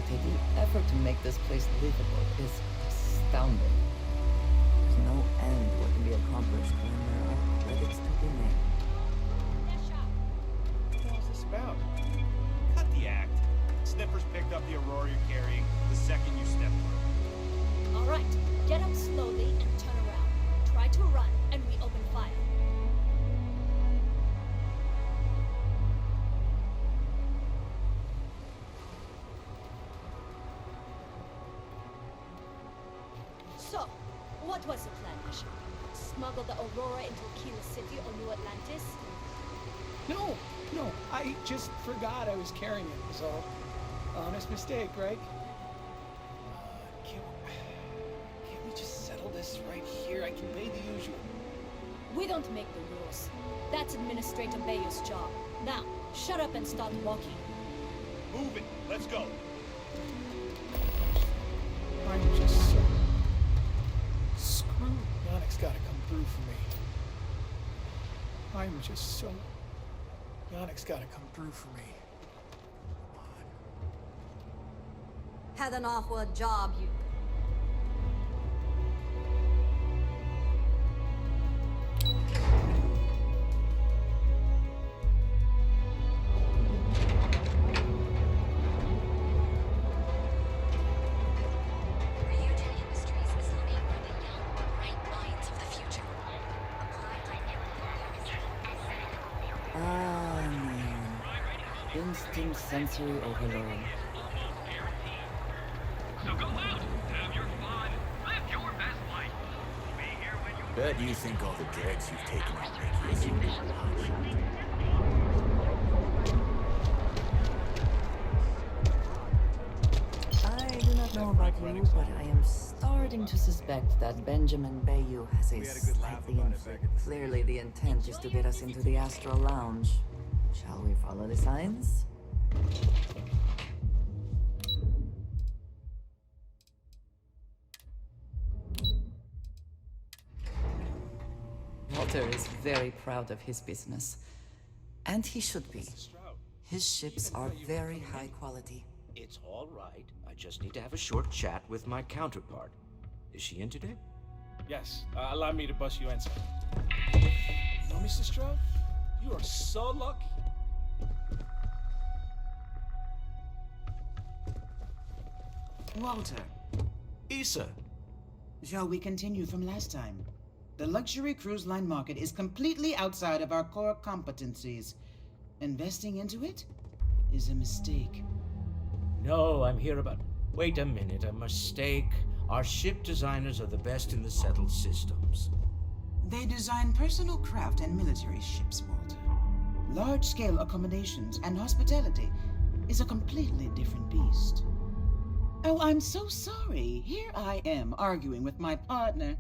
The effort to make this place livable is astounding. There's no end what can be accomplished when there are credits to be made. What the hell is this about? Cut the act. Sniffers picked up the Aurora you're carrying the second you step through. All right, get up slowly and turn around. Try to run, and we open fire. So, what was the plan, Asher? Smuggle the Aurora into Aquila City or New Atlantis? No, I just forgot I was carrying it, was all. Honest mistake, right? Can't we just settle this right here? I can pay the usual. We don't make the rules. That's Administrator Bayer's job. Now, shut up and start walking. Move it. Let's go. I'm just so screwed. Yannick's gotta come through for me. I'm just so... Yannick's gotta come through for me. Had an awkward job, you. Ah, man. Instant sensory overload. So go out, have your fun, live your best life. Be here when you Bet you think all the drugs you've taken out make you a super. I do not know about you, but I am starting to suspect that Benjamin Bayou has a slightly clearly the intent is to get us into the Astral Lounge. Shall we follow the signs? Walter is very proud of his business. And he should be. His ships are very high quality. It's all right. I just need to have a short chat with my counterpart. Is she in today? Yes, allow me to bust you in, sir. No, Mr. Stroud? You are so lucky. Walter, Issa! shall we continue from last time? The luxury cruise line market is completely outside of our core competencies. Investing into it is a mistake. No, I'm here about... Wait a minute, a mistake. Our ship designers are the best in the settled systems. They design personal craft and military ships, Walter. Large-scale accommodations and hospitality is a completely different beast. Oh, I'm so sorry. Here I am arguing with my partner.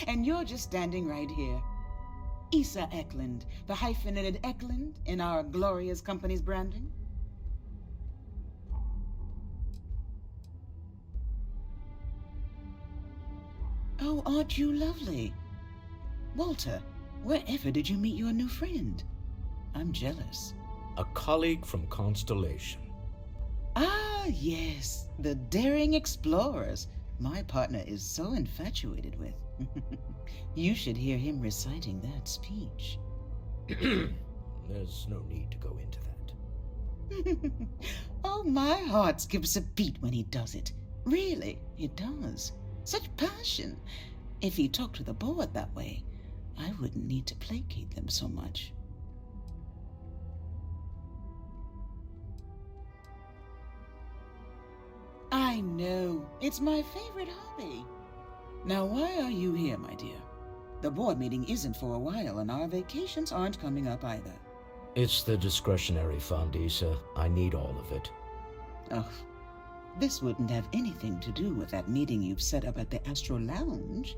And you're just standing right here. Issa Eklund, the hyphenated Eklund in our glorious company's branding. Oh, aren't you lovely? Walter, wherever did you meet your new friend? I'm jealous. A colleague from Constellation. Ah, yes, the daring explorers my partner is so infatuated with. You should hear him reciting that speech. There's no need to go into that. Oh, my heart skips a beat when he does it. Really, it does. Such passion. If he talked to the board that way, I wouldn't need to placate them so much. I know. It's my favorite hobby. Now, why are you here, my dear? The board meeting isn't for a while, and our vacations aren't coming up either. It's the discretionary fund, Issa. I need all of it. Oh, this wouldn't have anything to do with that meeting you've set up at the Astro Lounge,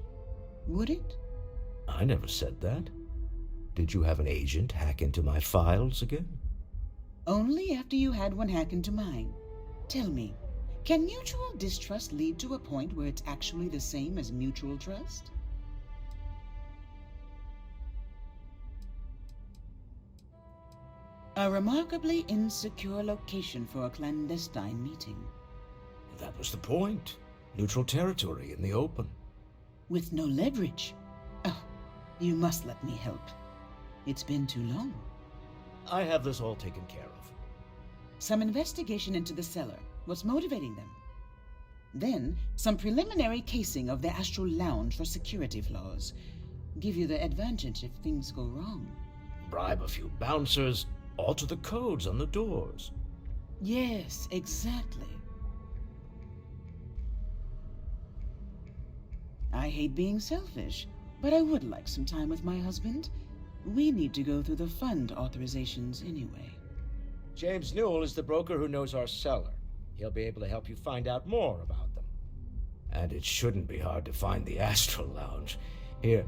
would it? I never said that. Did you have an agent hack into my files again? Only after you had one hack into mine. Tell me, can mutual distrust lead to a point where it's actually the same as mutual trust? A remarkably insecure location for a clandestine meeting. That was the point. Neutral territory in the open. With no leverage. Oh, you must let me help. It's been too long. I have this all taken care of. Some investigation into the cellar. What's motivating them? Then, some preliminary casing of the Astral Lounge for security flaws. Give you the advantage if things go wrong. Bribe a few bouncers, alter the codes on the doors. Yes, exactly. I hate being selfish, but I would like some time with my husband. We need to go through the fund authorizations anyway. James Newell is the broker who knows our cellar. He'll be able to help you find out more about them. And it shouldn't be hard to find the Astral Lounge. Here,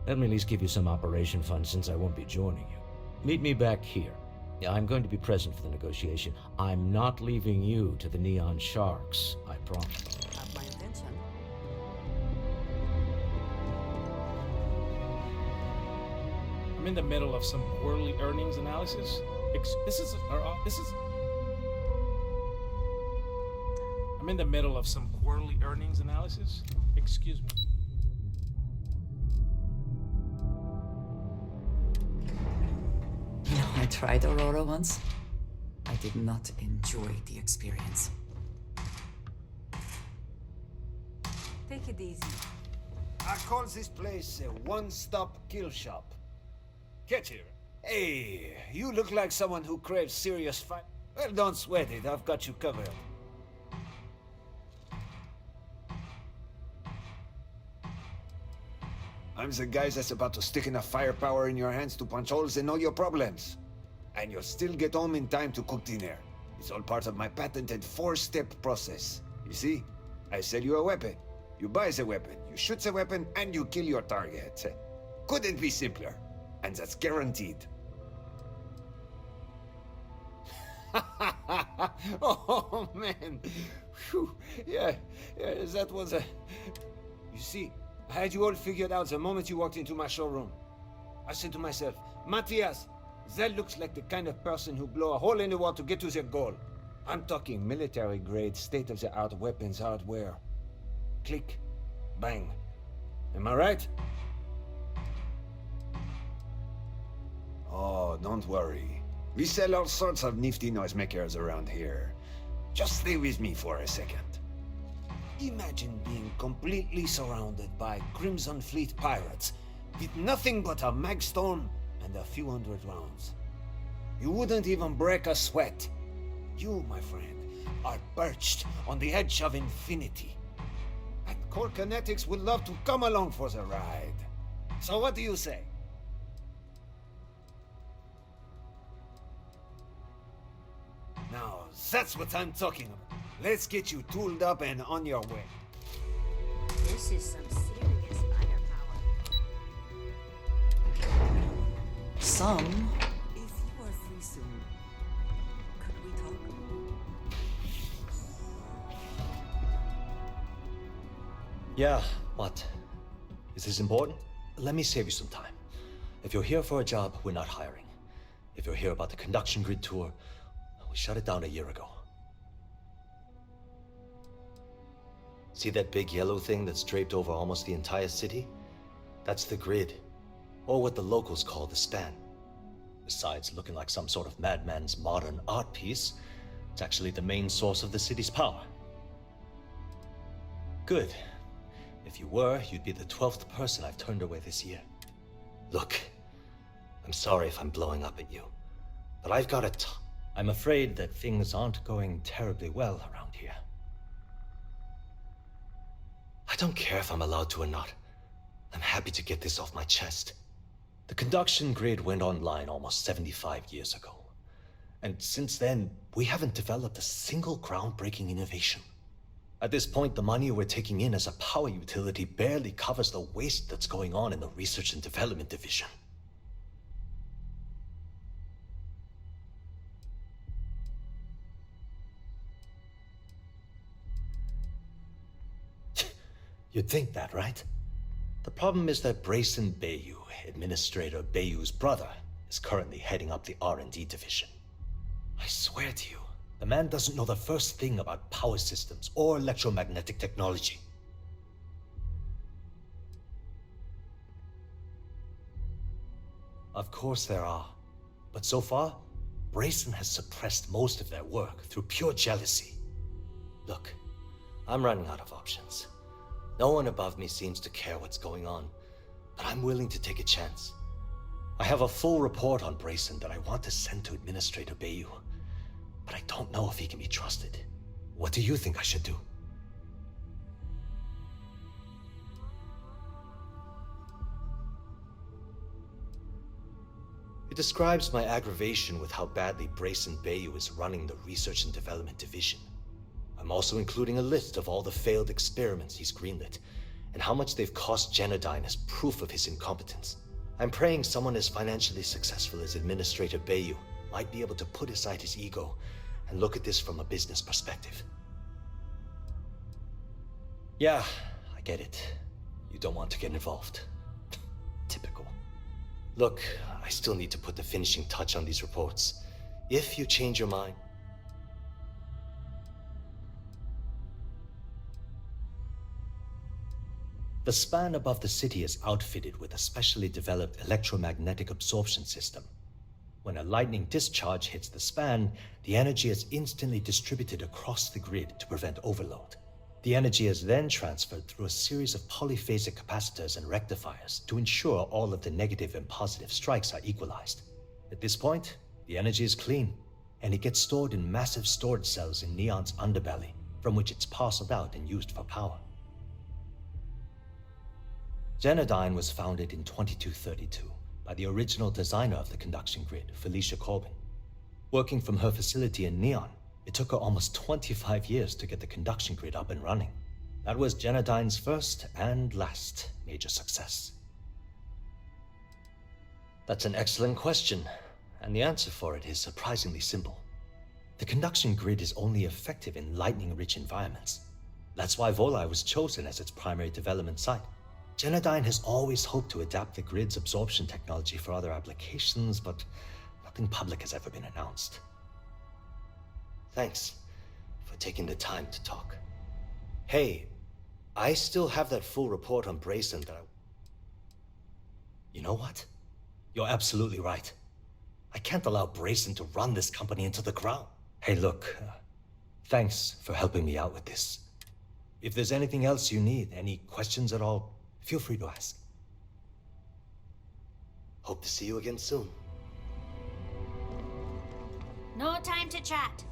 let me at least give you some operation funds since I won't be joining you. Meet me back here. I'm going to be present for the negotiation. I'm not leaving you to the Neon Sharks, I promise. Not my intention. I'm in the middle of some quarterly earnings analysis. I'm in the middle of some quarterly earnings analysis. Excuse me. You know, I tried Aurora once. I did not enjoy the experience. Take it easy. I call this place a one-stop kill shop. Get here. Hey, you look like someone who craves serious fight. Well, don't sweat it. I've got you covered. I'm the guy that's about to stick enough firepower in your hands to punch holes in all your problems. And you'll still get home in time to cook dinner. It's all part of my patented 4-step process. You see, I sell you a weapon. You buy the weapon, you shoot the weapon, and you kill your target. Couldn't be simpler. And that's guaranteed. Oh, man. Whew. Yeah, that was a... You see, I had you all figured out the moment you walked into my showroom. I said to myself, Matthias, that looks like the kind of person who blow a hole in the wall to get to their goal. I'm talking military-grade, state-of-the-art weapons hardware. Click, bang. Am I right? Oh, don't worry. We sell all sorts of nifty noisemakers around here. Just stay with me for a second. Imagine being completely surrounded by Crimson Fleet pirates with nothing but a magstorm and a few hundred rounds. You wouldn't even break a sweat. You, my friend, are perched on the edge of infinity. And Core Kinetics would love to come along for the ride. So what do you say? Now, that's what I'm talking about. Let's get you tooled up and on your way. This is some serious firepower. Some. If you are free soon, could we talk? Yeah, what? Is this important? Let me save you some time. If you're here for a job, we're not hiring. If you're here about the conduction grid tour, we shut it down a year ago. See that big yellow thing that's draped over almost the entire city? That's the grid, or what the locals call the span. Besides looking like some sort of madman's modern art piece, it's actually the main source of the city's power. Good. If you were, you'd be the 12th person I've turned away this year. Look, I'm sorry if I'm blowing up at you, but I've got I'm afraid that things aren't going terribly well around here. I don't care if I'm allowed to or not. I'm happy to get this off my chest. The conduction grid went online almost 75 years ago. And since then, we haven't developed a single groundbreaking innovation. At this point, the money we're taking in as a power utility barely covers the waste that's going on in the research and development division. You'd think that, right? The problem is that Brayson Bayou, Administrator Bayou's brother, is currently heading up the R&D division. I swear to you, The man doesn't know the first thing about power systems or electromagnetic technology. Of course there are. But so far, Brayson has suppressed most of their work through pure jealousy. Look, I'm running out of options. No one above me seems to care what's going on, but I'm willing to take a chance. I have a full report on Brayson that I want to send to Administrator Bayou, but I don't know if he can be trusted. What do you think I should do? It describes my aggravation with how badly Brayson Bayou is running the Research and Development Division. I'm also including a list of all the failed experiments he's greenlit, and how much they've cost Genodyne as proof of his incompetence. I'm praying someone as financially successful as Administrator Bayou might be able to put aside his ego and look at this from a business perspective. Yeah, I get it. You don't want to get involved. Typical. Look, I still need to put the finishing touch on these reports. If you change your mind... The span above the city is outfitted with a specially developed electromagnetic absorption system. When a lightning discharge hits the span, the energy is instantly distributed across the grid to prevent overload. The energy is then transferred through a series of polyphasic capacitors and rectifiers to ensure all of the negative and positive strikes are equalized. At this point, the energy is clean, and it gets stored in massive storage cells in Neon's underbelly, from which it's parceled out and used for power. Genodyne was founded in 2232 by the original designer of the conduction grid, Felicia Corbin. Working from her facility in Neon, it took her almost 25 years to get the conduction grid up and running. That was Genodyne's first and last major success. That's an excellent question, and the answer for it is surprisingly simple. The conduction grid is only effective in lightning-rich environments. That's why Volai was chosen as its primary development site. Genodyne has always hoped to adapt the grid's absorption technology for other applications, but nothing public has ever been announced. Thanks for taking the time to talk. Hey, I still have that full report on Brayson that I... You know what? You're absolutely right. I can't allow Brayson to run this company into the ground. Hey, look, thanks for helping me out with this. If there's anything else you need, any questions at all, feel free to ask. Hope to see you again soon. No time to chat.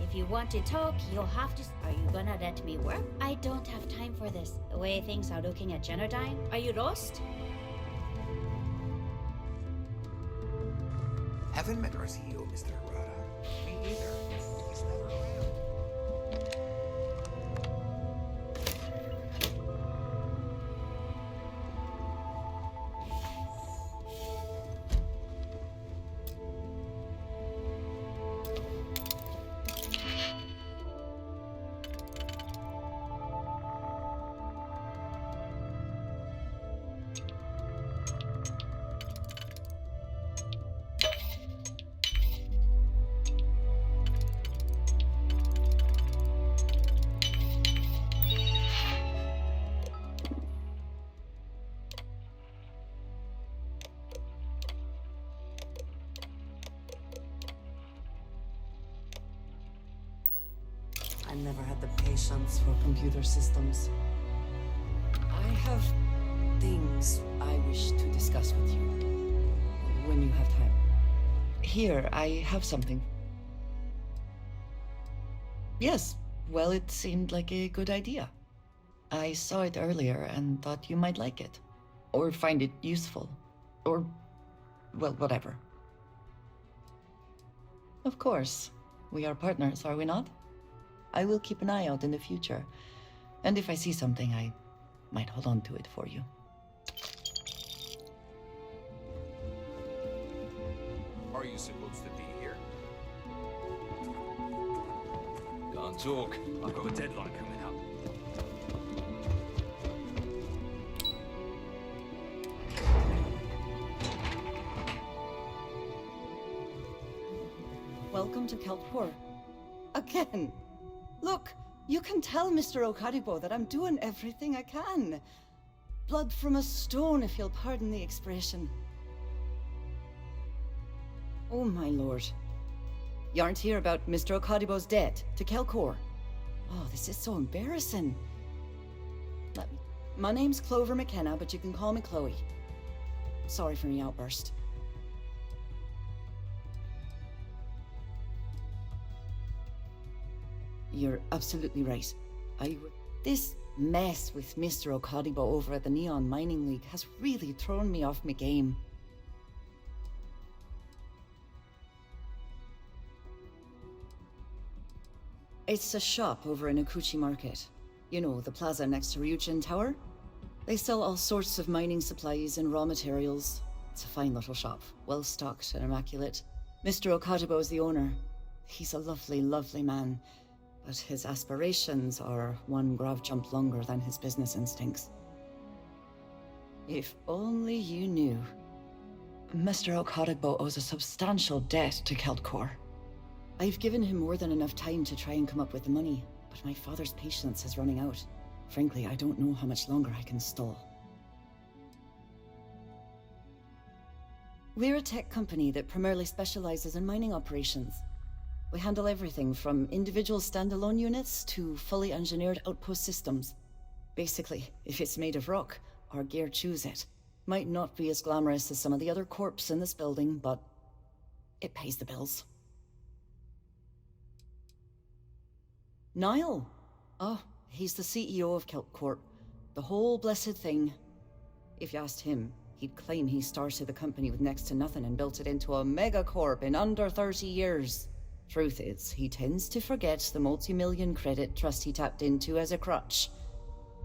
If you want to talk, you'll have to... Are you gonna let me work? I don't have time for this. The way things are looking at Genodyne. Are you lost? Haven't met our CEO, Mr. Arata. Me either. He's never around. I never had the patience for computer systems. I have things I wish to discuss with you. When you have time. Here, I have something. Yes, well, it seemed like a good idea. I saw it earlier and thought you might like it. Or find it useful. Or, well, whatever. Of course. We are partners, are we not? I will keep an eye out in the future. And if I see something, I might hold on to it for you. Are you supposed to be here? Don't talk. I've got a deadline coming up. welcome to Kelpor. Again. Look, you can tell Mr. Okadibo that I'm doing everything I can. Blood from a stone, if you'll pardon the expression. Oh, my lord. You aren't here about Mr. Okadibo's debt to Kelcor. Oh, this is so embarrassing. My name's Clover McKenna, but you can call me Chloe. Sorry for my outburst. You're absolutely right. This mess with Mr. Okadibo over at the Neon Mining League has really thrown me off my game. It's a shop over in Akuchi Market. You know, the plaza next to Ryujin Tower? They sell all sorts of mining supplies and raw materials. It's a fine little shop, well stocked and immaculate. Mr. Okadibo is the owner. He's a lovely, lovely man, but his aspirations are one grav jump longer than his business instincts. If only you knew. Mr. Okadibo owes a substantial debt to Keltcor. I've given him more than enough time to try and come up with the money, but my father's patience is running out. Frankly, I don't know how much longer I can stall. We're a tech company that primarily specializes in mining operations. We handle everything from individual standalone units to fully engineered outpost systems. Basically, if it's made of rock, our gear chews it. Might not be as glamorous as some of the other corps in this building, but it pays the bills. Niall? Oh, he's the CEO of Kelp Corp. The whole blessed thing. If you asked him, he'd claim he started the company with next to nothing and built it into a megacorp in under 30 years. Truth is, he tends to forget the multi-million credit trust he tapped into as a crutch.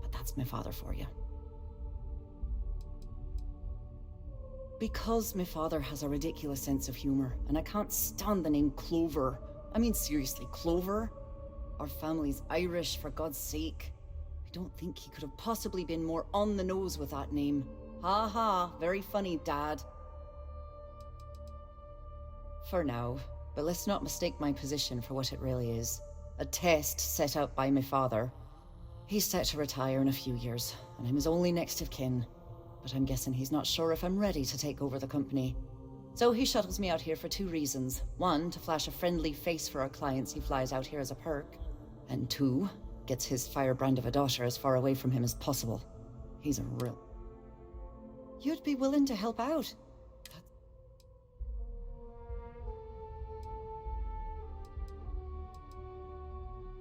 But that's my father for you. Because my father has a ridiculous sense of humor, and I can't stand the name Clover. I mean, seriously, Clover? Our family's Irish, for God's sake. I don't think he could have possibly been more on the nose with that name. Ha ha, very funny, Dad. For now, but let's not mistake my position for what it really is. A test set out by my father. He's set to retire in a few years, and I'm his only next of kin. But I'm guessing he's not sure if I'm ready to take over the company. So he shuttles me out here for two reasons. One, to flash a friendly face for our clients he flies out here as a perk. And two, gets his firebrand of a daughter as far away from him as possible. He's a real... You'd be willing to help out?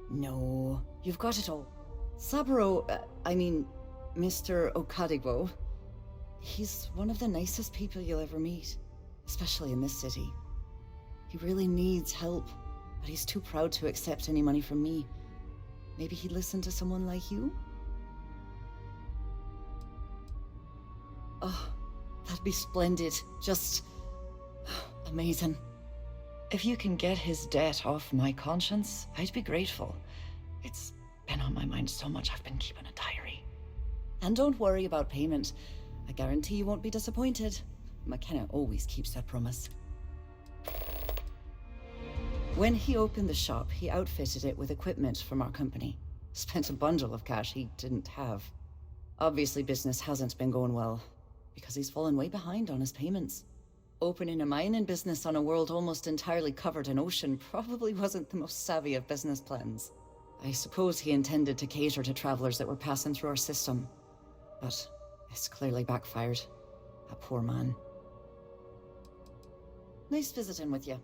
No, you've got it all. Saburo, Mr. Okadibo, he's one of the nicest people you'll ever meet, especially in this city. He really needs help, but he's too proud to accept any money from me. Maybe he'd listen to someone like you? Oh, that'd be splendid. Just... amazing. If you can get his debt off my conscience, I'd be grateful. It's been on my mind so much I've been keeping a diary. And don't worry about payment. I guarantee you won't be disappointed. McKenna always keeps that promise. When he opened the shop, he outfitted it with equipment from our company. Spent a bundle of cash he didn't have. Obviously, business hasn't been going well, because he's fallen way behind on his payments. Opening a mining business on a world almost entirely covered in ocean probably wasn't the most savvy of business plans. I suppose he intended to cater to travelers that were passing through our system. But it's clearly backfired. A poor man. Nice visiting with you.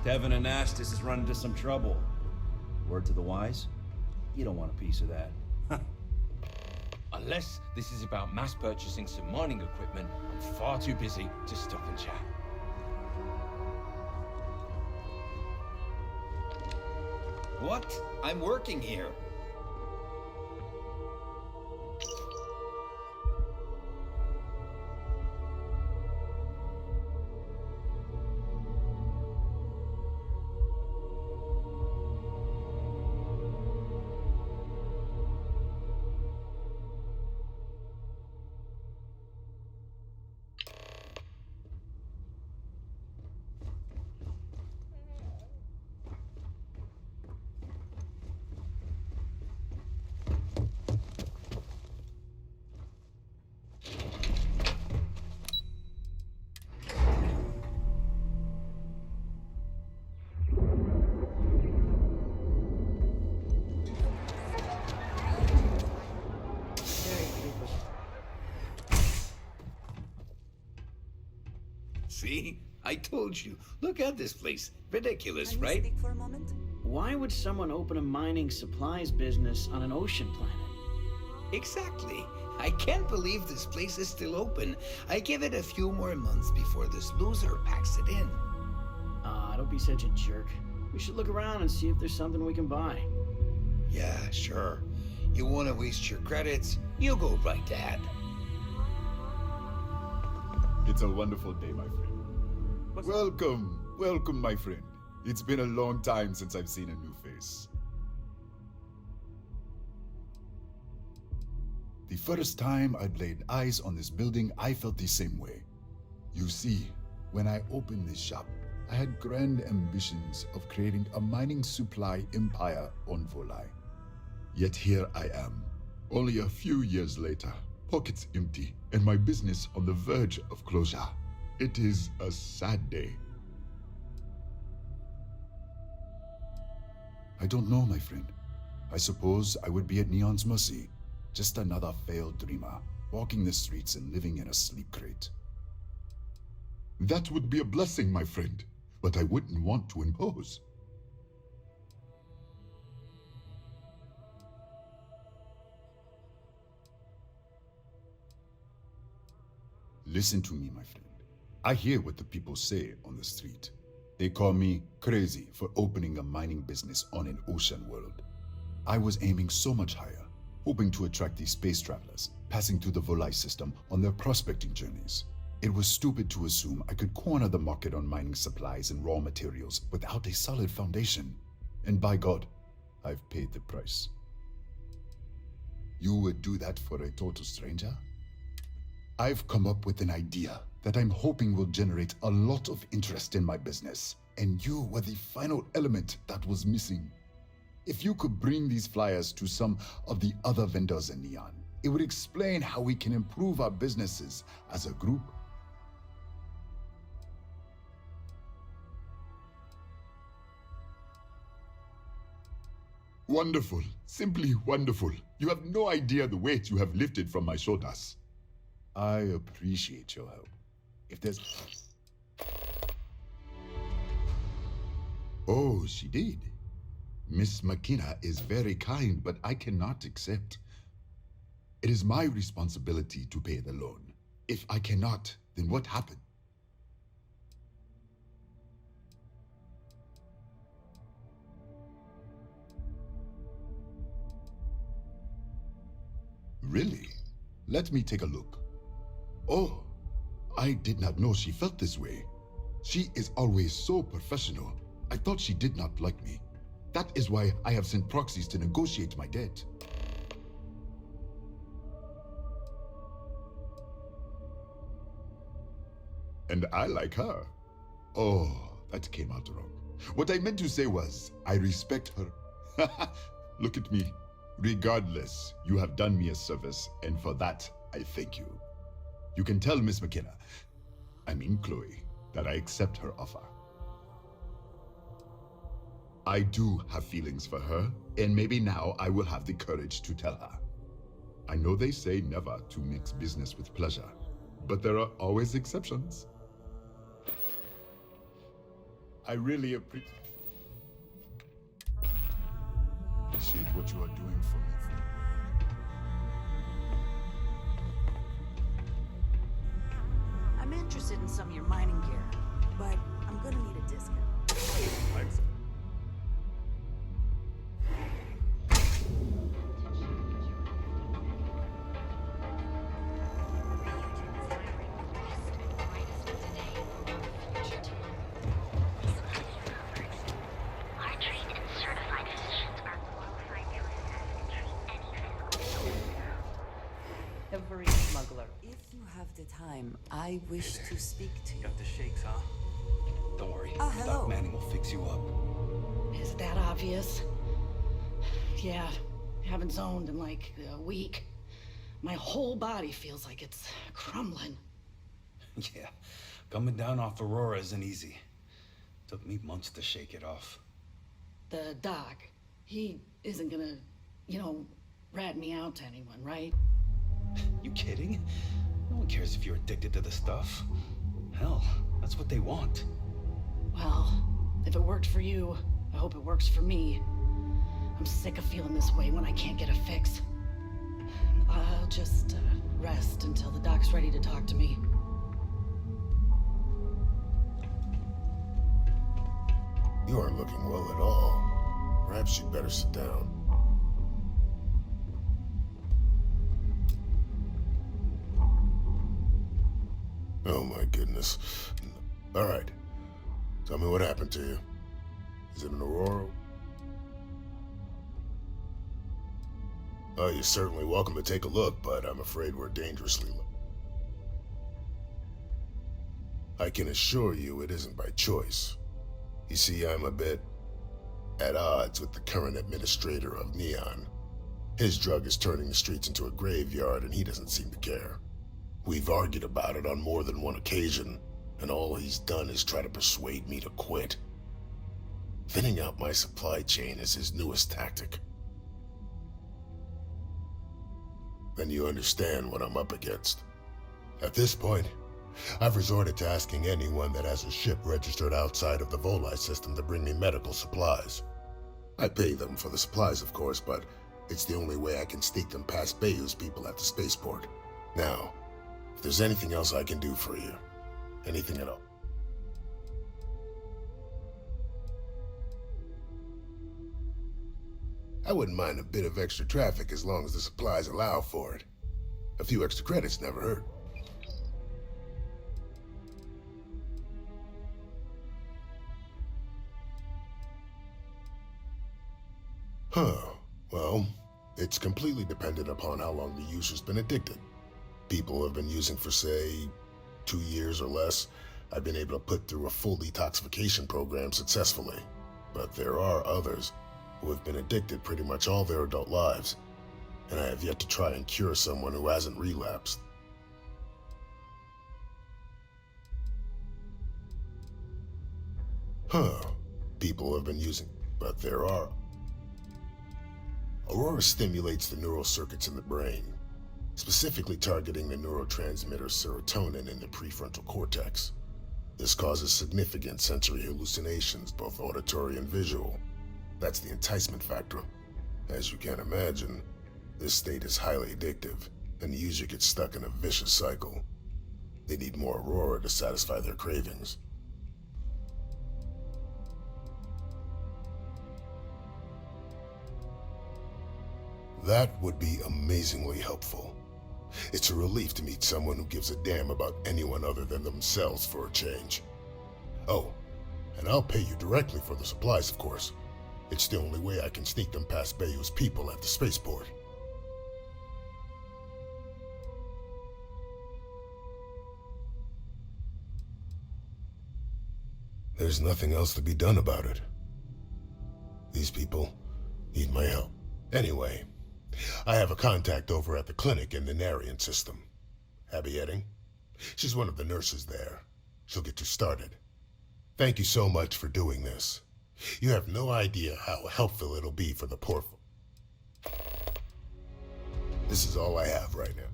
Tevin and Astis has run into some trouble. Word to the wise? You don't want a piece of that. Unless this is about mass purchasing some mining equipment, I'm far too busy to stop and chat. What? I'm working here. See? I told you. Look at this place. Ridiculous, Can you right? speak for a moment? Why would someone open a mining supplies business on an ocean planet? Exactly. I can't believe this place is still open. I give it a few more months before this loser packs it in. Don't be such a jerk. We should look around and see if there's something we can buy. Yeah, sure. You want to waste your credits? You go right ahead. It's a wonderful day, my friend. Welcome, my friend. It's been a long time since I've seen a new face. The first time I'd laid eyes on this building, I felt the same way. You see, when I opened this shop, I had grand ambitions of creating a mining supply empire on Volai. Yet here I am, only a few years later, pockets empty, and my business on the verge of closure. It is a sad day. I don't know, my friend. I suppose I would be at Neon's mercy. Just another failed dreamer, walking the streets and living in a sleep crate. That would be a blessing, my friend, but I wouldn't want to impose. Listen to me, my friend. I hear what the people say on the street. They call me crazy for opening a mining business on an ocean world. I was aiming so much higher, hoping to attract these space travelers, passing through the Volai system on their prospecting journeys. It was stupid to assume I could corner the market on mining supplies and raw materials without a solid foundation. And by God, I've paid the price. You would do that for a total stranger? I've come up with an idea that I'm hoping will generate a lot of interest in my business, and you were the final element that was missing. If you could bring these flyers to some of the other vendors in Neon, it would explain how we can improve our businesses as a group. Wonderful, simply wonderful. You have no idea the weight you have lifted from my shoulders. I appreciate your help. If there's... Oh, she did. Miss McKenna is very kind, but I cannot accept. It is my responsibility to pay the loan. If I cannot, then what happened? Really? Let me take a look. Oh, I did not know she felt this way. She is always so professional. I thought she did not like me. That is why I have sent proxies to negotiate my debt. And I like her. Oh, that came out wrong. What I meant to say was, I respect her. Look at me. Regardless, you have done me a service, and for that, I thank you. You can tell Miss McKenna, I mean Chloe, that I accept her offer. I do have feelings for her, and maybe now I will have the courage to tell her. I know they say never to mix business with pleasure, but there are always exceptions. I really appreciate what you are doing for me. I'm interested in some of your mining gear, but I'm gonna need a discount. Every smuggler. If you have the time, I wish to speak to you. Got the shakes, huh? Don't worry. Hello. Doc Manning will fix you up. Is that obvious? Yeah, haven't zoned in like a week. My whole body feels like it's crumbling. Yeah, coming down off Aurora isn't easy. Took me months to shake it off. The doc, he isn't gonna, rat me out to anyone, right? You kidding? No one cares if you're addicted to the stuff. Hell, that's what they want. Well, if it worked for you, I hope it works for me. I'm sick of feeling this way when I can't get a fix. I'll just rest until the doc's ready to talk to me. You aren't looking well at all. Perhaps you'd better sit down. Oh my goodness. All right. Tell me what happened to you. Is it an Aurora? Oh, you're certainly welcome to take a look, but I'm afraid we're dangerously low. I can assure you it isn't by choice. You see, I'm a bit at odds with the current administrator of Neon. His drug is turning the streets into a graveyard, and he doesn't seem to care. We've argued about it on more than one occasion, and all he's done is try to persuade me to quit. Thinning out my supply chain is his newest tactic. Then you understand what I'm up against. At this point, I've resorted to asking anyone that has a ship registered outside of the Volii system to bring me medical supplies. I pay them for the supplies, of course, but it's the only way I can sneak them past Bayou's people at the spaceport. Now, if there's anything else I can do for you, anything at all. I wouldn't mind a bit of extra traffic as long as the supplies allow for it. A few extra credits never hurt. Huh. Well, it's completely dependent upon how long the user's been addicted. People have been using for, say, 2 years or less. I've been able to put through a full detoxification program successfully. But there are others who have been addicted pretty much all their adult lives, and I have yet to try and cure someone who hasn't relapsed. Huh. People have been using, but there are. Aurora stimulates the neural circuits in the brain, specifically targeting the neurotransmitter serotonin in the prefrontal cortex. This causes significant sensory hallucinations, both auditory and visual. That's the enticement factor. As you can imagine, this state is highly addictive, and the user gets stuck in a vicious cycle. They need more Aurora to satisfy their cravings. That would be amazingly helpful. It's a relief to meet someone who gives a damn about anyone other than themselves for a change. Oh, and I'll pay you directly for the supplies, of course. It's the only way I can sneak them past Bayou's people at the spaceport. There's nothing else to be done about it. These people need my help. Anyway, I have a contact over at the clinic in the Narian system. Abby Edding. She's one of the nurses there. She'll get you started. Thank you so much for doing this. You have no idea how helpful it'll be for the poor. This is all I have right now.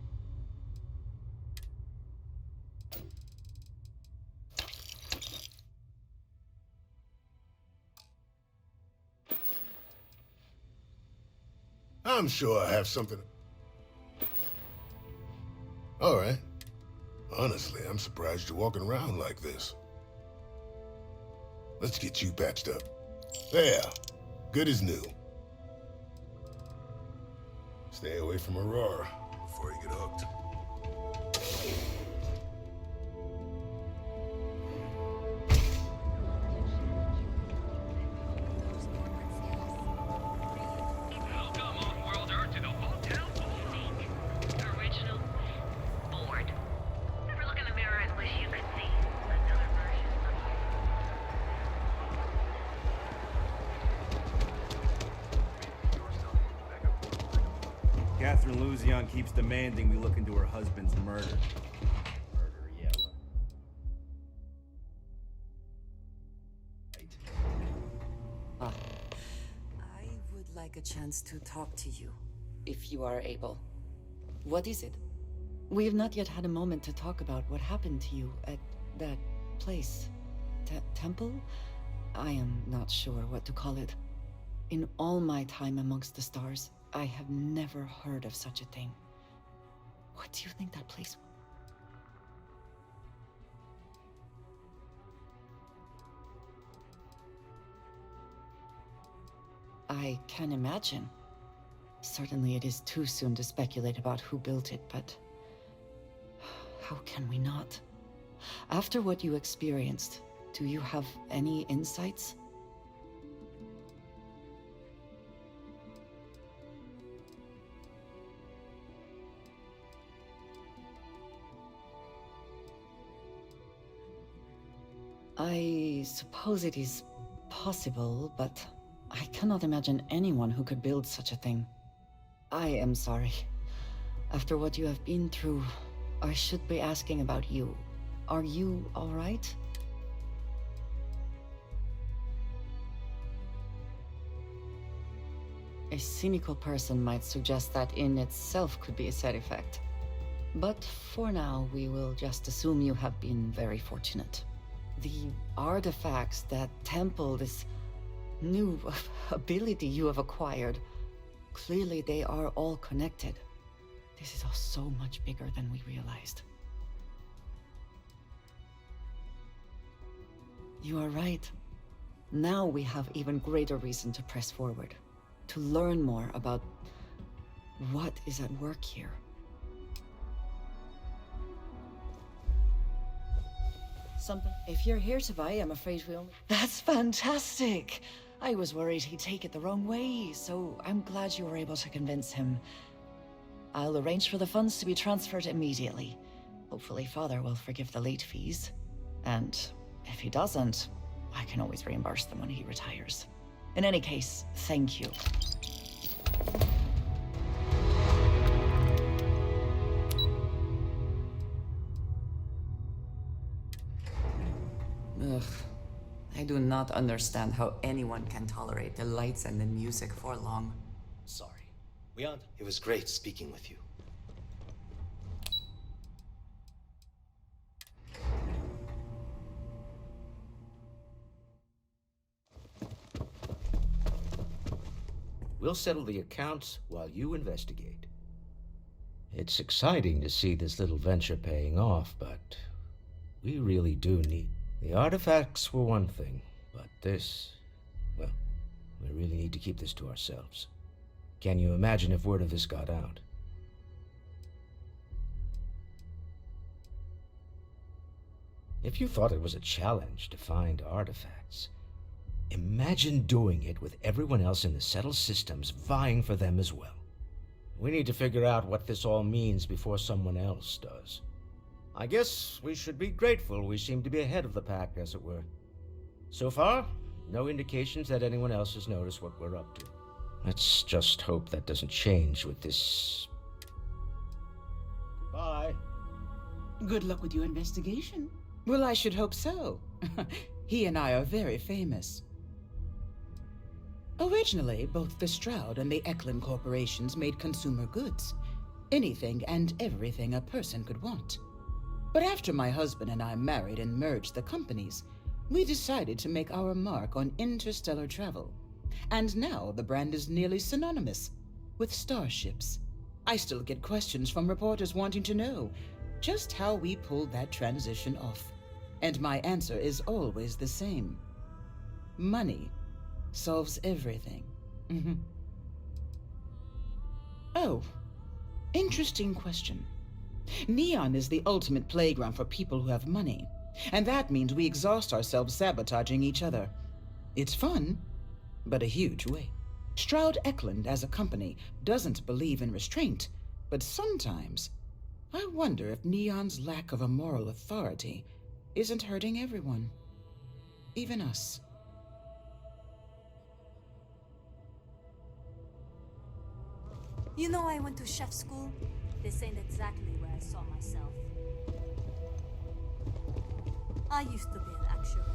I'm sure I have something. All right. Honestly, I'm surprised you're walking around like this. Let's get you patched up. There. Good as new. Stay away from Aurora before you get hooked. Welcome, Oddworlder, to the Hotel Boutique. Original bored. Ever look in the mirror and wish you could see another version of Catherine Luzion keeps demanding we look into her husband's murder. I would like a chance to talk to you, if you are able. What is it? We have not yet had a moment to talk about what happened to you at That place. Temple? I am not sure what to call it. In all my time amongst the stars, I have never heard of such a thing. What do you think that place was? I can imagine. Certainly it is too soon to speculate about who built it, but how can we not? After what you experienced, do you have any insights? I suppose it is possible, but I cannot imagine anyone who could build such a thing. I am sorry. After what you have been through, I should be asking about you. Are you all right? A cynical person might suggest that in itself could be a side effect. But for now, we will just assume you have been very fortunate. The artifacts, that temple, this new ability you have acquired, clearly they are all connected. This is all so much bigger than we realized. You are right. Now we have even greater reason to press forward, to learn more about what is at work here. Something? If you're here to buy, I'm afraid we'll... That's fantastic! I was worried he'd take it the wrong way, so I'm glad you were able to convince him. I'll arrange for the funds to be transferred immediately. Hopefully Father will forgive the late fees. And if he doesn't, I can always reimburse them when he retires. In any case, thank you. Ugh. I do not understand how anyone can tolerate the lights and the music for long. Sorry. We aren't. It was great speaking with you. We'll settle the accounts while you investigate. It's exciting to see this little venture paying off, but we really do need... The artifacts were one thing, but this... Well, we really need to keep this to ourselves. Can you imagine if word of this got out? If you thought it was a challenge to find artifacts, imagine doing it with everyone else in the settled systems vying for them as well. We need to figure out what this all means before someone else does. I guess we should be grateful we seem to be ahead of the pack, as it were. So far, no indications that anyone else has noticed what we're up to. Let's just hope that doesn't change with this... Bye. Good luck with your investigation. Well, I should hope so. He and I are very famous. Originally, both the Stroud and the Eklund corporations made consumer goods. Anything and everything a person could want. But after my husband and I married and merged the companies, we decided to make our mark on interstellar travel. And now the brand is nearly synonymous with starships. I still get questions from reporters wanting to know just how we pulled that transition off. And my answer is always the same. Money solves everything. Oh, interesting question. Neon is the ultimate playground for people who have money, and that means we exhaust ourselves sabotaging each other. It's fun, but a huge way. Stroud Eklund as a company doesn't believe in restraint, but sometimes I wonder if Neon's lack of a moral authority isn't hurting everyone, even us. You know, I went to chef school. This ain't exactly where I saw myself. I used to be an actuary.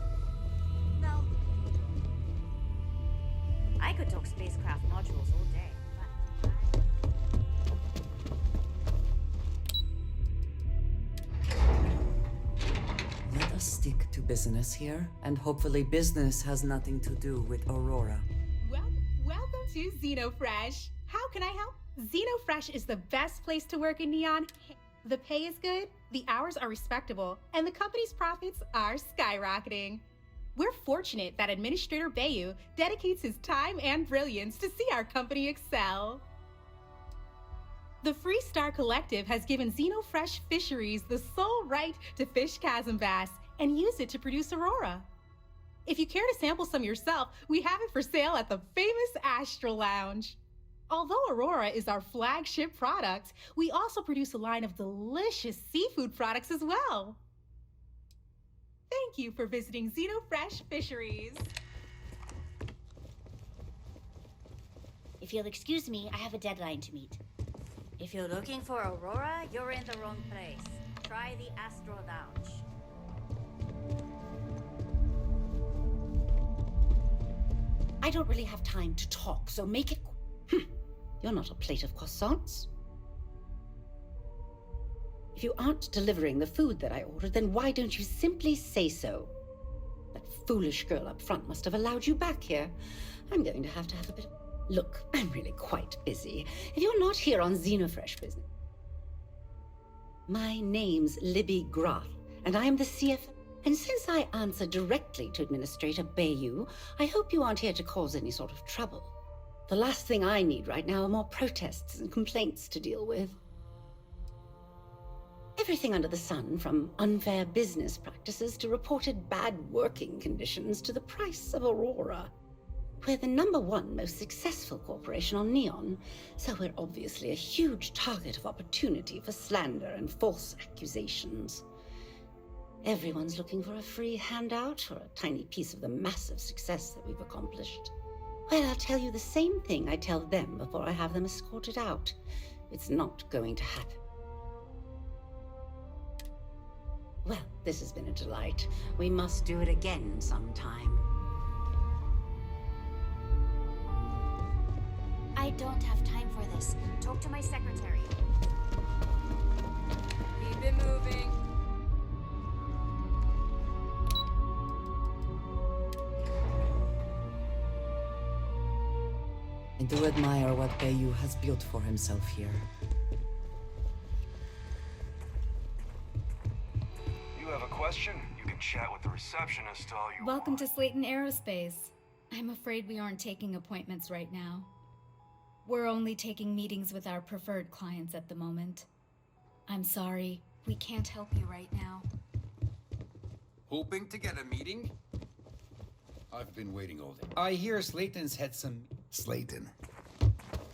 Now... I could talk spacecraft modules all day. Let us just stick to business here, and hopefully business has nothing to do with Aurora. Welcome to Xenofresh. How can I help? Xenofresh is the best place to work in Neon. The pay is good, the hours are respectable, and the company's profits are skyrocketing. We're fortunate that Administrator Bayu dedicates his time and brilliance to see our company excel. The Free Star Collective has given Xenofresh Fisheries the sole right to fish chasm bass and use it to produce Aurora. If you care to sample some yourself, we have it for sale at the famous Astral Lounge. Although Aurora is our flagship product, we also produce a line of delicious seafood products as well. Thank you for visiting Xenofresh Fisheries. If you'll excuse me, I have a deadline to meet. If you're looking for Aurora, you're in the wrong place. Try the Astral Lounge. I don't really have time to talk, so make it... You're not a plate of croissants. If you aren't delivering the food that I ordered, then why don't you simply say so? That foolish girl up front must have allowed you back here. I'm going to have a bit of... Look, I'm really quite busy. If you're not here on Xenofresh business... My name's Libby Groth, and I am the CFO. And since I answer directly to Administrator Bayu, I hope you aren't here to cause any sort of trouble. The last thing I need right now are more protests and complaints to deal with. Everything under the sun, from unfair business practices to reported bad working conditions to the price of Aurora. We're the #1 most successful corporation on Neon, so we're obviously a huge target of opportunity for slander and false accusations. Everyone's looking for a free handout or a tiny piece of the massive success that we've accomplished. Well, I'll tell you the same thing I tell them before I have them escorted out. It's not going to happen. Well, this has been a delight. We must do it again sometime. I don't have time for this. Talk to my secretary. Keep it moving. I do admire what Bayu has built for himself here. You have a question? You can chat with the receptionist all you Welcome to Slayton Aerospace. I'm afraid we aren't taking appointments right now. We're only taking meetings with our preferred clients at the moment. I'm sorry, we can't help you right now. Hoping to get a meeting? I've been waiting all day. I hear Slayton's had some... Slayton.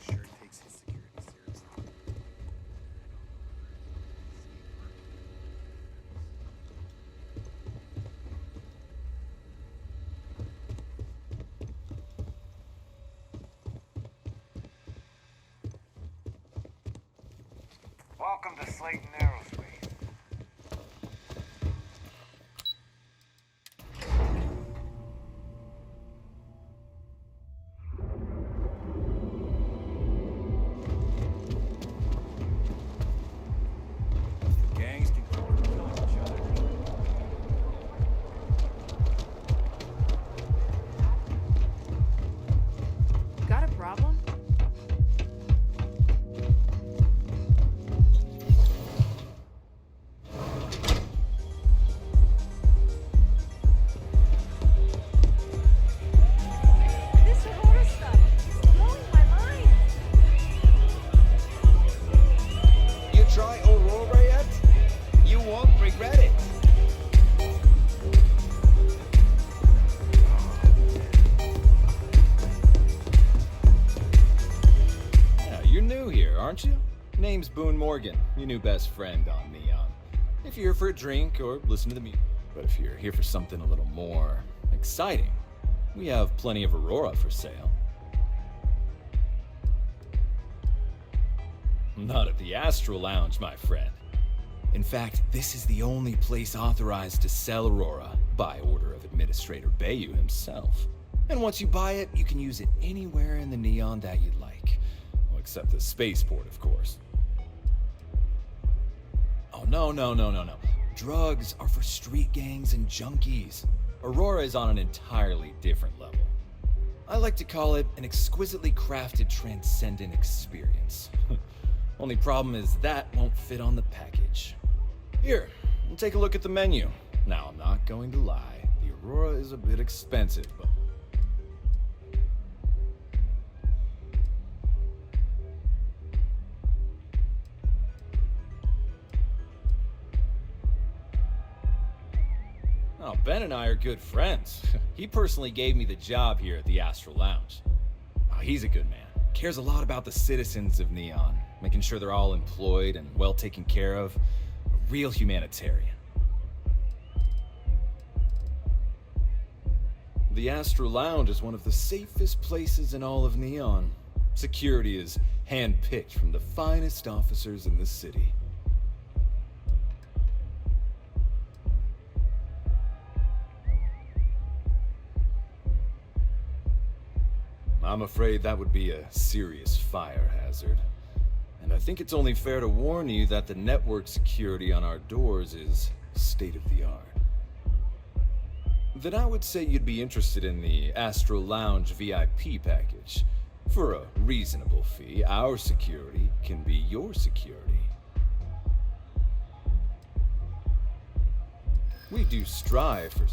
Sure takes his security seriously. Welcome to Slayton Aerospace. Gangs can kill each other. Got a problem? This Aurora stuff is blowing my mind. You try Aurora yet? You won't regret it. Yeah, you're new here, aren't you? Name's Boone Morgan, your new best friend on Neon. If you're here for a drink or listen to the music, but if you're here for something a little more exciting, we have plenty of Aurora for sale. Not at the Astral Lounge, my friend. In fact, this is the only place authorized to sell Aurora by order of Administrator Bayu himself. And once you buy it, you can use it anywhere in the Neon that you'd like. Well, except the spaceport, of course. Oh, no. drugs are for street gangs and junkies. Aurora is on an entirely different level. I like to call it an exquisitely crafted transcendent experience. Only problem is that won't fit on the package. Here, take a look at the menu. Now, I'm not going to lie. The Aurora is a bit expensive, but... Oh, Ben and I are good friends. He personally gave me the job here at the Astral Lounge. Oh, he's a good man. Cares a lot about the citizens of Neon, making sure they're all employed and well taken care of. A real humanitarian. The Astral Lounge is one of the safest places in all of Neon. Security is hand-picked from the finest officers in the city. I'm afraid that would be a serious fire hazard. And I think it's only fair to warn you that the network security on our doors is state-of-the-art. Then I would say you'd be interested in the Astral Lounge VIP package. For a reasonable fee, our security can be your security. We do strive for...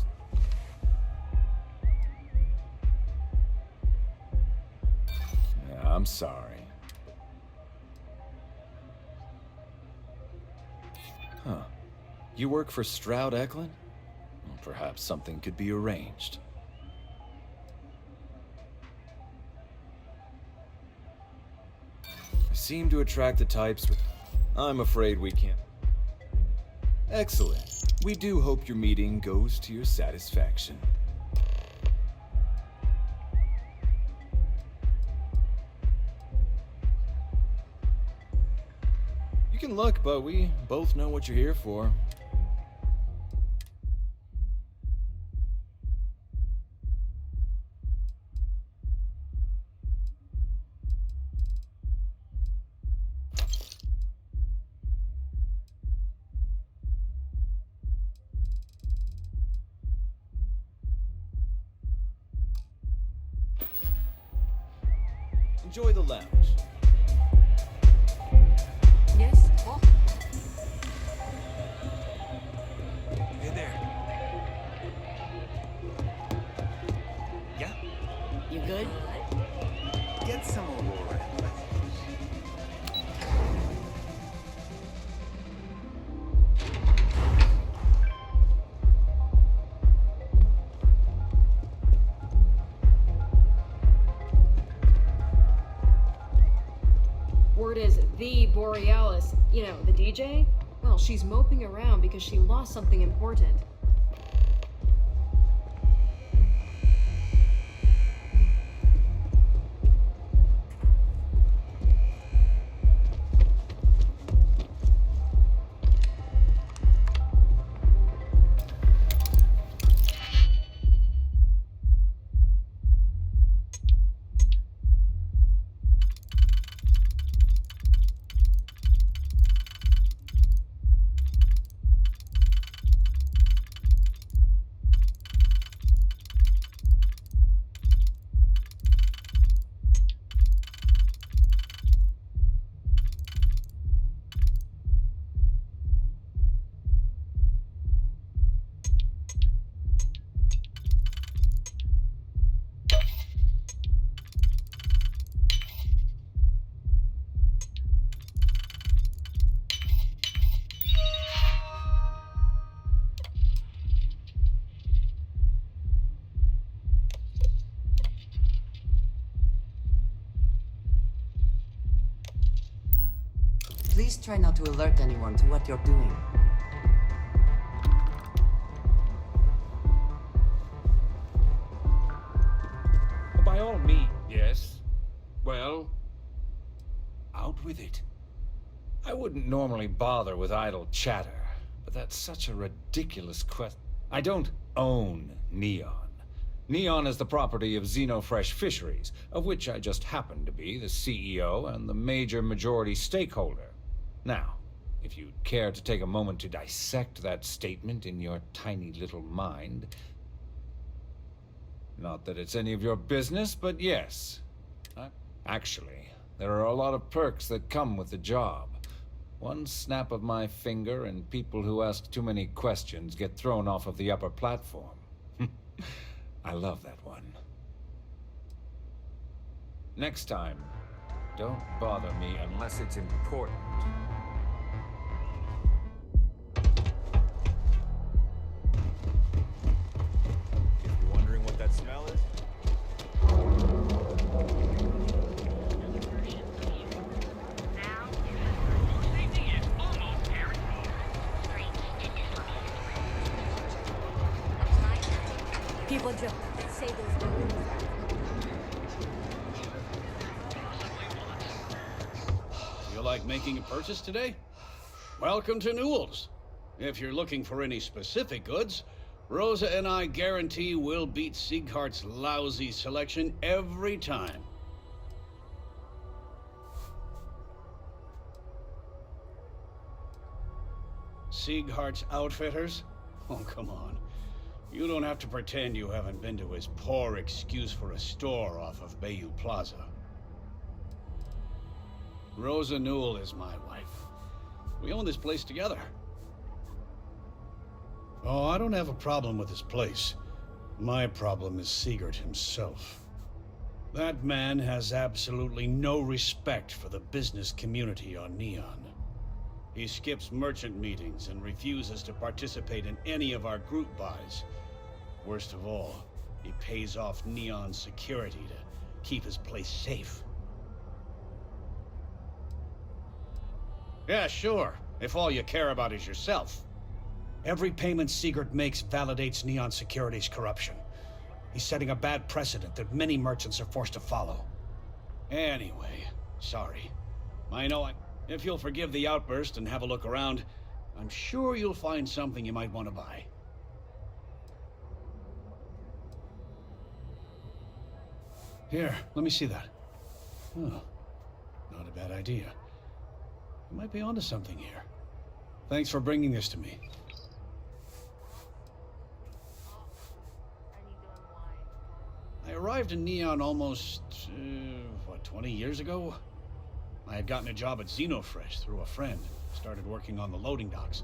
I'm sorry. Huh. You work for Stroud Eklund? Well, perhaps something could be arranged. I seem to attract the types with... I'm afraid we can't. Excellent. We do hope your meeting goes to your satisfaction. You can look, but we both know what you're here for. Enjoy the lounge. Yes? Oh. Hey there. Yeah? You good? Get some Aurora. Word is the Borealis, you know, the DJ? Well, she's moping around because she lost something important. Please try not to alert anyone to what you're doing. By all means, yes. Well, out with it. I wouldn't normally bother with idle chatter, but that's such a ridiculous question. I don't own Neon. Neon is the property of Xenofresh Fisheries, of which I just happen to be the CEO and the major majority stakeholder. Now, if you'd care to take a moment to dissect that statement in your tiny little mind. Not that it's any of your business, but yes. Actually, there are a lot of perks that come with the job. One snap of my finger and people who ask too many questions get thrown off of the upper platform. I love that one. Next time, don't bother me unless it's important. If you're wondering what that smell is, People joke. They say those balloons You like making a purchase today? Welcome to Newell's. If you're looking for any specific goods, Rosa and I guarantee we'll beat Sieghart's lousy selection every time. Sieghart's Outfitters? Oh, come on. You don't have to pretend you haven't been to his poor excuse for a store off of Bayou Plaza. Rosa Newell is my wife. We own this place together. Oh, I don't have a problem with this place. My problem is Siegert himself. That man has absolutely no respect for the business community on Neon. He skips merchant meetings and refuses to participate in any of our group buys. Worst of all, he pays off Neon security to keep his place safe. Yeah, sure, if all you care about is yourself. Every payment Siegert makes validates Neon Security's corruption. He's setting a bad precedent that many merchants are forced to follow. Anyway, sorry. If you'll forgive the outburst and have a look around, I'm sure you'll find something you might want to buy. Here, let me see that. Oh, not a bad idea. You might be onto something here. Thanks for bringing this to me. I arrived in Neon almost, 20 years ago? I had gotten a job at Xenofresh through a friend. Started working on the loading docks.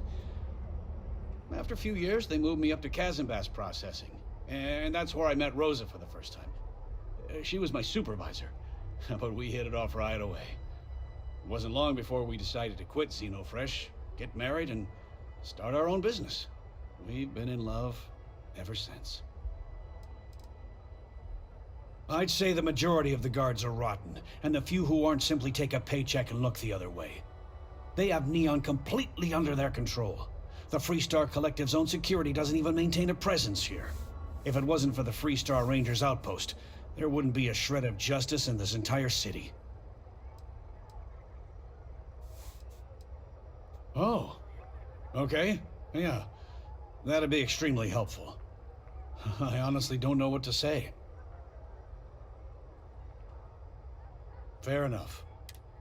After a few years, they moved me up to Kazanbas processing. And that's where I met Rosa for the first time. She was my supervisor, but we hit it off right away. It wasn't long before we decided to quit Xenofresh, get married, and start our own business. We've been in love ever since. I'd say the majority of the guards are rotten, and the few who aren't simply take a paycheck and look the other way. They have Neon completely under their control. The Freestar Collective's own security doesn't even maintain a presence here. If it wasn't for the Freestar Rangers outpost, there wouldn't be a shred of justice in this entire city. Oh, okay, yeah. That'd be extremely helpful. I honestly don't know what to say. Fair enough.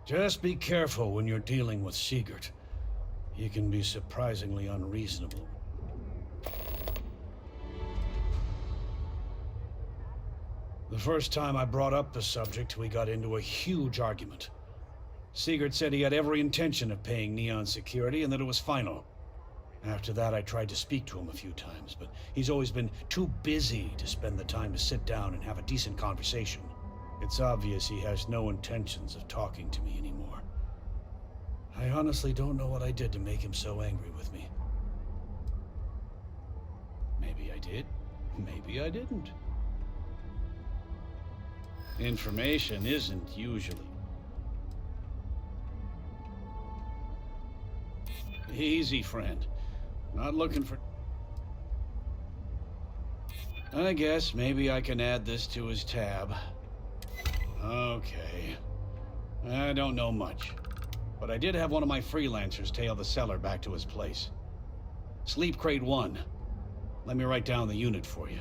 Just be careful when you're dealing with Siegert. He can be surprisingly unreasonable. The first time I brought up the subject, we got into a huge argument. Siegert said he had every intention of paying Neon security and that it was final. After that, I tried to speak to him a few times, but he's always been too busy to spend the time to sit down and have a decent conversation. It's obvious he has no intentions of talking to me anymore. I honestly don't know what I did to make him so angry with me. Maybe I did, maybe I didn't. Information isn't usually... Easy, friend. Not looking for... I guess maybe I can add this to his tab. Okay. I don't know much. But I did have one of my freelancers tail the seller back to his place. Sleep Crate 1. Let me write down the unit for you.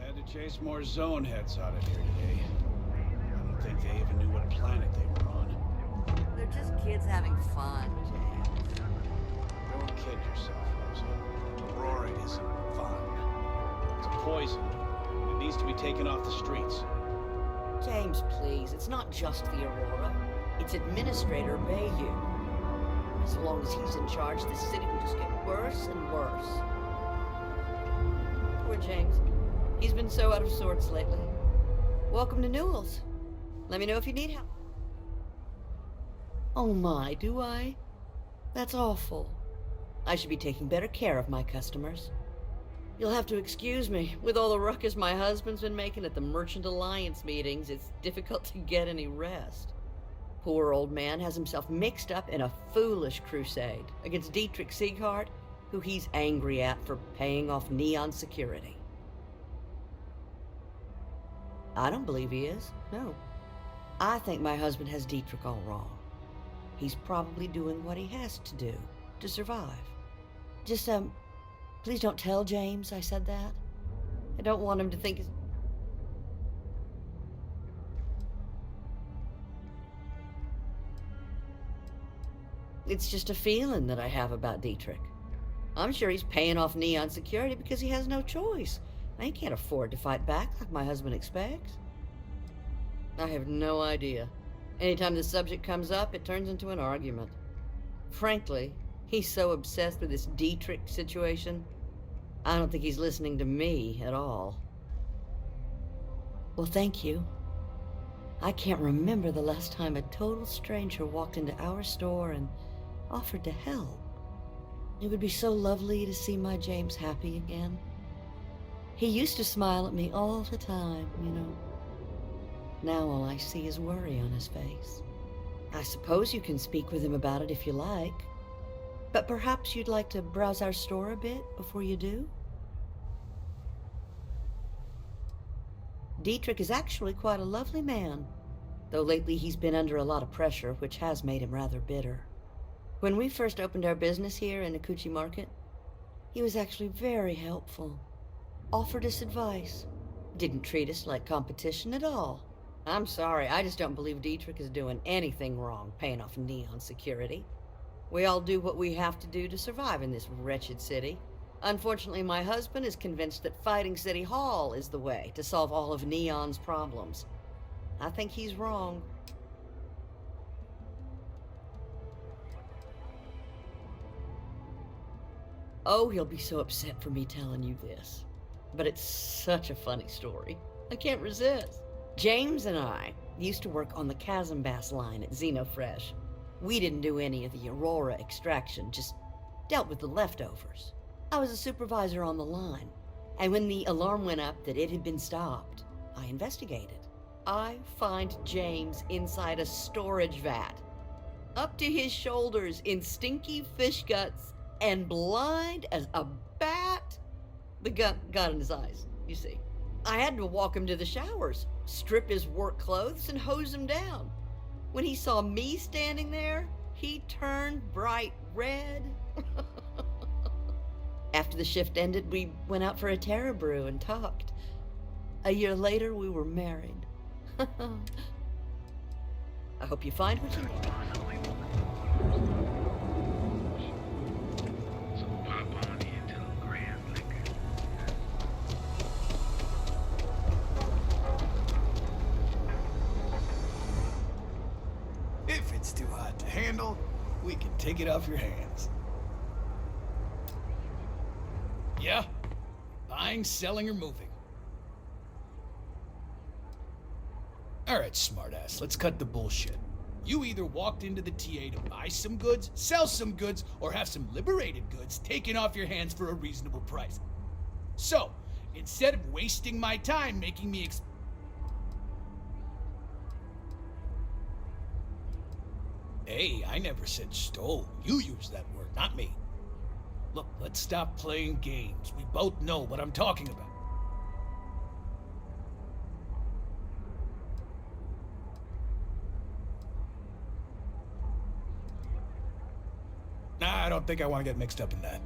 I had to chase more zone heads out of here today. I don't think they even knew what planet they were on. They're just kids having fun, James. Don't kid yourself, Rosa. Aurora isn't fun. It's a poison. It needs to be taken off the streets. James, please. It's not just the Aurora. It's Administrator Bayou. As long as he's in charge, this city will just get worse and worse. Poor James. He's been so out of sorts lately. Welcome to Newell's. Let me know if you need help. Oh my, do I? That's awful. I should be taking better care of my customers. You'll have to excuse me. With all the ruckus my husband's been making at the Merchant Alliance meetings, it's difficult to get any rest. Poor old man has himself mixed up in a foolish crusade against Dietrich Sieghart, who he's angry at for paying off Neon security. I don't believe he is, no. I think my husband has Dietrich all wrong. He's probably doing what he has to do to survive. Just, please don't tell James I said that. I don't want him to think it's... It's just a feeling that I have about Dietrich. I'm sure he's paying off Neon security because he has no choice. He can't afford to fight back like my husband expects. I have no idea. Anytime the subject comes up, it turns into an argument. Frankly, he's so obsessed with this Dietrich situation, I don't think he's listening to me at all. Well, thank you. I can't remember the last time a total stranger walked into our store and offered to help. It would be so lovely to see my James happy again. He used to smile at me all the time, you know. Now all I see is worry on his face. I suppose you can speak with him about it if you like. But perhaps you'd like to browse our store a bit before you do? Dietrich is actually quite a lovely man, though lately he's been under a lot of pressure, which has made him rather bitter. When we first opened our business here in Akuchi Market, he was actually very helpful. Offered us advice. Didn't treat us like competition at all. I'm sorry, I just don't believe Dietrich is doing anything wrong paying off Neon security. We all do what we have to do to survive in this wretched city. Unfortunately, my husband is convinced that fighting City Hall is the way to solve all of Neon's problems. I think he's wrong. Oh, he'll be so upset for me telling you this. But it's such a funny story. I can't resist. James and I used to work on the Chasm Bass line at Xenofresh. We didn't do any of the Aurora extraction, just dealt with the leftovers. I was a supervisor on the line, and when the alarm went up that it had been stopped, I investigated. I find James inside a storage vat, up to his shoulders in stinky fish guts and blind as a bat. The gun got in his eyes, you see. I had to walk him to the showers, strip his work clothes, and hose him down. When he saw me standing there, he turned bright red. After the shift ended, we went out for a Terra Brew and talked. A year later, we were married. I hope you find what you need. If it's too hot to handle, we can take it off your hands. Yeah? Buying, selling, or moving? Alright, smartass, let's cut the bullshit. You either walked into the TA to buy some goods, sell some goods, or have some liberated goods taken off your hands for a reasonable price. So, instead of wasting my time making me Hey, I never said stole. You used that word, not me. Look, let's stop playing games. We both know what I'm talking about. Nah, I don't think I want to get mixed up in that.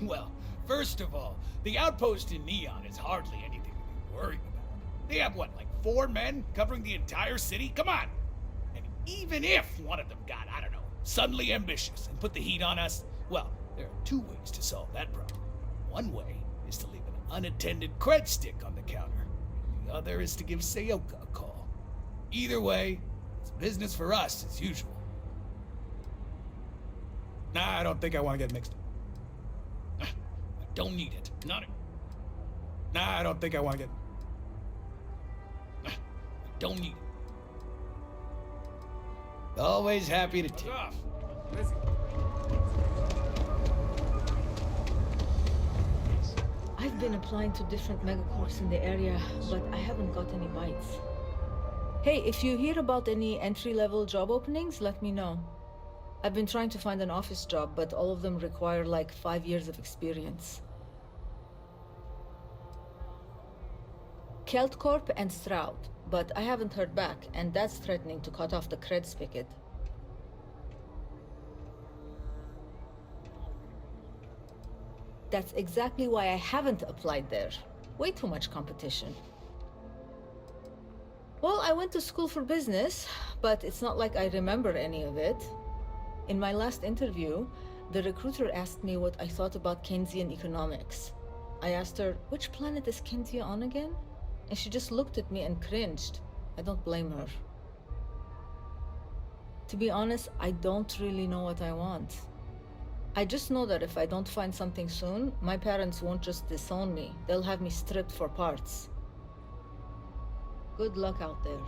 Well, first of all, the outpost in Neon is hardly anything to be worried about. They have what, like 4 men covering the entire city? Come on! And even if one of them got, I don't know, suddenly ambitious and put the heat on us, well, there are two ways to solve that problem. One way is to leave an unattended cred stick on the counter. The other is to give Sayoka a call. Either way, it's business for us as usual. Nah, I don't think I want to get mixed up. I don't need it. Nah, I don't think I want to get... I don't need it. Always happy to take. I've been applying to different megacorps in the area, but I haven't got any bites. Hey, if you hear about any entry-level job openings, let me know. I've been trying to find an office job, but all of them require like 5 years of experience. Keltcorp and Stroud, but I haven't heard back, and that's threatening to cut off the cred spigot. That's exactly why I haven't applied there. Way too much competition. Well, I went to school for business, but it's not like I remember any of it. In my last interview, the recruiter asked me what I thought about Keynesian economics. I asked her, which planet is Kenzia on again? And she just looked at me and cringed. I don't blame her. To be honest, I don't really know what I want. I just know that if I don't find something soon, my parents won't just disown me. They'll have me stripped for parts. Good luck out there.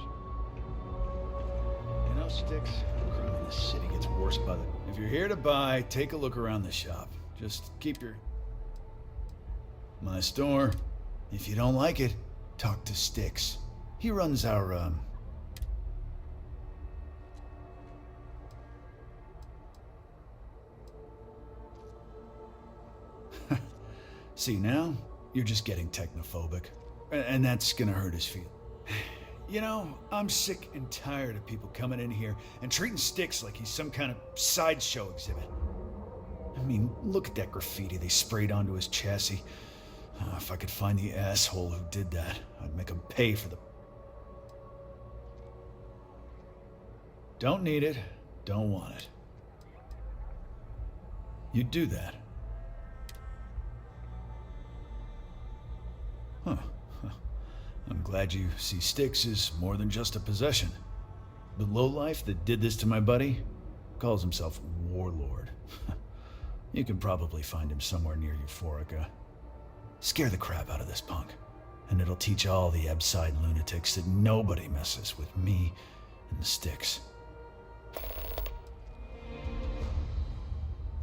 You know, Sticks, crime in this city gets worse by the... If you're here to buy, take a look around the shop. Just keep your... My store. If you don't like it, talk to Sticks. He runs our, See, now, you're just getting technophobic. And that's gonna hurt his feelings. You know, I'm sick and tired of people coming in here and treating Sticks like he's some kind of sideshow exhibit. I mean, look at that graffiti they sprayed onto his chassis. If I could find the asshole who did that, I'd make him pay for the... Don't need it, don't want it. You'd do that. Huh. I'm glad you see Sticks as more than just a possession. The lowlife that did this to my buddy calls himself Warlord. You can probably find him somewhere near Euphorica. Scare the crap out of this punk, and it'll teach all the Ebside lunatics that nobody messes with me and the Sticks.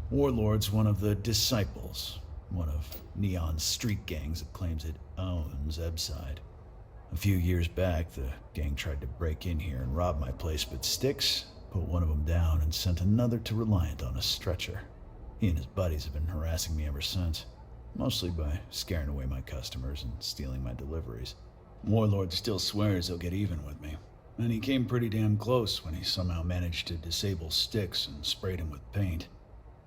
Warlord's one of the disciples, one of Neon's street gangs that claims it owns Ebside. A few years back, the gang tried to break in here and rob my place, but Sticks put one of them down and sent another to Reliant on a stretcher. He and his buddies have been harassing me ever since, mostly by scaring away my customers and stealing my deliveries. Warlord still swears he'll get even with me, and he came pretty damn close when he somehow managed to disable Sticks and sprayed him with paint.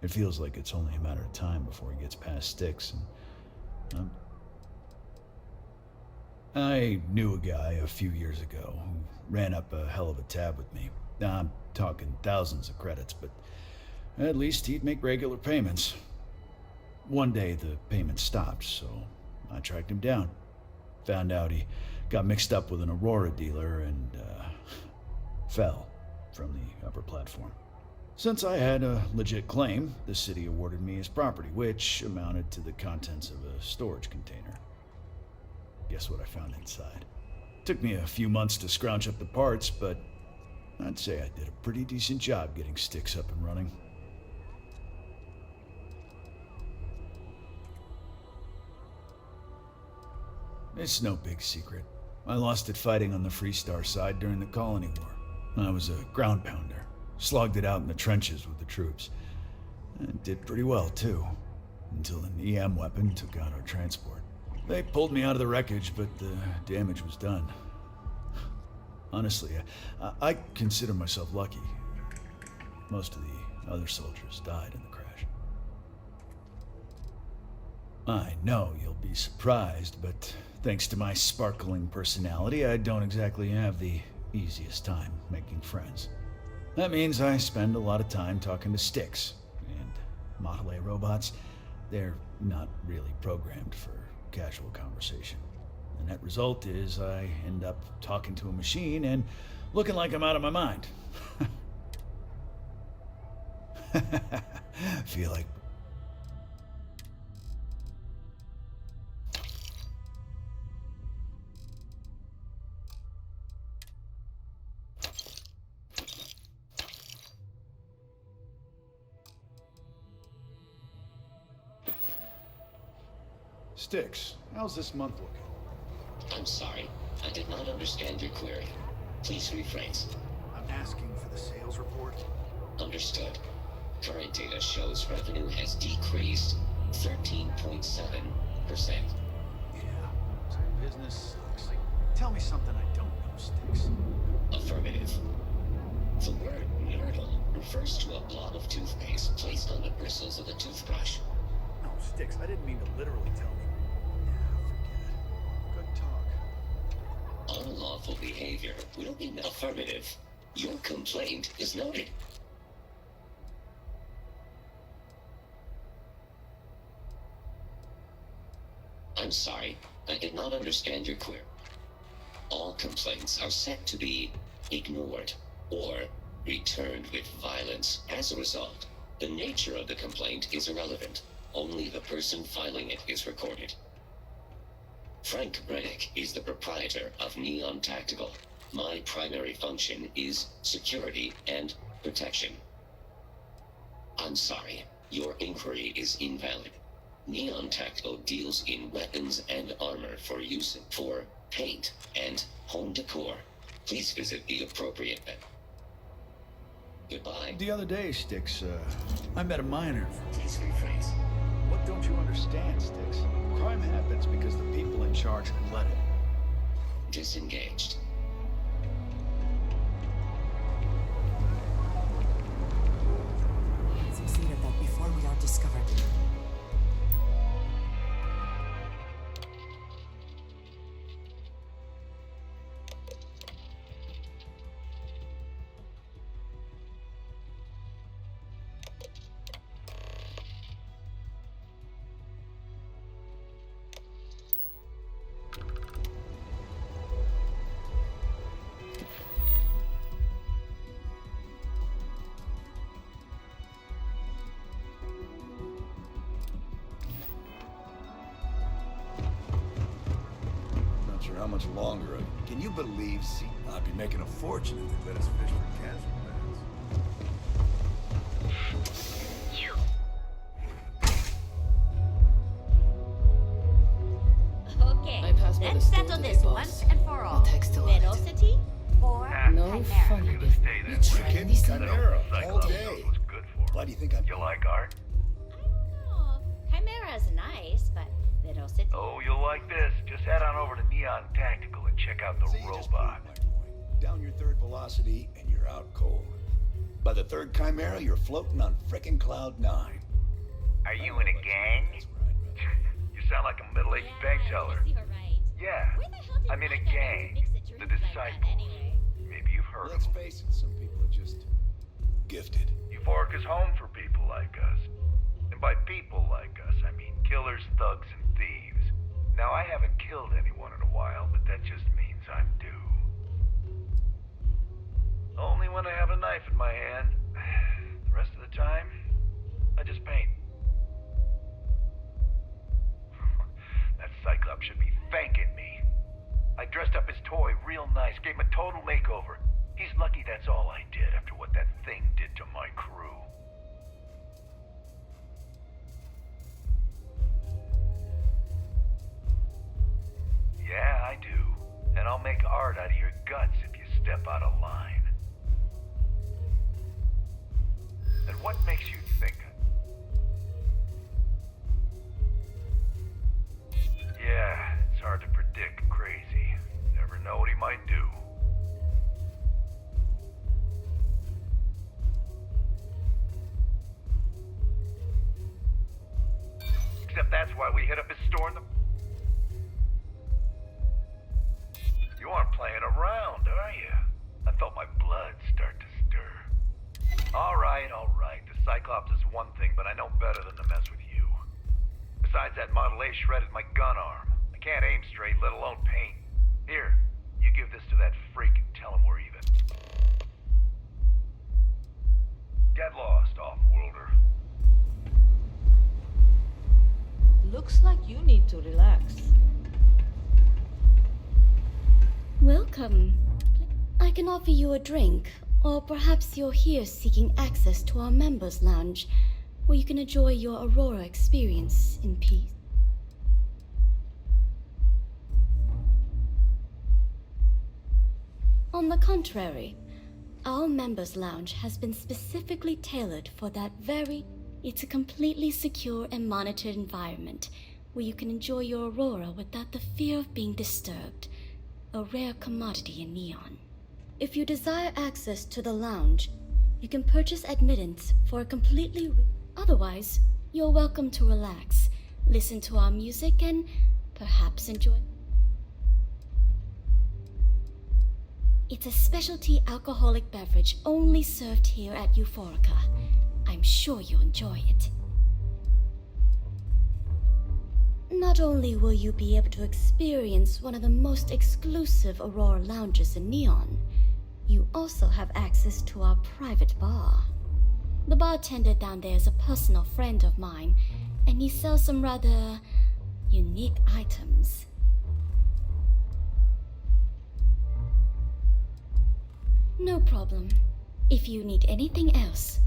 It feels like it's only a matter of time before he gets past Sticks, and I knew a guy a few years ago who ran up a hell of a tab with me. I'm talking thousands of credits, but at least he'd make regular payments. One day the payments stopped, so I tracked him down. Found out he got mixed up with an Aurora dealer and fell from the upper platform. Since I had a legit claim, the city awarded me his property, which amounted to the contents of a storage container. Guess what I found inside? Took me a few months to scrounge up the parts, but I'd say I did a pretty decent job getting Sticks up and running. It's no big secret. I lost it fighting on the Freestar side during the Colony War. I was a ground pounder. Slogged it out in the trenches with the troops. And did pretty well, too. Until an EM weapon took out our transport. They pulled me out of the wreckage, but the damage was done. Honestly, I consider myself lucky. Most of the other soldiers died in the crash. I know you'll be surprised, but thanks to my sparkling personality, I don't exactly have the easiest time making friends. That means I spend a lot of time talking to sticks. And Model A robots, they're not really programmed for casual conversation. The net result is I end up talking to a machine and looking like I'm out of my mind. Feel like... Sticks, how's this month looking? I'm sorry. I did not understand your query. Please rephrase. I'm asking for the sales report. Understood. Current data shows revenue has decreased 13.7%. Yeah, so business sucks. Tell me something I don't know, Sticks. Affirmative. The word nurdle refers to a blob of toothpaste placed on the bristles of a toothbrush. No, Sticks, I didn't mean to literally tell me. Yeah, forget it. Good talk. Unlawful behavior will be affirmative. Your complaint is noted. I'm sorry, I did not understand your query. All complaints are set to be ignored or returned with violence. As a result, the nature of the complaint is irrelevant. Only the person filing it is recorded. Frank Brennick is the proprietor of Neon Tactical. My primary function is security and protection. I'm sorry, your inquiry is invalid. Neon Tactical deals in weapons and armor for use for paint and home decor. Please visit the appropriate web. Goodbye. The other day, Sticks, I met a miner. Please rephrase. What don't you understand, Sticks? Crime happens because the people in charge let it. Disengaged. Succeed at that before we are discovered. How much longer? Can you believe I'd be making a fortune if they let us fish for casual Okay, I passed by the let's store settle today, this boss. once and for all. Text to it. Velocity or No Chimera? funny business. Kid, Chimera, all day. Why do you think I'm... You like art? Oh, Chimera's nice, but Velocity... Oh, you'll like this. Just head on over to Neon Tactical and check out the robot. Down your third velocity and you're out cold. By the third Chimera, you're floating on frickin' Cloud 9. Are you in a gang? You sound like a middle-aged bank teller. Yeah, I'm in a gang. The Disciples. Maybe you've heard of Let's them. face it, some people are just gifted. Euphoric is home for people like us. And by people like us, I mean killers, thugs, and thieves. Now, I haven't killed anyone in a while, but that just means I'm due. Only when I have a knife in my hand. The rest of the time, I just paint. That Cyclops should be thanking me. I dressed up his toy real nice, gave him a total makeover. He's lucky that's all I did after what that thing did to my crew. Yeah, I do. And I'll make art out of your guts if you step out of line. And what makes you think? Yeah, it's hard to predict Crazy. Never know what he might do. Except that's why we hit up his store in the... You aren't playing around, are you? I felt my blood start to stir. Cyclops is one thing, but I know better than to mess with you. Besides, that Model A shredded my gun arm. I can't aim straight, let alone paint. Here, you give this to that freak and tell him we're even. Get lost, off-worlder. Looks like you need to relax. Welcome. I can offer you a drink, or perhaps you're here seeking access to our members' lounge, where you can enjoy your Aurora experience in peace. On the contrary, our members' lounge has been specifically tailored for that very... It's a completely secure and monitored environment where you can enjoy your Aurora without the fear of being disturbed. A rare commodity in Neon. If you desire access to the lounge, you can purchase admittance for a completely... Otherwise, you're welcome to relax, listen to our music, and perhaps enjoy... It's a specialty alcoholic beverage only served here at Euphorica. I'm sure you'll enjoy it. Not only will you be able to experience one of the most exclusive Aurora lounges in Neon, you also have access to our private bar. The bartender down there is a personal friend of mine, and he sells some rather unique items. No problem. If you need anything else.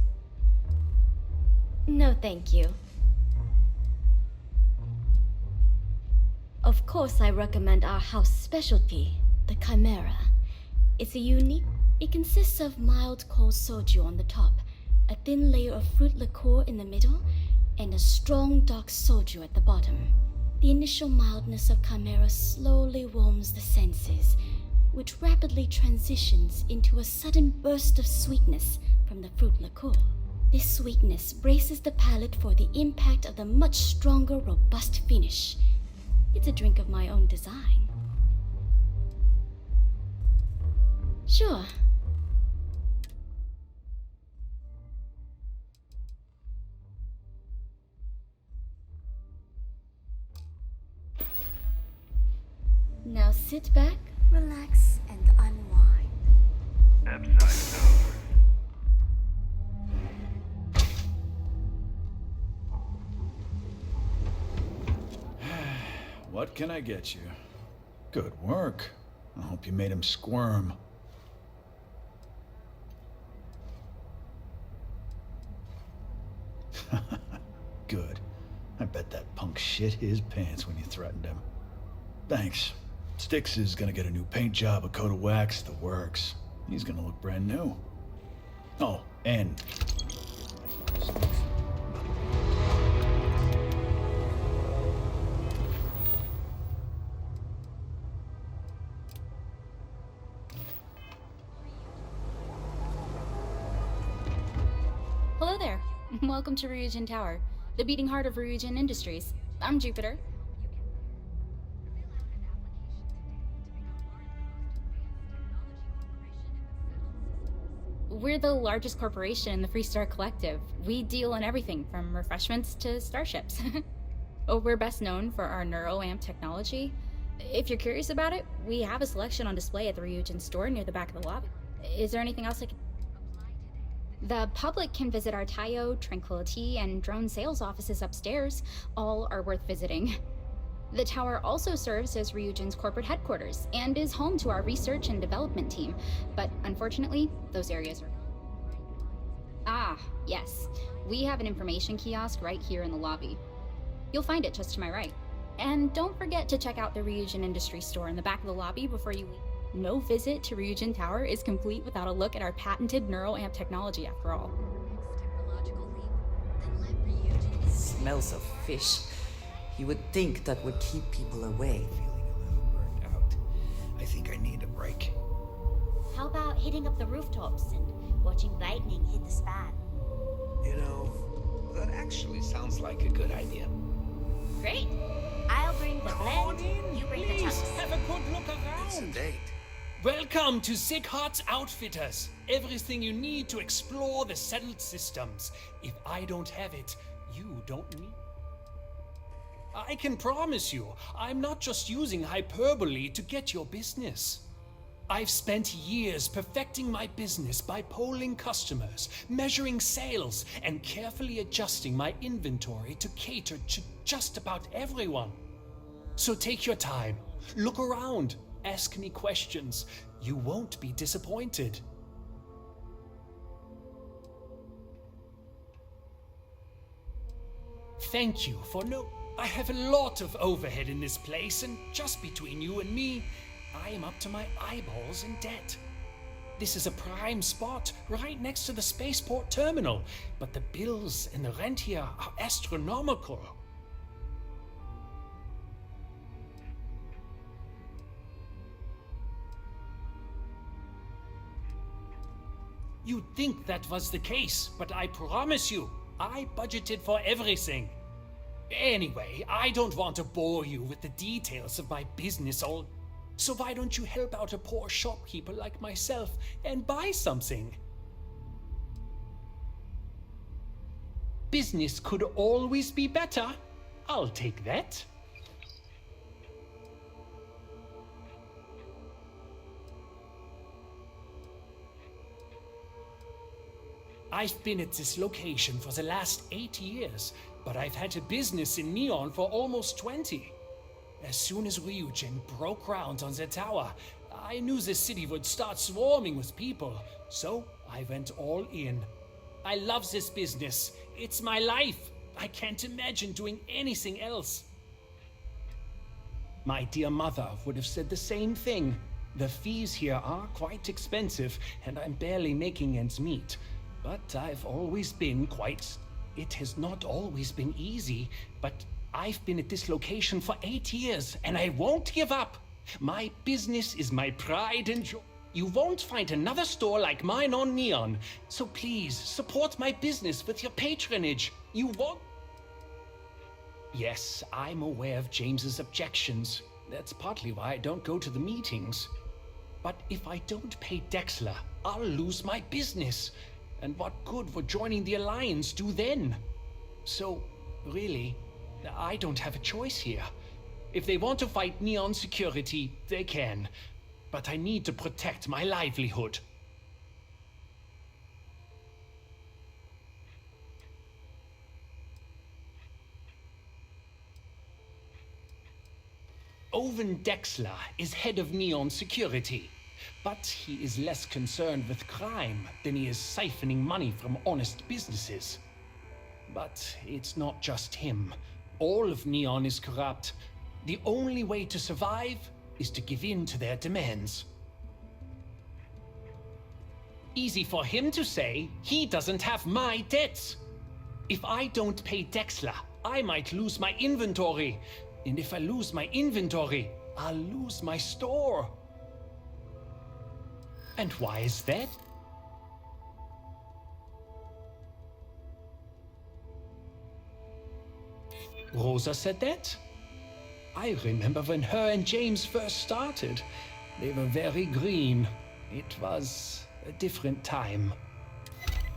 No, thank you. Of course, I recommend our house specialty, the Chimera. It's a unique... It consists of mild cold soju on the top, a thin layer of fruit liqueur in the middle, and a strong dark soju at the bottom. The initial mildness of Chimera slowly warms the senses, which rapidly transitions into a sudden burst of sweetness from the fruit liqueur. This sweetness braces the palate for the impact of the much stronger, robust finish. It's a drink of my own design. Sure. Now sit back, relax, and unwind. What can I get you? Good work. I hope you made him squirm. Good. I bet that punk shit his pants when you threatened him. Thanks. Styx is gonna get a new paint job, a coat of wax, the works. He's gonna look brand new. Oh, and... Hello there. Welcome to Ryujin Tower, the beating heart of Ryujin Industries. I'm Jupiter. We're the largest corporation in the Freestar Collective. We deal in everything from refreshments to starships. We're best known for our neuroamp technology. If you're curious about it, we have a selection on display at the Ryujin store near the back of the lobby. Is there anything else I can... The public can visit our Tayo, Tranquility, and drone sales offices upstairs. All are worth visiting. The tower also serves as Ryujin's corporate headquarters and is home to our research and development team, but unfortunately, those areas are... Ah, yes. We have an information kiosk right here in the lobby. You'll find it just to my right. And don't forget to check out the Ryujin Industry store in the back of the lobby before you leave. No visit to Ryujin Tower is complete without a look at our patented neuroamp technology, after all. Smells of fish. You would think that would keep people away. I think I need a break. How about hitting up the rooftops and watching lightning hit the span? You know, that actually sounds like a good idea. Great. I'll bring the blend, you bring the chunks. Have a good look around. It's a date. Welcome to Sick Hearts Outfitters. Everything you need to explore the settled systems. If I don't have it, you don't need. I can promise you, I'm not just using hyperbole to get your business. I've spent years perfecting my business by polling customers, measuring sales, and carefully adjusting my inventory to cater to just about everyone. So take your time, look around, ask me questions. You won't be disappointed. Thank you for no. I have a lot of overhead in this place, and just between you and me, I am up to my eyeballs in debt. This is a prime spot right next to the spaceport terminal, but the bills and the rent here are astronomical. You'd think that was the case, but I promise you, I budgeted for everything. Anyway, I don't want to bore you with the details of my business all. So why don't you help out a poor shopkeeper like myself and buy something? Business could always be better. I'll take that. I've been at this location for the last 8 years, but I've had a business in Neon for almost 20. As soon as Ryujin broke ground on the tower, I knew the city would start swarming with people, so I went all in. I love this business. It's my life. I can't imagine doing anything else. My dear mother would have said the same thing. The fees here are quite expensive, and I'm barely making ends meet. But I've always been quite... It has not always been easy, but I've been at this location for 8 years, and I won't give up. My business is my pride and joy. You won't find another store like mine on Neon, so please support my business with your patronage. You won't... Yes, I'm aware of James's objections. That's partly why I don't go to the meetings. But if I don't pay Dexler, I'll lose my business. And what good would joining the Alliance do then? So, really, I don't have a choice here. If they want to fight Neon security, they can. But I need to protect my livelihood. Owen Dexler is head of Neon security. But he is less concerned with crime than he is siphoning money from honest businesses. But it's not just him. All of Neon is corrupt. The only way to survive is to give in to their demands. Easy for him to say, he doesn't have my debts. If I don't pay Dexler, I might lose my inventory. And if I lose my inventory, I'll lose my store. And why is that? Rosa said that? I remember when her and James first started. They were very green. It was a different time.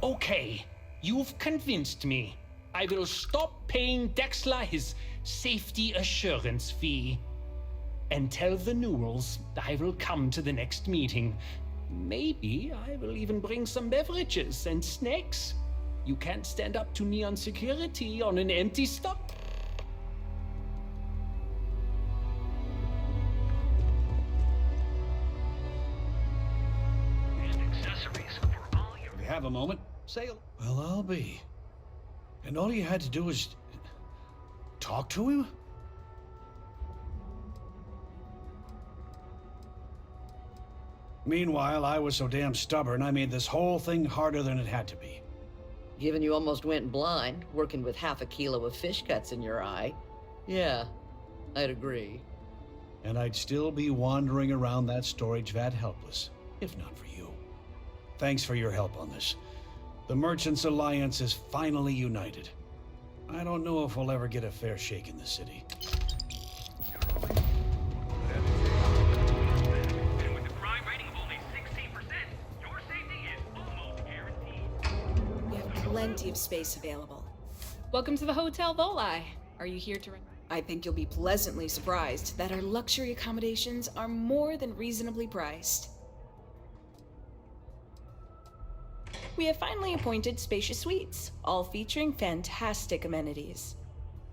Okay, you've convinced me. I will stop paying Dexler his safety assurance fee. And tell the Newells I will come to the next meeting. Maybe I will even bring some beverages and snacks. You can't stand up to Neon security on an empty stomach. We have a moment. Sail. Well, I'll be. And all you had to do was talk to him? Meanwhile, I was so damn stubborn, I made this whole thing harder than it had to be. Given you almost went blind, working with half a kilo of fish cuts in your eye. Yeah, I'd agree. And I'd still be wandering around that storage vat helpless, if not for you. Thanks for your help on this. The Merchants Alliance is finally united. I don't know if we'll ever get a fair shake in the city. And with the crime rate plenty of space available. Welcome to the Hotel Volai. Are you here to... I think you'll be pleasantly surprised that our luxury accommodations are more than reasonably priced. We have finally appointed spacious suites, all featuring fantastic amenities.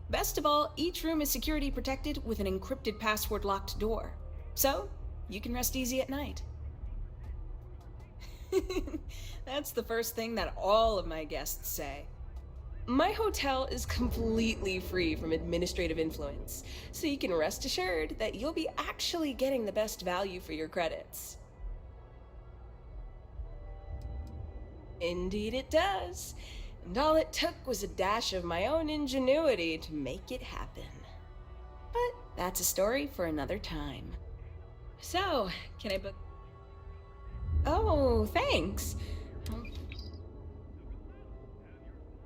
Best of all, each room is security protected with an encrypted password-locked door. So, you can rest easy at night. That's the first thing that all of my guests say. My hotel is completely free from administrative influence, so you can rest assured that you'll be actually getting the best value for your credits. Indeed it does. And all it took was a dash of my own ingenuity to make it happen. But that's a story for another time. So, can I book... Oh, thanks.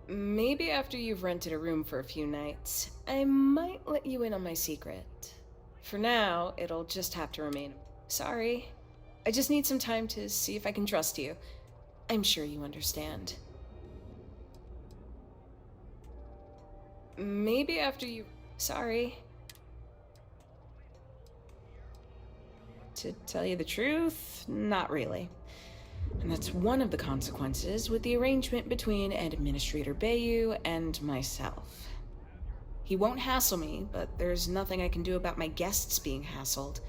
Maybe after you've rented a room for a few nights, I might let you in on my secret. For now, it'll just have to remain... Sorry. I just need some time to see if I can trust you. I'm sure you understand. Maybe after you... Sorry. To tell you the truth, not really. And that's one of the consequences with the arrangement between Administrator Bayou and myself. He won't hassle me, but there's nothing I can do about my guests being hassled.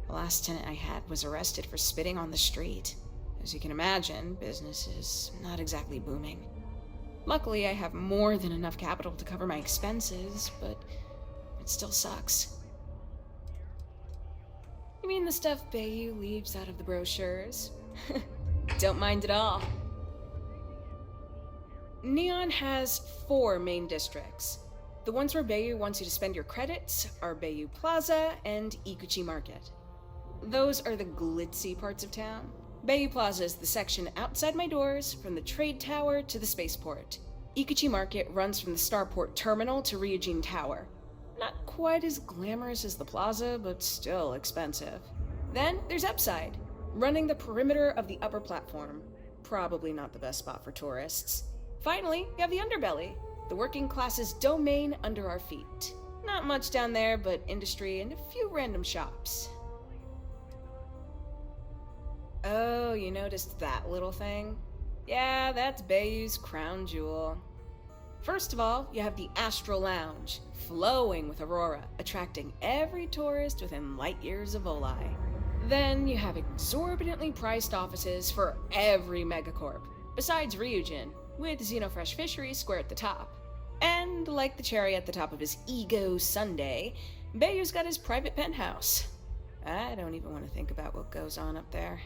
The last tenant I had was arrested for spitting on the street. As you can imagine, business is not exactly booming. Luckily, I have more than enough capital to cover my expenses, but it still sucks. You mean the stuff Bayou leaves out of the brochures? Don't mind at all. Neon has 4 main districts. The ones where Bayou wants you to spend your credits are Bayou Plaza and Ikuchi Market. Those are the glitzy parts of town. Bayou Plaza is the section outside my doors, from the trade tower to the spaceport. Ikuchi Market runs from the Starport terminal to Ryujin Tower. Not quite as glamorous as the plaza, but still expensive. Then there's Upside, running the perimeter of the upper platform. Probably not the best spot for tourists. Finally, we have the Underbelly, the working class's domain under our feet. Not much down there, but industry and a few random shops. Oh, you noticed that little thing? Yeah, that's Bayou's crown jewel. First of all, you have the Astral Lounge, flowing with Aurora, attracting every tourist within light years of Volai. Then you have exorbitantly priced offices for every megacorp, besides Ryujin, with Xenofresh Fisheries square at the top. And like the cherry at the top of his ego sundae, Bayou's got his private penthouse. I don't even want to think about what goes on up there.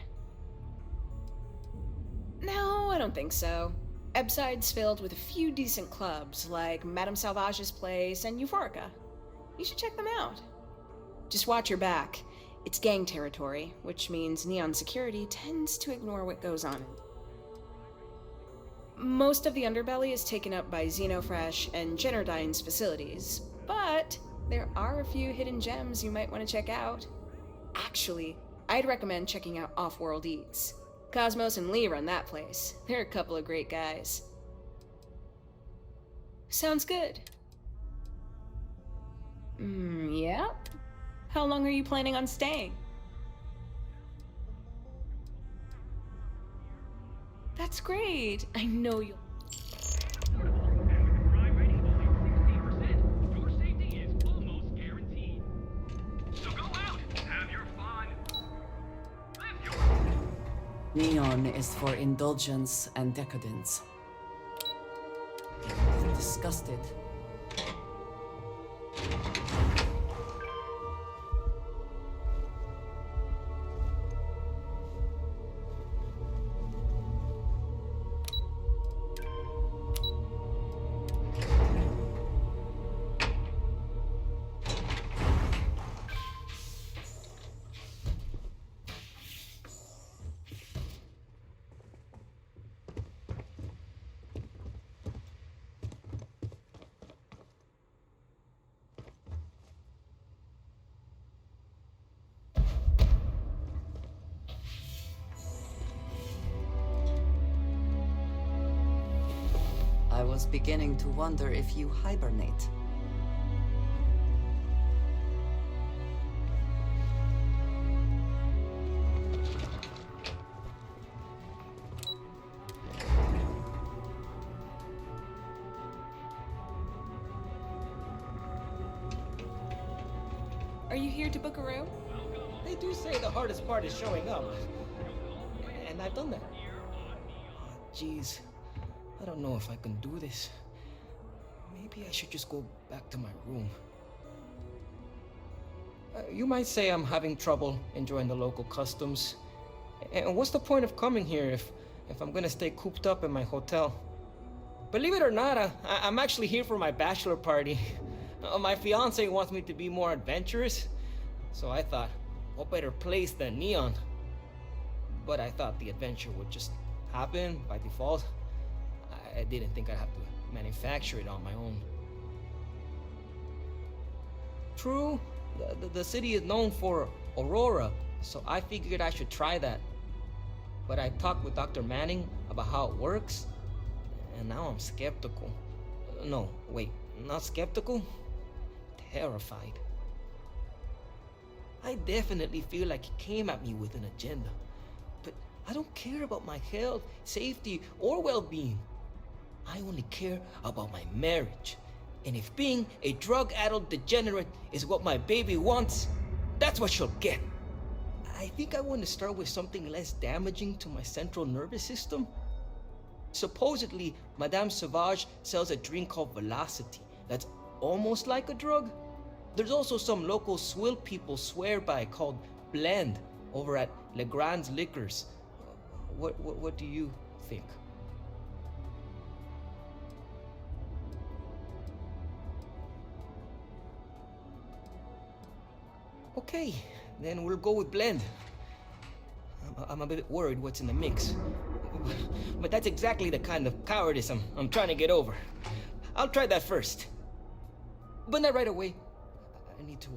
No, I don't think so. Ebside's filled with a few decent clubs, like Madame Salvage's place and Euphorica. You should check them out. Just watch your back. It's gang territory, which means Neon security tends to ignore what goes on. Most of the underbelly is taken up by Xenofresh and Generdyne's facilities, but there are a few hidden gems you might want to check out. Actually, I'd recommend checking out Off-World Eats. Cosmos and Lee run that place. They're a couple of great guys. Sounds good. Yeah? How long are you planning on staying? That's great. I know you'll... Neon is for indulgence and decadence. I'm disgusted. was beginning to wonder if you hibernate. Are you here to book a room? They do say the hardest part is showing up. And I've done that. Jeez, I don't know if I can do this. Maybe I should just go back to my room. You might say I'm having trouble enjoying the local customs. And what's the point of coming here if I'm gonna stay cooped up in my hotel? Believe it or not, I'm actually here for my bachelor party. My fiance wants me to be more adventurous, so I thought, what better place than Neon? But I thought the adventure would just happen by default. I didn't think I'd have to manufacture it on my own. True, the city is known for Aurora, so I figured I should try that. But I talked with Dr. Manning about how it works, and now I'm skeptical. No, wait, not skeptical? Terrified. I definitely feel like he came at me with an agenda. But I don't care about my health, safety, or well-being. I only care about my marriage. And if being a drug-addled degenerate is what my baby wants, that's what she'll get. I think I want to start with something less damaging to my central nervous system. Supposedly, Madame Sauvage sells a drink called Velocity that's almost like a drug. There's also some local swill people swear by called Blend over at Legrand's Liquors. What do you think? Okay, then we'll go with Blend. I'm a bit worried what's in the mix. But that's exactly the kind of cowardice I'm trying to get over. I'll try that first. But not right away. I need to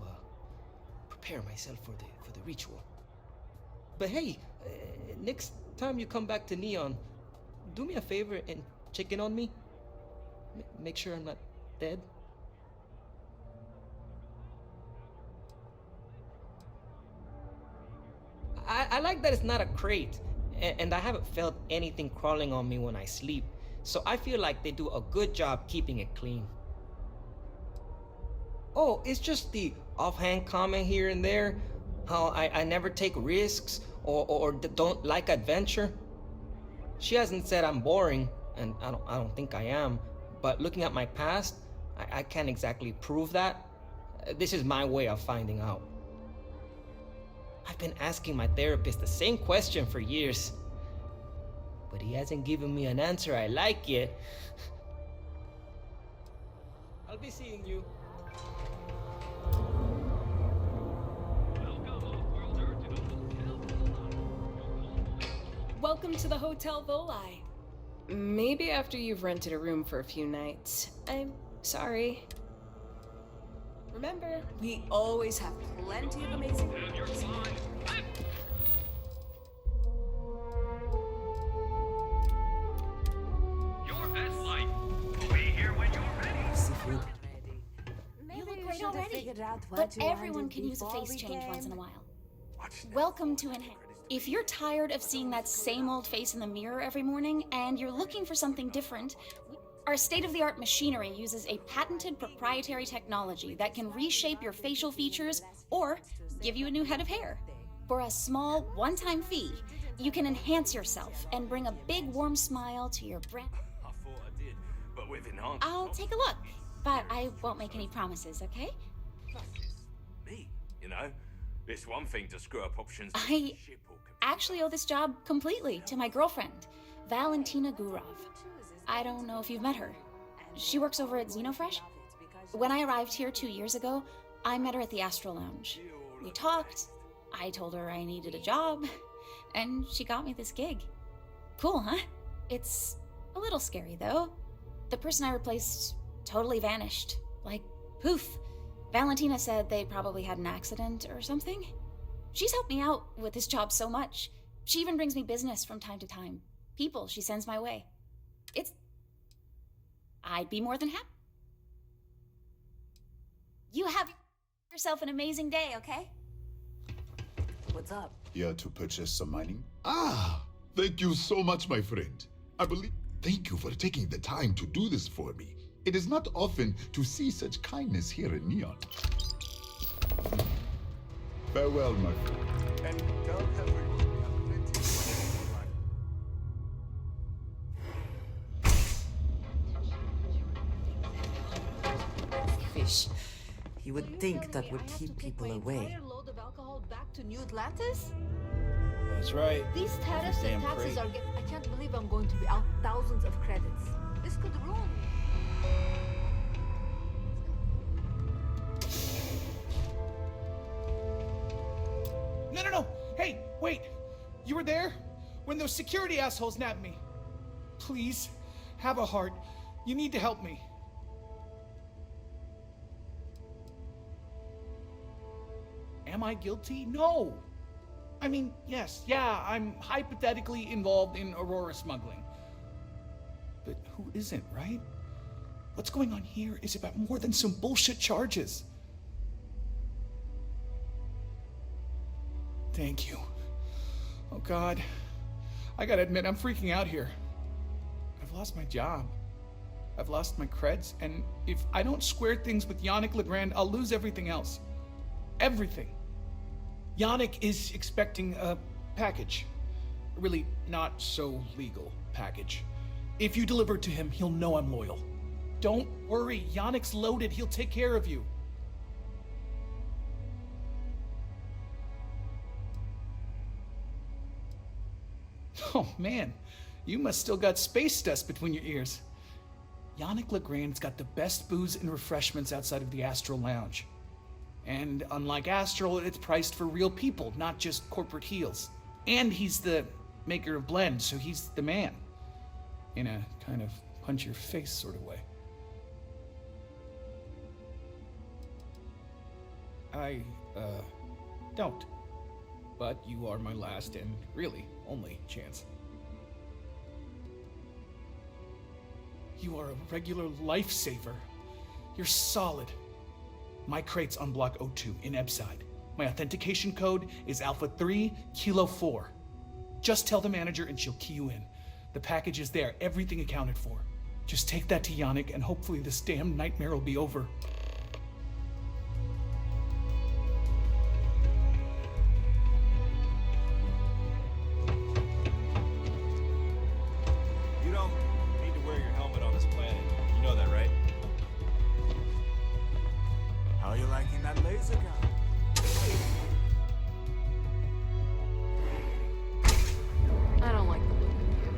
prepare myself for the ritual. But hey, next time you come back to Neon, do me a favor and check in on me. Make sure I'm not dead. I like that it's not a crate, and I haven't felt anything crawling on me when I sleep, so I feel like they do a good job keeping it clean. Oh, it's just the offhand comment here and there, how I never take risks or don't like adventure. She hasn't said I'm boring, and I don't think I am, but looking at my past, I can't exactly prove that. This is my way of finding out. I've been asking my therapist the same question for years, but he hasn't given me an answer I like yet. I'll be seeing you. Welcome to the Hotel Voli. Maybe after you've rented a room for a few nights. I'm sorry. Remember, We always have plenty of amazing rooms. Your best life. We'll be here when you're ready. Seafood. You look great already. But everyone can use a face change once in a while. Welcome to Enhance. If you're tired of seeing that same old face in the mirror every morning and you're looking for something different, our state-of-the-art machinery uses a patented proprietary technology that can reshape your facial features or give you a new head of hair. For a small, one-time fee, you can enhance yourself and bring a big, warm smile to your brand. I thought I did, but with enhanced. I'll take a look, but I won't make any promises, okay? Me, you know, it's one thing to screw up options. I actually owe this job completely to my girlfriend, Valentina Gurov. I don't know if you've met her. She works over at Xenofresh. When I arrived here 2 years ago, I met her at the Astro Lounge. We talked, I told her I needed a job, and she got me this gig. Cool, huh? It's a little scary, though. The person I replaced totally vanished. Like, poof. Valentina said they probably had an accident or something. She's helped me out with this job so much. She even brings me business from time to time. People she sends my way. I'd be more than happy. You have yourself an amazing day, okay? What's up? Here to purchase some mining? Ah, thank you so much, my friend. Thank you for taking the time to do this for me. It is not often to see such kindness here in Neon. Farewell, my friend. And don't have Fish. You would think that would keep people away. Load of alcohol back to New Atlantis? That's right. These tariffs and taxes are I can't believe I'm going to be out thousands of credits. This could ruin me. No. Hey, wait. You were there? When those security assholes nabbed me. Please, have a heart. You need to help me. Am I guilty? No. I mean, yes, I'm hypothetically involved in Aurora smuggling. But who isn't, right? What's going on here is about more than some bullshit charges. Thank you. Oh God. I gotta admit, I'm freaking out here. I've lost my job. I've lost my creds, and if I don't square things with Yannick Legrand, I'll lose everything else. Everything. Yannick is expecting a package. A really not so legal package. If you deliver it to him, he'll know I'm loyal. Don't worry, Yannick's loaded. He'll take care of you. Oh man, you must still got space dust between your ears. Yannick Legrand's got the best booze and refreshments outside of the Astral Lounge. And unlike Astral, it's priced for real people, not just corporate heels. And he's the maker of blends, so he's the man. In a kind of punch-your-face sort of way. I, don't. But you are my last and really only chance. You are a regular lifesaver. You're solid. My crate's on Block 02 in Ebside. My authentication code is Alpha 3 Kilo 4. Just tell the manager and she'll key you in. The package is there, everything accounted for. Just take that to Yannick and hopefully this damn nightmare will be over. You don't need to wear your helmet on this planet. You know that, right? How are you liking that laser gun? I don't like the look of you.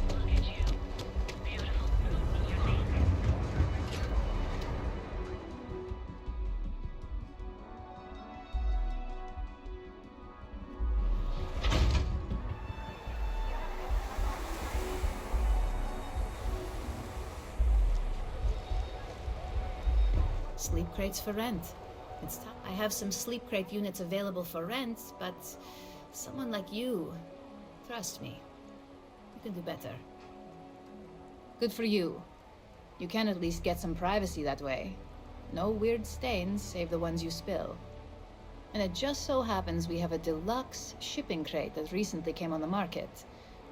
Look at you. Beautiful. You're leaving. Sleep crates for rent. It's tough. I have some sleep crate units available for rent, but someone like you, trust me, you can do better. Good for you. You can at least get some privacy that way. No weird stains, save the ones you spill. And it just so happens we have a deluxe shipping crate that recently came on the market.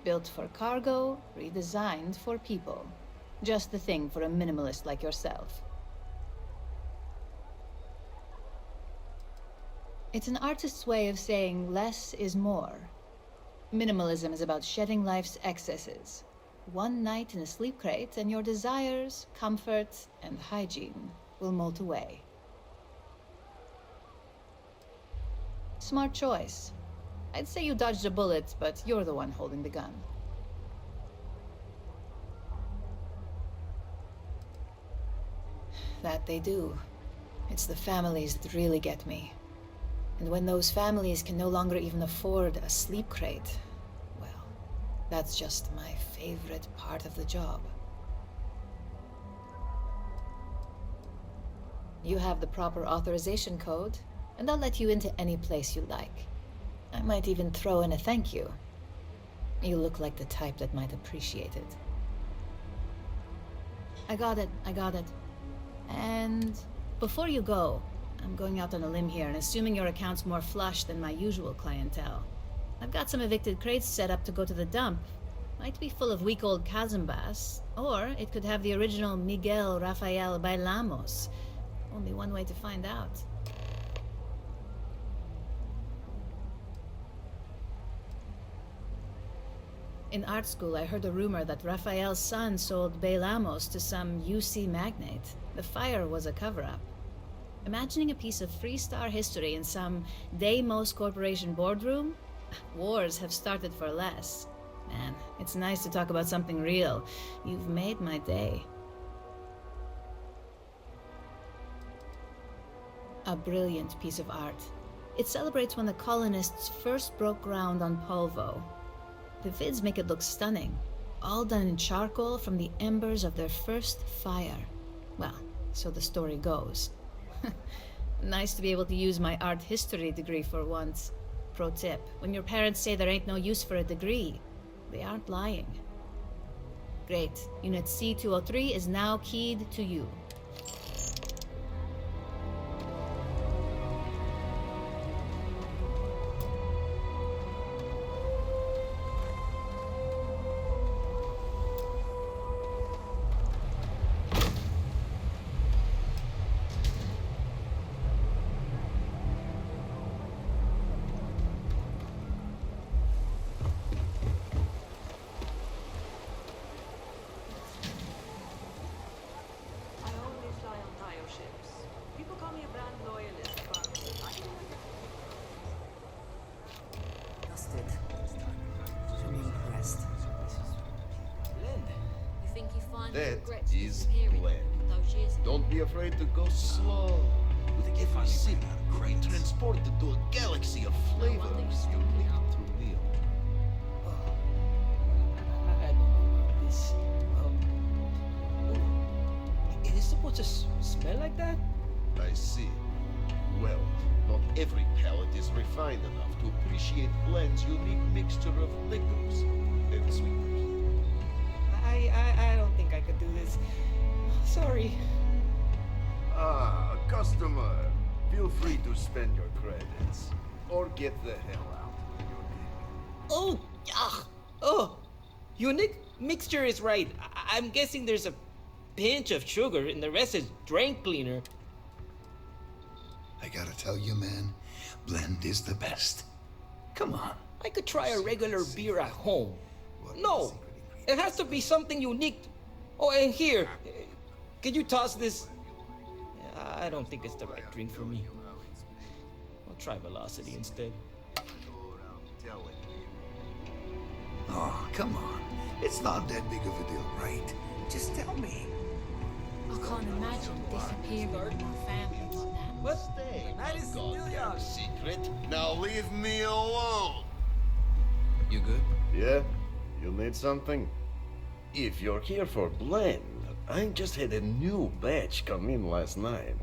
Built for cargo, redesigned for people. Just the thing for a minimalist like yourself. It's an artist's way of saying less is more. Minimalism is about shedding life's excesses. One night in a sleep crate and your desires, comfort, and hygiene will mold away. Smart choice. I'd say you dodged a bullet, but you're the one holding the gun. That they do. It's the families that really get me. And when those families can no longer even afford a sleep crate, well, that's just my favorite part of the job. You have the proper authorization code, and I'll let you into any place you like. I might even throw in a thank you. You look like the type that might appreciate it. I got it. And before you go, I'm going out on a limb here and assuming your account's more flush than my usual clientele. I've got some evicted crates set up to go to the dump. Might be full of week-old Kazimbas, or it could have the original Miguel Rafael Bailamos. Only one way to find out. In art school, I heard a rumor that Rafael's son sold Bailamos to some UC magnate. The fire was a cover-up. Imagining a piece of Freestar history in some Deimos Corporation boardroom? Wars have started for less. Man, it's nice to talk about something real. You've made my day. A brilliant piece of art. It celebrates when the colonists first broke ground on Polvo. The vids make it look stunning, all done in charcoal from the embers of their first fire. Well, so the story goes. Nice to be able to use my art history degree for once. Pro tip, when your parents say there ain't no use for a degree, they aren't lying. Great. Unit C-203 is now keyed to you. That is Glenn. Don't be afraid to go slow. With every sip, we transported to a galaxy of flavors unique to Leo. I don't know about this. Is it supposed to smell like that? I see. Well, not every palate is refined enough to appreciate Glenn's unique mixture of liquors and sweeteners. I don't think I could do this. Sorry. Ah, customer. Feel free to spend your credits. Or get the hell out. Oh, oh, unique mixture is right. I'm guessing there's a pinch of sugar and the rest is drain cleaner. I gotta tell you, man, blend is the best. Come on. I could try a regular beer at home. No, it has to be something unique. Oh, and here, can you toss this? I don't think it's the right drink for me. I'll try Velocity instead. Oh, come on. It's not that big of a deal, right? Just tell me. I can't imagine disappearing with my family like that. What? That is still your secret. Now leave me alone. You good? Yeah? You need something? If you're here for blend, I just had a new batch come in last night.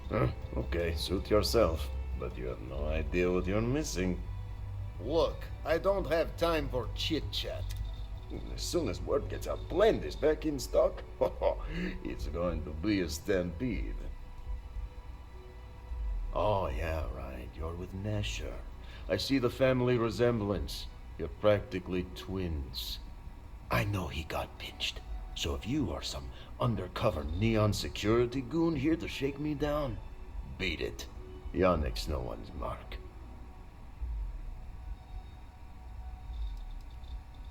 Huh? Okay, suit yourself. But you have no idea what you're missing. Look, I don't have time for chit-chat. As soon as word gets out, blend is back in stock. It's going to be a stampede. Oh, yeah, right. You're with Nasher. I see the family resemblance. You're practically twins. I know he got pinched. So if you are some undercover neon security goon here to shake me down, beat it. Yannick's no one's mark.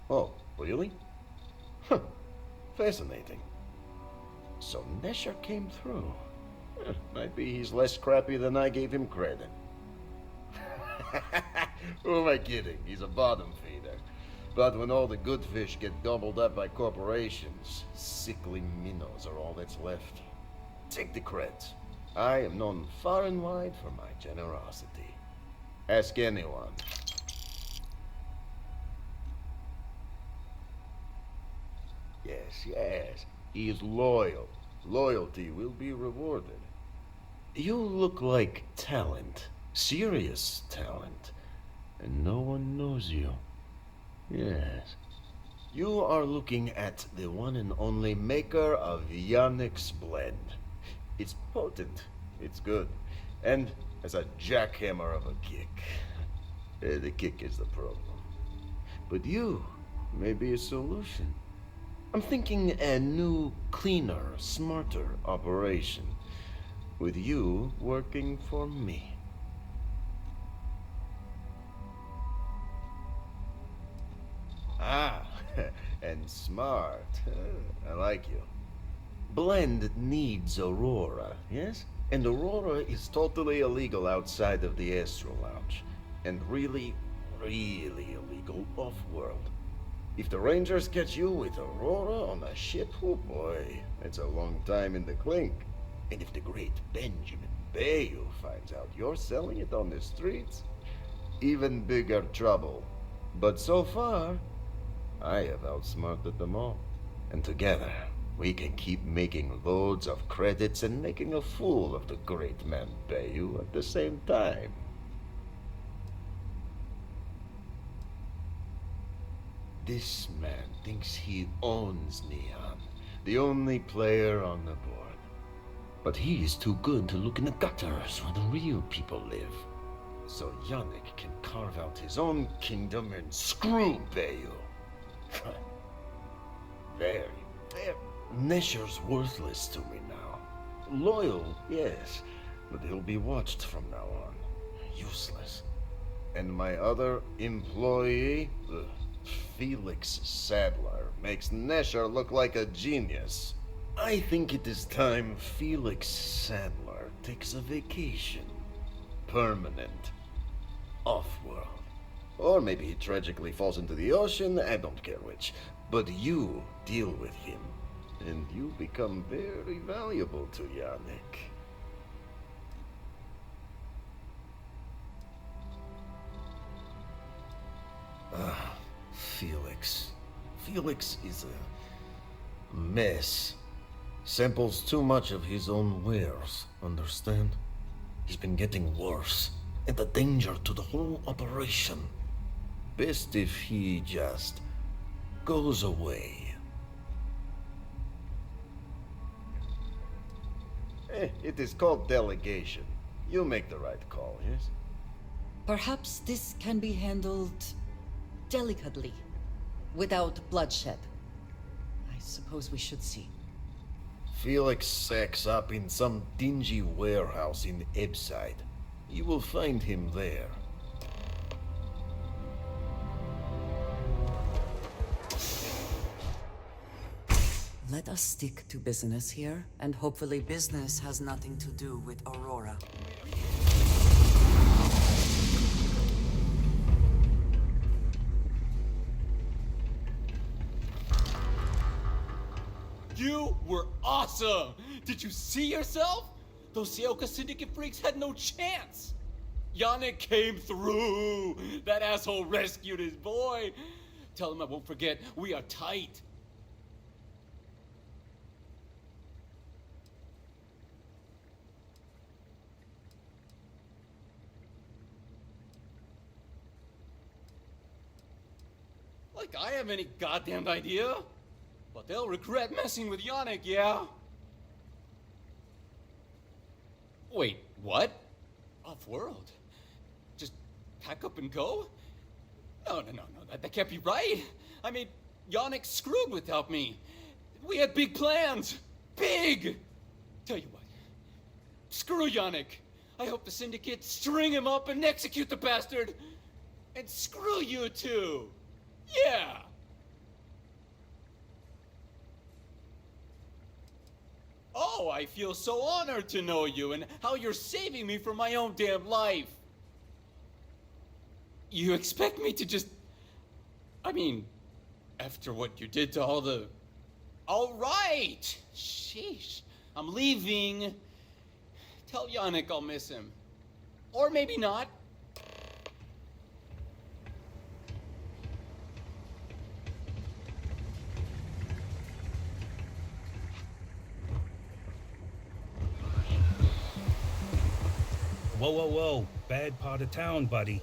Oh, really? Huh. Fascinating. So Nesher came through. Might be he's less scrappy than I gave him credit. Who am I kidding? He's a bottom feeder. But when all the good fish get gobbled up by corporations, sickly minnows are all that's left. Take the creds. I am known far and wide for my generosity. Ask anyone. Yes, yes. He is loyal. Loyalty will be rewarded. You look like talent. Serious talent. And no one knows you. Yes. You are looking at the one and only maker of Yannick's blend. It's potent. It's good. And has a jackhammer of a kick. The kick is the problem. But you may be a solution. I'm thinking a new, cleaner, smarter operation. With you working for me. Ah, and smart. I like you. Blend needs Aurora, yes? And Aurora is totally illegal outside of the Astro Lounge. And really, really illegal off-world. If the Rangers catch you with Aurora on a ship, oh boy, it's a long time in the clink. And if the great Benjamin Bayou finds out you're selling it on the streets, even bigger trouble. But so far, I have outsmarted them all. And together, we can keep making loads of credits and making a fool of the great man Bayou at the same time. This man thinks he owns Neon, the only player on the board. But he is too good to look in the gutters where the real people live. So Yannick can carve out his own kingdom and screw Bayou. Very. Nesher's worthless to me now. Loyal, yes, but he'll be watched from now on. Useless. And my other employee, Felix Sadler, makes Nesher look like a genius. I think it is time Felix Sadler takes a vacation. Permanent. Off-world. Or maybe he tragically falls into the ocean, I don't care which. But you deal with him, and you become very valuable to Yannick. Felix. Felix is a mess. Samples too much of his own wares, understand? He's been getting worse, and a danger to the whole operation. Best if he just goes away. It is called delegation. You make the right call, yes? Perhaps this can be handled delicately, without bloodshed. I suppose we should see. Felix sacks up in some dingy warehouse in Ebside. You will find him there. Let us stick to business here, and hopefully business has nothing to do with Aurora. You were awesome! Did you see yourself? Those Seoka Syndicate freaks had no chance! Yannick came through! That asshole rescued his boy! Tell him I won't forget, we are tight! Like I have any goddamn idea? But they'll regret messing with Yannick, yeah? Wait, what? Off-world? Just pack up and go? No, that can't be right. I mean, Yannick screwed without me. We had big plans. Big! Tell you what, screw Yannick. I hope the Syndicate string him up and execute the bastard. And screw you too. Yeah! Oh, I feel so honored to know you and how you're saving me from my own damn life. You expect me to just... I mean, after what you did to all the... All right! Sheesh. I'm leaving. Tell Yannick I'll miss him. Or maybe not. Whoa, whoa, whoa. Bad part of town, buddy.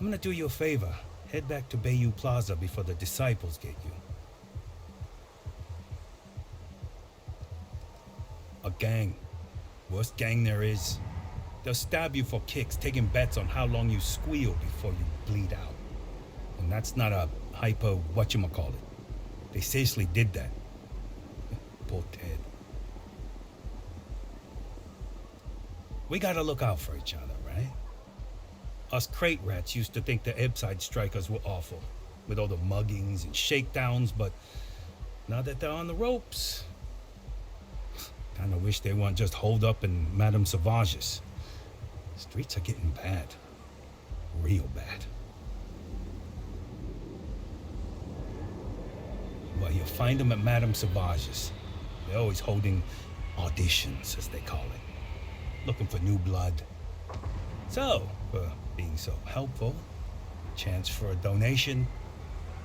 I'm gonna do you a favor. Head back to Bayou Plaza before the disciples get you. A gang. Worst gang there is. They'll stab you for kicks, taking bets on how long you squeal before you bleed out. And that's not a hyper whatchamacallit. They seriously did that. Poor Ted. We gotta look out for each other, right? Us crate rats used to think the Ebbside strikers were awful, with all the muggings and shakedowns, but now that they're on the ropes, kinda wish they weren't just holed up in Madame Savage's. Streets are getting bad. Real bad. Well, you'll find them at Madame Savage's. They're always holding auditions, as they call it. Looking for new blood. So, for being so helpful, chance for a donation.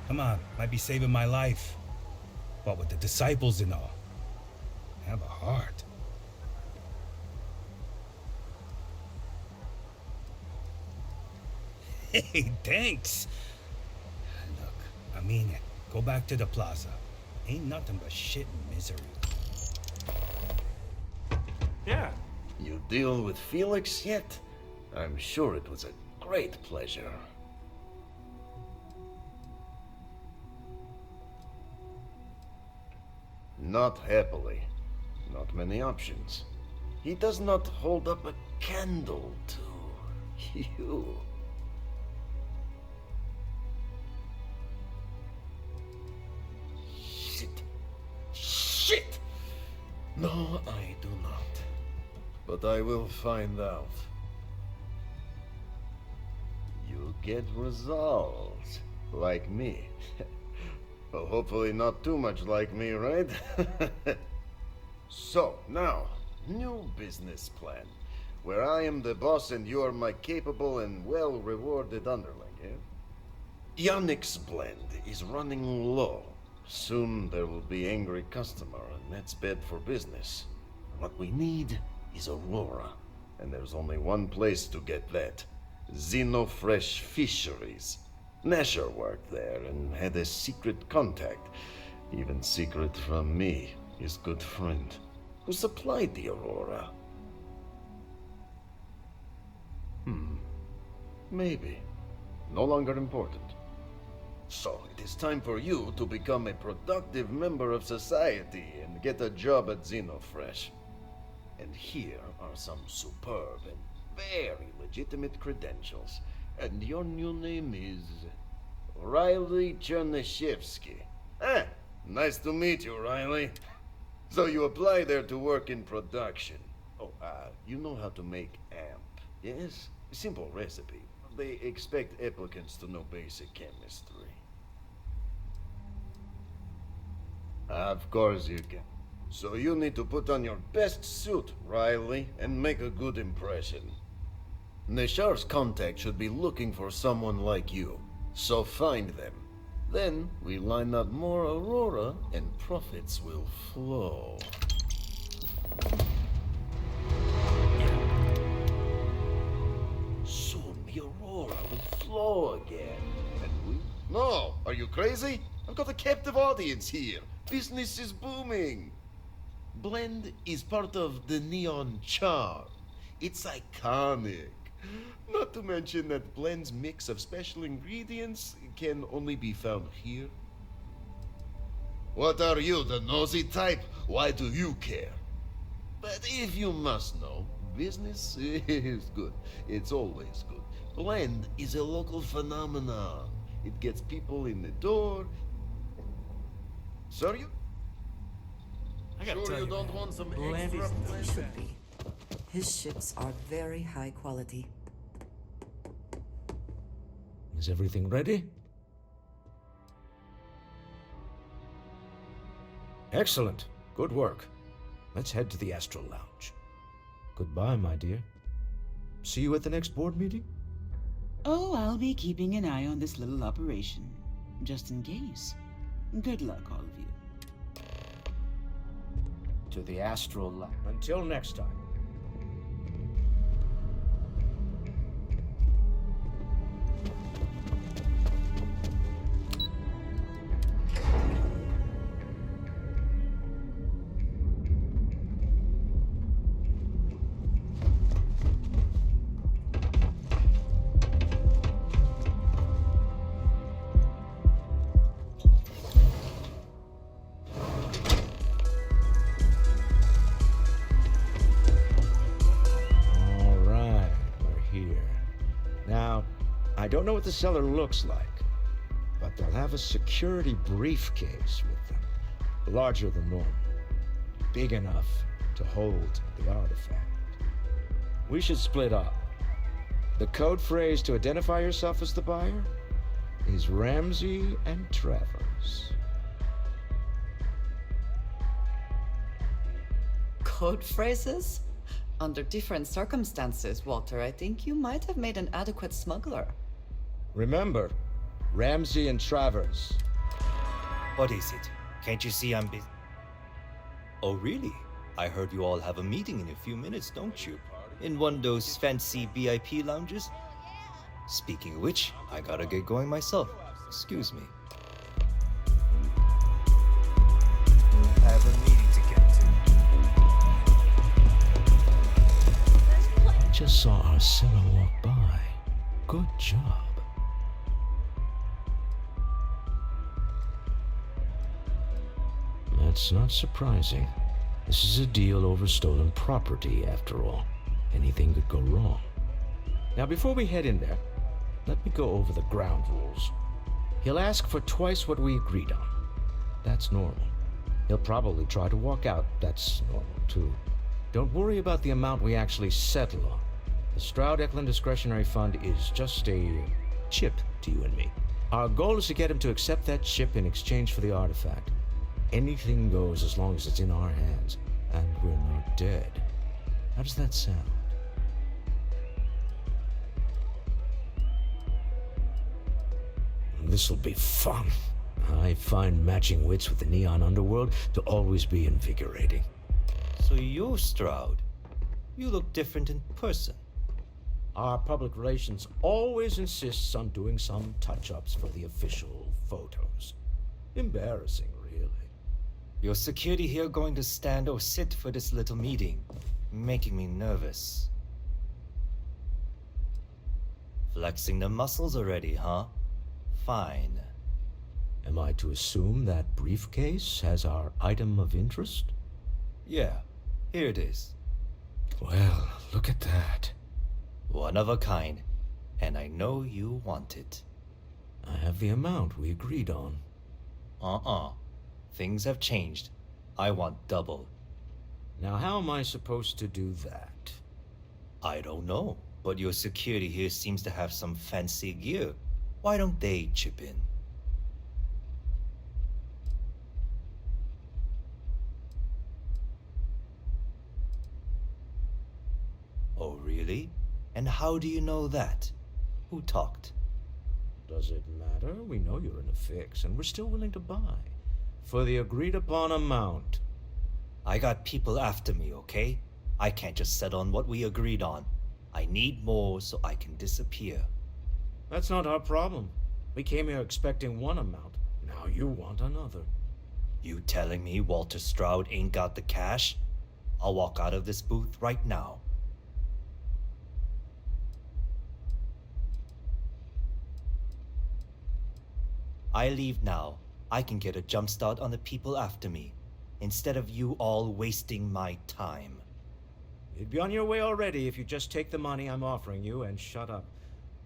Come on, might be saving my life. What with the disciples and all. Have a heart. Hey, thanks. Look, I mean it. Go back to the plaza. Ain't nothing but shit and misery. Yeah. You deal with Felix yet? I'm sure it was a great pleasure. Not happily. Not many options. He does not hold up a candle to you. Shit! No, I do not. But I will find out. You get results. Like me. Well, hopefully not too much like me, right? So, now, new business plan. Where I am the boss and you are my capable and well-rewarded underling, eh? Yannick's blend is running low. Soon there will be angry customer, and that's bad for business. What we need is Aurora, and there's only one place to get that. Xenofresh Fisheries. Nasher worked there and had a secret contact, even secret from me, his good friend, who supplied the Aurora. Maybe. No longer important. So, it is time for you to become a productive member of society and get a job at Xenofresh. And here are some superb and very legitimate credentials. And your new name is Riley Chernyshevsky. Nice to meet you, Riley. So you apply there to work in production. Oh, you know how to make amp, yes? Simple recipe. They expect applicants to know basic chemistry. Of course you can. So you need to put on your best suit, Riley, and make a good impression. Neshar's contact should be looking for someone like you, so find them. Then we line up more Aurora and profits will flow. Soon the Aurora will flow again. And we... No! Are you crazy? I've got a captive audience here. Business is booming. Blend is part of the Neon charm. It's iconic. Not to mention that Blend's mix of special ingredients can only be found here. What are you, the nosy type? Why do you care? But if you must know, business is good. It's always good. Blend is a local phenomenon. It gets people in the door. Sir, you? Sure you don't want some extra Blend should be. His ships are very high quality. Is everything ready? Excellent. Good work. Let's head to the Astral Lounge. Goodbye, my dear. See you at the next board meeting? Oh, I'll be keeping an eye on this little operation, just in case. Good luck, all of you. To the Astral Lounge. Until next time. don't know what the cellar looks like, but they'll have a security briefcase with them, larger than normal, big enough to hold the artifact. We should split up. The code phrase to identify yourself as the buyer is Ramsey and Travers. Code phrases? Under different circumstances, Walter, I think you might have made an adequate smuggler. Remember, Ramsey and Travers. What is it? Can't you see I'm busy? Oh, really? I heard you all have a meeting in a few minutes, don't you? In one of those fancy VIP lounges? Speaking of which, I gotta get going myself. Excuse me. I have a meeting to get to. I just saw Arcella walk by. Good job. That's not surprising. This is a deal over stolen property, after all. Anything could go wrong. Now, before we head in there, let me go over the ground rules. He'll ask for twice what we agreed on. That's normal. He'll probably try to walk out. That's normal, too. Don't worry about the amount we actually settle on. The Stroud-Eklund Discretionary Fund is just a chip to you and me. Our goal is to get him to accept that chip in exchange for the artifact. Anything goes as long as it's in our hands, and we're not dead. How does that sound? This'll be fun. I find matching wits with the neon underworld to always be invigorating. So you're Stroud. You look different in person. Our public relations always insists on doing some touch-ups for the official photos. Embarrassing, really. Your security here going to stand or sit for this little meeting, making me nervous. Flexing the muscles already, huh? Fine. Am I to assume that briefcase has our item of interest? Yeah, here it is. Well, look at that. One of a kind, and I know you want it. I have the amount we agreed on. Things have changed. I want double. Now, how am I supposed to do that? I don't know, but your security here seems to have some fancy gear. Why don't they chip in? Oh, really? And how do you know that? Who talked? Does it matter? We know you're in a fix, and we're still willing to buy. For the agreed-upon amount. I got people after me, okay? I can't just settle on what we agreed on. I need more so I can disappear. That's not our problem. We came here expecting one amount. Now you want another. You telling me Walter Stroud ain't got the cash? I'll walk out of this booth right now. I leave now. I can get a jump start on the people after me, instead of you all wasting my time. You'd be on your way already if you just take the money I'm offering you and shut up.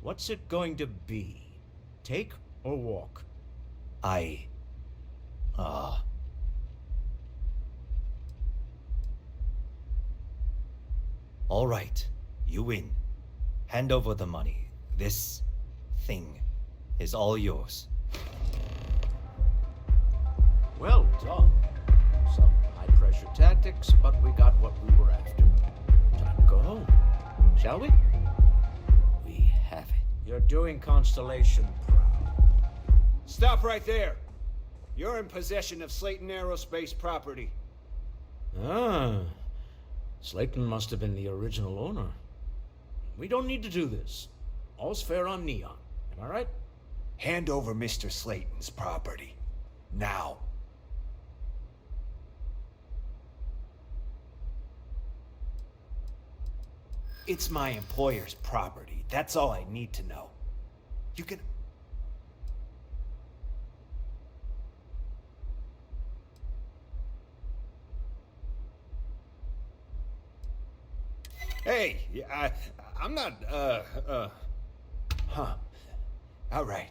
What's it going to be? Take or walk? All right, you win. Hand over the money. This thing is all yours. Well done. Some high-pressure tactics, but we got what we were after. Time to go home. Shall we? We have it. You're doing Constellation proud. Stop right there. You're in possession of Slayton Aerospace property. Ah. Slayton must have been the original owner. We don't need to do this. All's fair on Neon. Am I right? Hand over Mr. Slayton's property. Now. It's my employer's property. That's all I need to know. You can... Hey, I'm not, Huh. All right.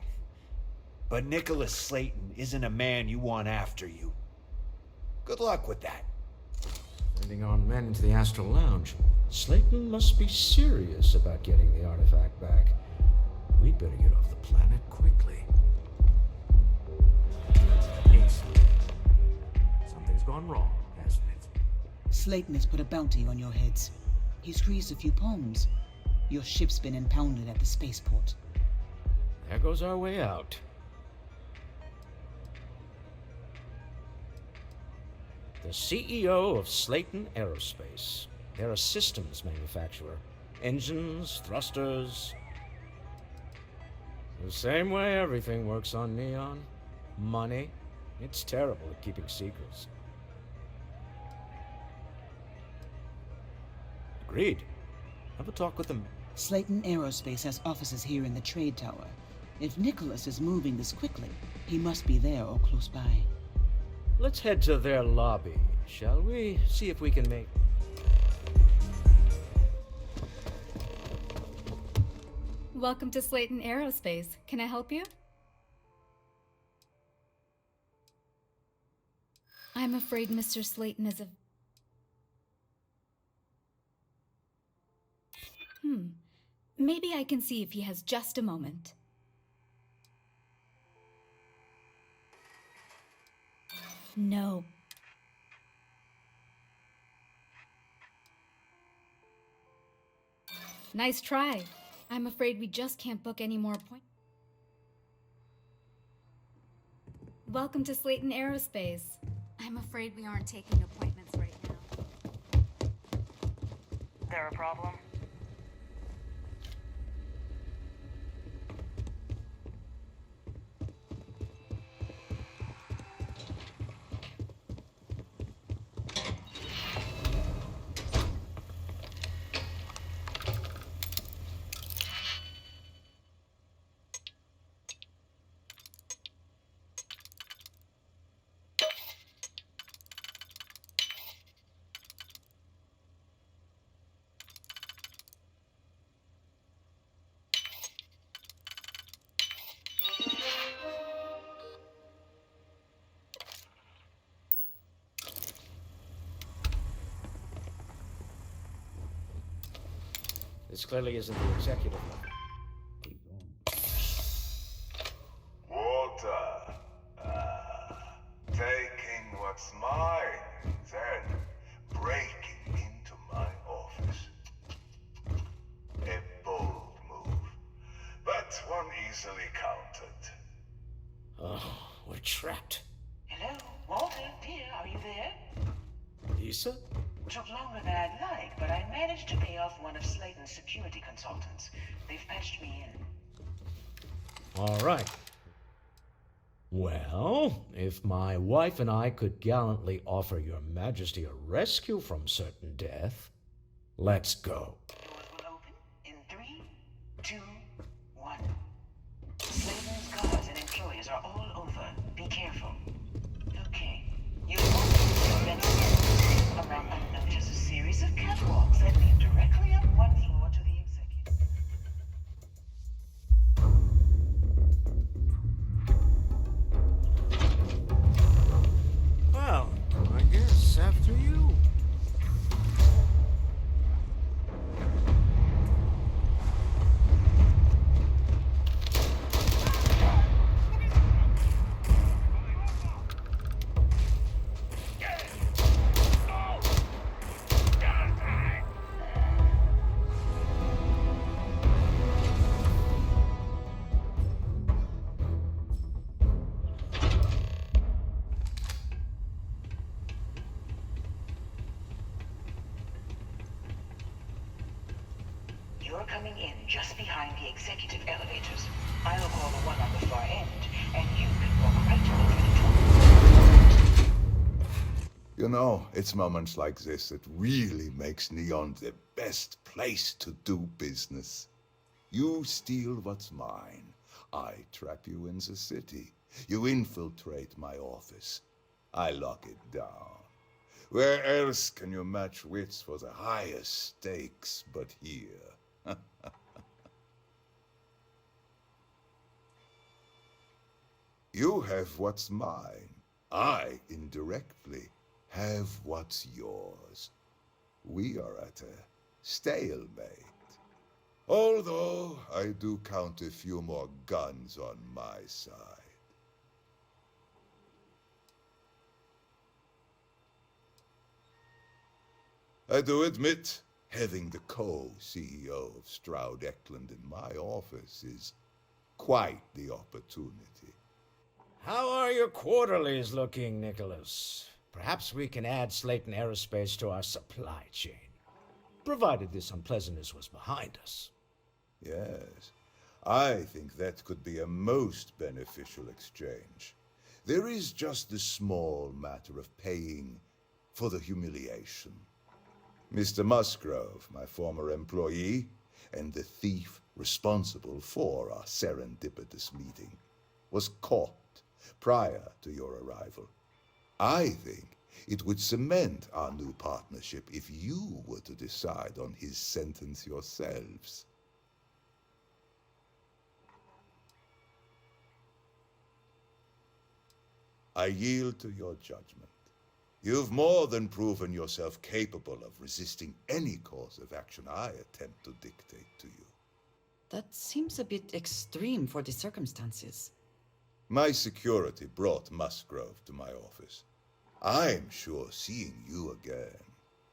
But Nicholas Slayton isn't a man you want after you. Good luck with that. Sending our men into the Astral Lounge. Slayton must be serious about getting the artifact back. We'd better get off the planet quickly. Ace. Something's gone wrong, hasn't it? Slayton has put a bounty on your heads. He's greased a few palms. Your ship's been impounded at the spaceport. There goes our way out. The CEO of Slayton Aerospace. They're a systems manufacturer. Engines, thrusters. The same way everything works on Neon. Money. It's terrible at keeping secrets. Agreed. Have a talk with them. Slayton Aerospace has offices here in the trade tower. If Nicholas is moving this quickly, he must be there or close by. Let's head to their lobby, shall we? See if we can make... Welcome to Slayton Aerospace. Can I help you? I'm afraid Mr. Slayton is a... Maybe I can see if he has just a moment. No. Nice try. I'm afraid we just can't book any more appointments. Welcome to Slayton Aerospace. I'm afraid we aren't taking appointments right now. There a problem? This clearly isn't the executive level. Water. Taking what's mine, then breaking into my office. A bold move, but one easily countered. Oh, we're trapped. Hello, Walter, dear, are you there? Lisa? Took longer than I'd like, but I managed to pay off one of Slayton's security consultants. They've patched me in. All right. Well, if my wife and I could gallantly offer your majesty a rescue from certain death, let's go. Doors will open in 3, 2, 1. Slayton's guards and employees are all over. Be careful. Okay. You want to around unnoticed, a series of catwalks that lead directly up one floor to the executive. Well, I guess after you. You're coming in just behind the executive elevators. I'll call the one on the far end, and you can walk right over the top. You know, it's moments like this that really makes Neon the best place to do business. You steal what's mine. I trap you in the city. You infiltrate my office. I lock it down. Where else can you match wits for the highest stakes but here? You have what's mine. I, indirectly, have what's yours. We are at a stalemate. Although I do count a few more guns on my side. I do admit, having the co-CEO of Stroud Eklund in my office is quite the opportunity. How are your quarterlies looking, Nicholas? Perhaps we can add Slayton Aerospace to our supply chain, provided this unpleasantness was behind us. Yes, I think that could be a most beneficial exchange. There is just the small matter of paying for the humiliation. Mr. Musgrove, my former employee, and the thief responsible for our serendipitous meeting, was caught prior to your arrival. I think it would cement our new partnership if you were to decide on his sentence yourselves. I yield to your judgment. You've more than proven yourself capable of resisting any course of action I attempt to dictate to you. That seems a bit extreme for the circumstances. My security brought Musgrove to my office. I'm sure seeing you again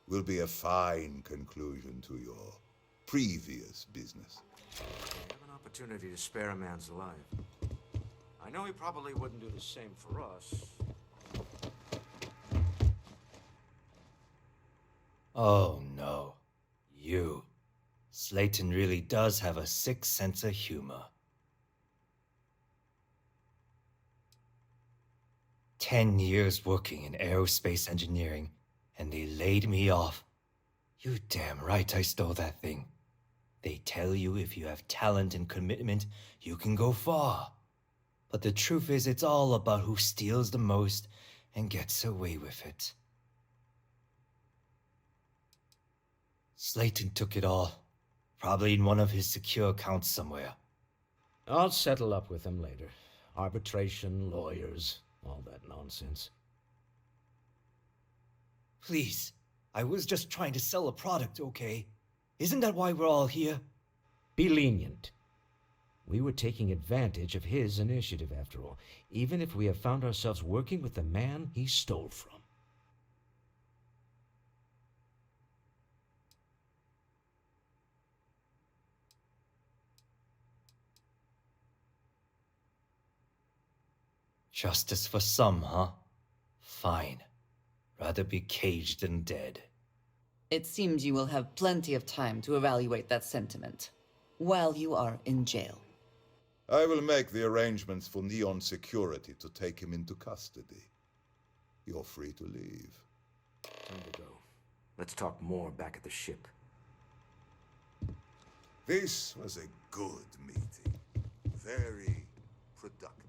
will be a fine conclusion to your previous business. I have an opportunity to spare a man's life. I know he probably wouldn't do the same for us. Oh no. You. Slayton really does have a sick sense of humor. 10 years working in aerospace engineering, and they laid me off. You damn right I stole that thing. They tell you if you have talent and commitment, you can go far. But the truth is, it's all about who steals the most and gets away with it. Slayton took it all. Probably in one of his secure accounts somewhere. I'll settle up with him later. Arbitration, lawyers, all that nonsense. Please, I was just trying to sell a product, okay? Isn't that why we're all here? Be lenient. We were taking advantage of his initiative, after all, even if we have found ourselves working with the man he stole from. Justice for some, huh? Fine. Rather be caged than dead. It seems you will have plenty of time to evaluate that sentiment while you are in jail. I will make the arrangements for Neon Security to take him into custody. You're free to leave. Time to go. Let's talk more back at the ship. This was a good meeting. Very productive.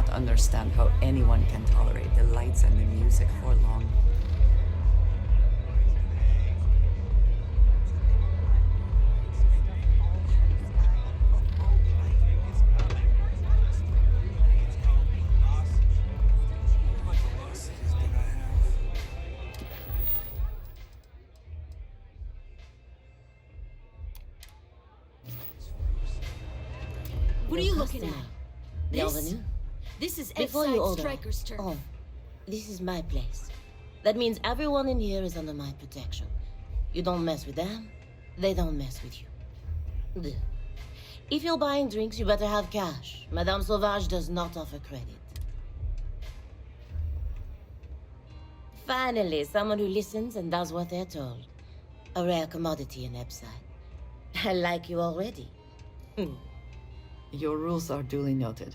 Understand how anyone can tolerate the lights and the music for long. What are you looking at? Bienvenue. This is Before you F-Side order. Striker's turf. Oh, this is my place. That means everyone in here is under my protection. You don't mess with them, they don't mess with you. Ugh. If you're buying drinks, you better have cash. Madame Sauvage does not offer credit. Finally, someone who listens and does what they're told. A rare commodity in Epside. I like you already. Your rules are duly noted.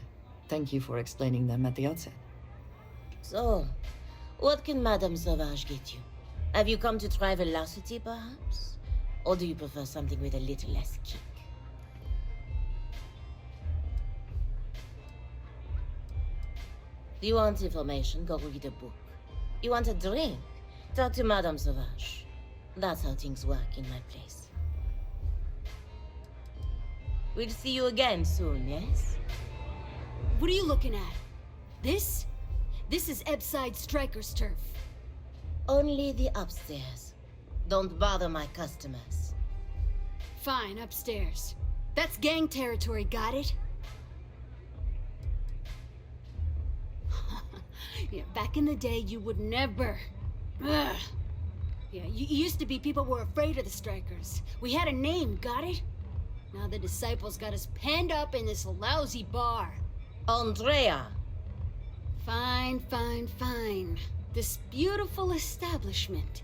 Thank you for explaining them at the outset. So, what can Madame Sauvage get you? Have you come to try velocity, perhaps? Or do you prefer something with a little less kick? You want information? Go read a book. You want a drink? Talk to Madame Sauvage. That's how things work in my place. We'll see you again soon, yes? What are you looking at? This? This is Ebside Striker's turf. Only the upstairs. Don't bother my customers. Fine, upstairs. That's gang territory, got it? Yeah, back in the day, you would never. Ugh. Yeah, you used to be people were afraid of the Strikers. We had a name, got it? Now the disciples got us penned up in this lousy bar. Andrea! Fine, fine, fine. This beautiful establishment.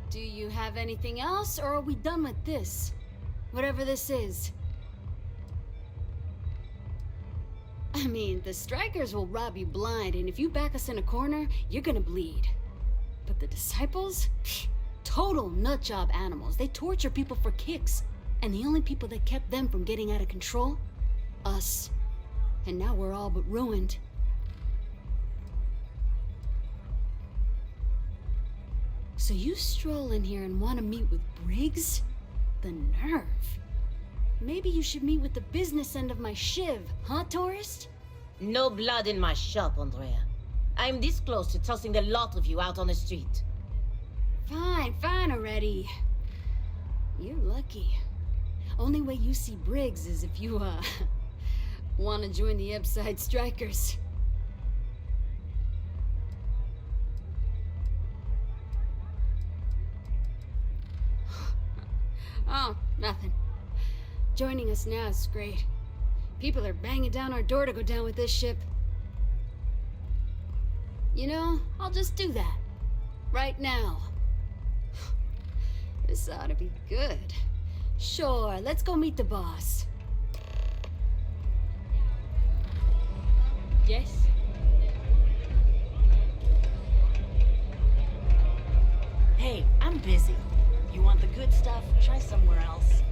Do you have anything else, or are we done with this? Whatever this is. I mean, the Strikers will rob you blind, and if you back us in a corner, you're gonna bleed. But the disciples? Pfft, total nutjob animals. They torture people for kicks. And the only people that kept them from getting out of control? Us. And now we're all but ruined. So you stroll in here and want to meet with Briggs? The nerve. Maybe you should meet with the business end of my shiv, huh, tourist? No blood in my shop, Andrea. I'm this close to tossing the lot of you out on the street. Fine, fine already. You're lucky. Only way you see Briggs is if you, want to join the Epside Strikers. Oh, nothing. Joining us now is great. People are banging down our door to go down with this ship. You know, I'll just do that. Right now. This ought to be good. Sure, let's go meet the boss. Yes? Hey, I'm busy. You want the good stuff? Try somewhere else.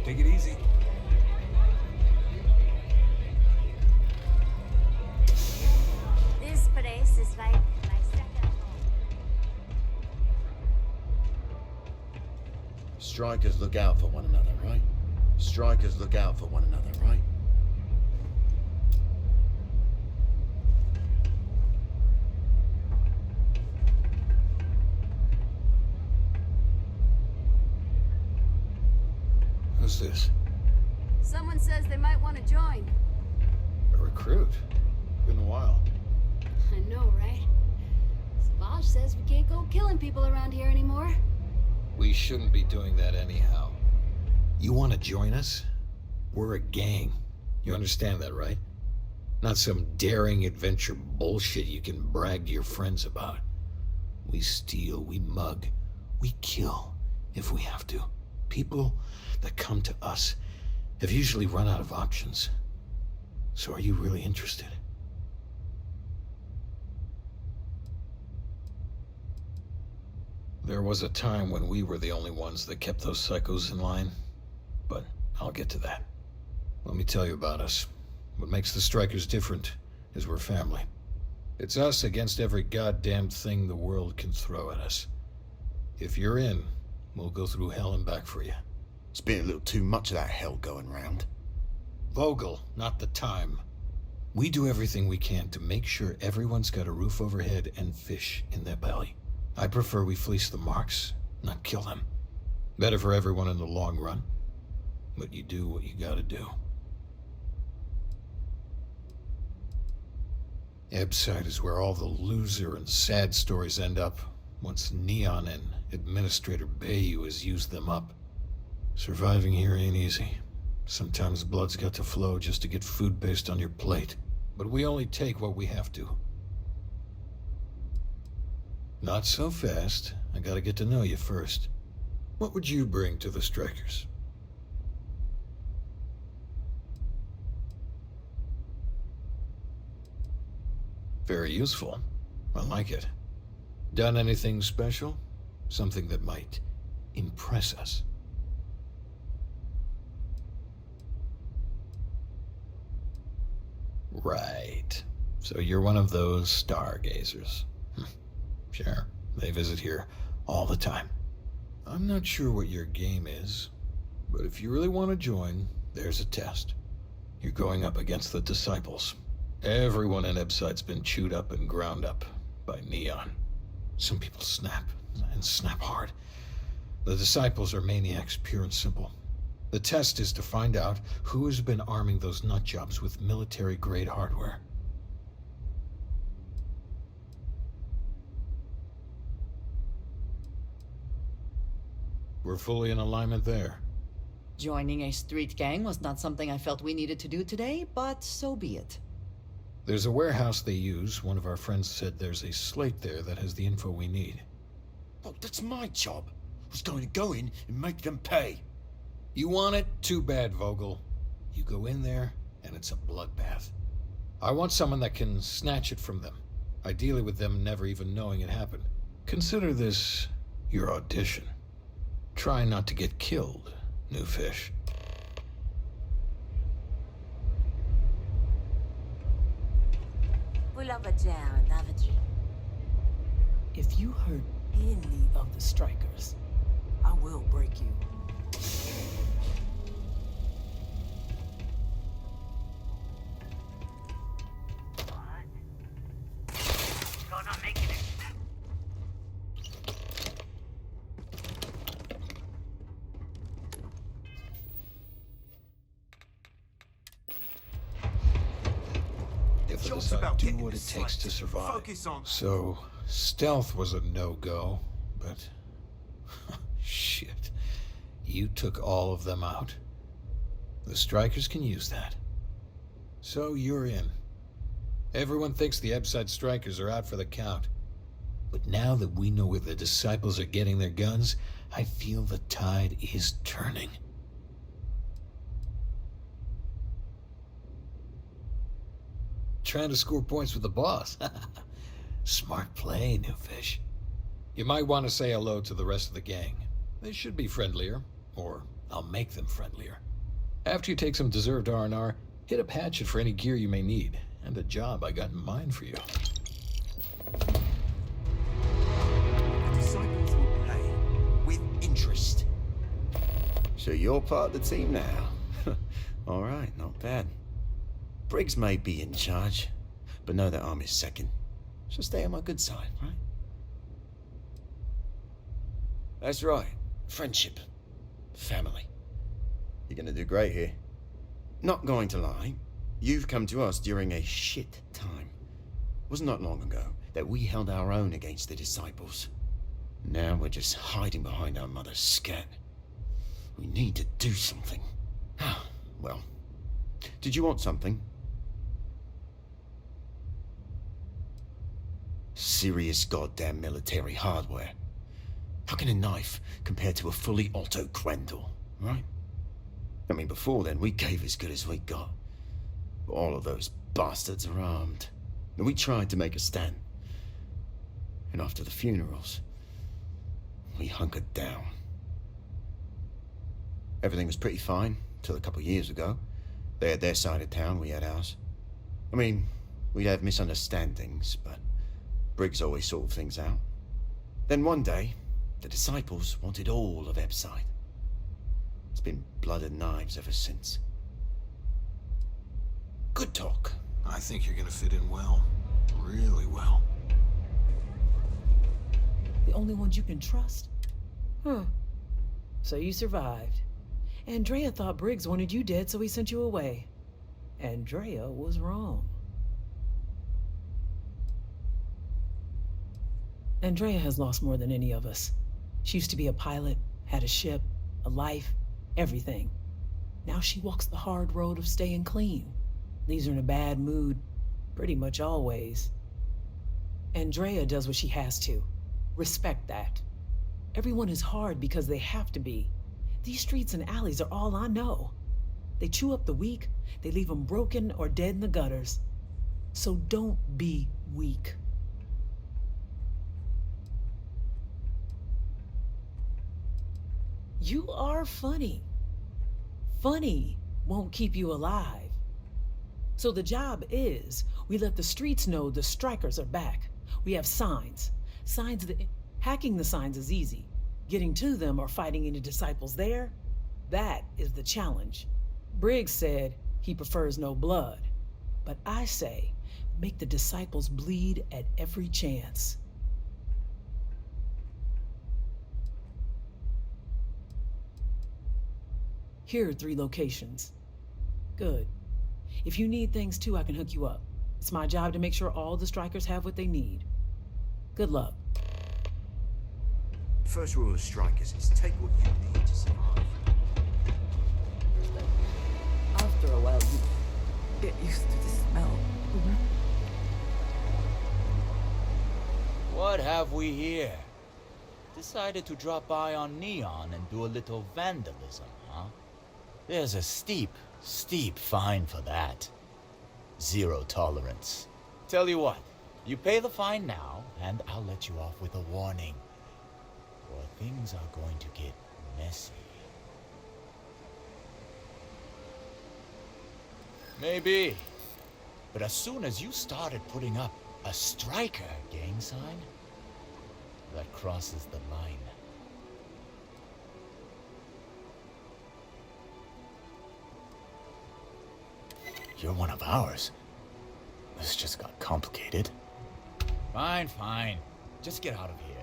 Take it easy. This place is like my second home. Strikers look out for one another, right? Strikers look out for one another, right? Who's this? Someone says they might want to join. A recruit? Been a while. I know, right? Savage says we can't go killing people around here anymore. We shouldn't be doing that anyhow. You want to join us? We're a gang. You understand that, right? Not some daring adventure bullshit you can brag to your friends about. We steal, we mug, we kill if we have to. People that come to us have usually run out of options. So are you really interested? There was a time when we were the only ones that kept those psychos in line, but I'll get to that. Let me tell you about us. What makes the Strikers different is we're family. It's us against every goddamn thing the world can throw at us. If you're in, we'll go through hell and back for you. It's been a little too much of that hell going round. Vogel, not the time. We do everything we can to make sure everyone's got a roof overhead and fish in their belly. I prefer we fleece the marks, not kill them. Better for everyone in the long run. But you do what you gotta do. Ebside is where all the loser and sad stories end up once Neon and Administrator Bayou has used them up. Surviving here ain't easy. Sometimes blood's got to flow just to get food based on your plate. But we only take what we have to. Not so fast. I gotta get to know you first. What would you bring to the Strikers? Very useful. I like it. Done anything special? Something that might impress us? Right. So you're one of those stargazers. Sure, they visit here all the time. I'm not sure what your game is, but if you really want to join, there's a test. You're going up against the Disciples. Everyone in Ebside's been chewed up and ground up by Neon. Some people snap, and snap hard. The Disciples are maniacs, pure and simple. The test is to find out who has been arming those nutjobs with military-grade hardware. We're fully in alignment there. Joining a street gang was not something I felt we needed to do today, but so be it. There's a warehouse they use. One of our friends said there's a slate there that has the info we need. Oh, that's my job. I was going to go in and make them pay. You want it? Too bad, Vogel. You go in there, and it's a bloodbath. I want someone that can snatch it from them. Ideally with them never even knowing it happened. Consider this your audition. Try not to get killed, new fish. If you hurt any of the Strikers, I will break you. It's about do what it takes to survive. So, stealth was a no-go, but... shit. You took all of them out. The Strikers can use that. So you're in. Everyone thinks the Ebside Strikers are out for the count. But now that we know where the Disciples are getting their guns, I feel the tide is turning. Trying to score points with the boss. Smart play, new fish. You might want to say hello to the rest of the gang. They should be friendlier, or I'll make them friendlier. After you take some deserved R&R, hit up Hatchet for any gear you may need, and a job I got in mind for you. The Disciples will pay with interest. So you're part of the team now. All right, not bad. Briggs may be in charge, but know that I'm his second. So stay on my good side, right? That's right. Friendship. Family. You're gonna do great here. Not going to lie, you've come to us during a shit time. Wasn't that long ago that we held our own against the Disciples. Now we're just hiding behind our mother's scat. We need to do something. Well, did you want something? Serious goddamn military hardware. How can a knife compare to a fully auto Grendel, right? I mean, before then, we gave as good as we got. But all of those bastards are armed. And we tried to make a stand. And after the funerals, we hunkered down. Everything was pretty fine, till a couple years ago. They had their side of town, we had ours. I mean, we'd have misunderstandings, but Briggs always sorted things out. Then one day, the Disciples wanted all of Ebside. It's been blood and knives ever since. Good talk. I think you're gonna fit in well. Really well. The only ones you can trust? Huh. So you survived. Andrea thought Briggs wanted you dead, so he sent you away. Andrea was wrong. Andrea has lost more than any of us. She used to be a pilot, had a ship, a life, everything. Now she walks the hard road of staying clean. Leaves her in a bad mood, pretty much always. Andrea does what she has to. Respect that. Everyone is hard because they have to be. These streets and alleys are all I know. They chew up the weak, they leave them broken or dead in the gutters. So don't be weak. You are funny. Funny won't keep you alive. So the job is, we let the streets know the strikers are back. We have signs. Hacking the signs is easy. Getting to them or fighting any disciples there, that is the challenge. Briggs said he prefers no blood. But I say, make the disciples bleed at every chance. Here are 3 locations. Good. If you need things too, I can hook you up. It's my job to make sure all the strikers have what they need. Good luck. First rule of strikers is take what you need to survive. After a while, you get used to the smell. What have we here? Decided to drop by on Neon and do a little vandalism, huh? There's a steep fine for that. 0 tolerance. Tell you what, you pay the fine now, and I'll let you off with a warning. Or things are going to get messy. Maybe. But as soon as you started putting up a striker gang sign, that crosses the line. You're one of ours. This just got complicated. Fine. Just get out of here.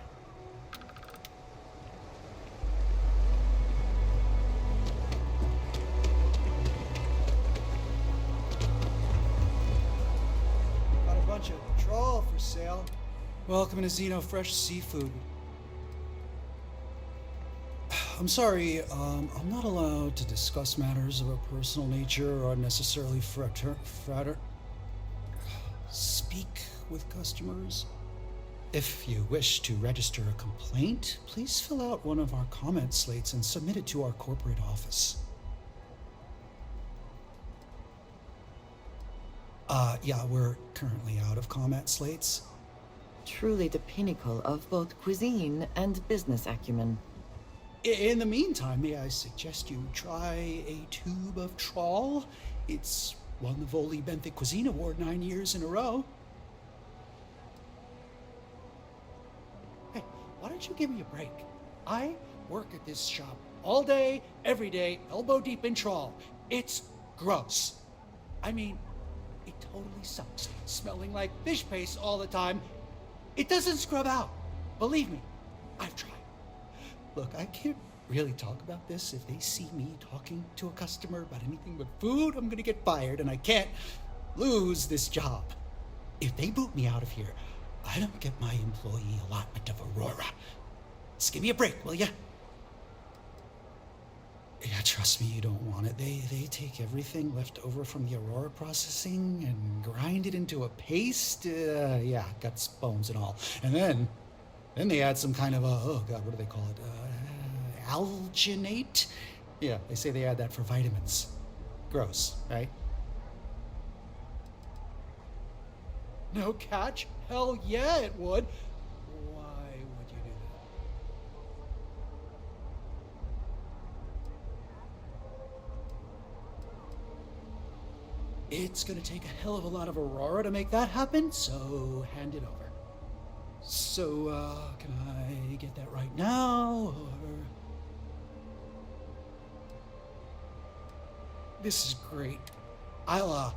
Got a bunch of trawl for sale. Welcome to Xeno Fresh Seafood. I'm sorry, I'm not allowed to discuss matters of a personal nature or unnecessarily speak with customers. If you wish to register a complaint, please fill out one of our comment slates and submit it to our corporate office. Yeah, we're currently out of comment slates. Truly the pinnacle of both cuisine and business acumen. In the meantime, may I suggest you try a tube of trawl? It's won the Voli Benthic Cuisine Award 9 years in a row. Hey, why don't you give me a break? I work at this shop all day, every day, elbow deep in trawl. It's gross. I mean, it totally sucks. Smelling like fish paste all the time. It doesn't scrub out. Believe me, I've tried. Look, I can't really talk about this. If they see me talking to a customer about anything but food, I'm gonna get fired, and I can't lose this job. If they boot me out of here, I don't get my employee allotment of Aurora. Just give me a break, will ya? Yeah, trust me, you don't want it. They take everything left over from the Aurora processing and grind it into a paste. Yeah, guts, bones, and all. And then they add some kind of oh god, what do they call it? Alginate? Yeah, they say they add that for vitamins. Gross, right? No catch? Hell yeah, it would. Why would you do that? It's gonna take a hell of a lot of Aurora to make that happen, so hand it over. So, can I get that right now, or... This is great. I'll,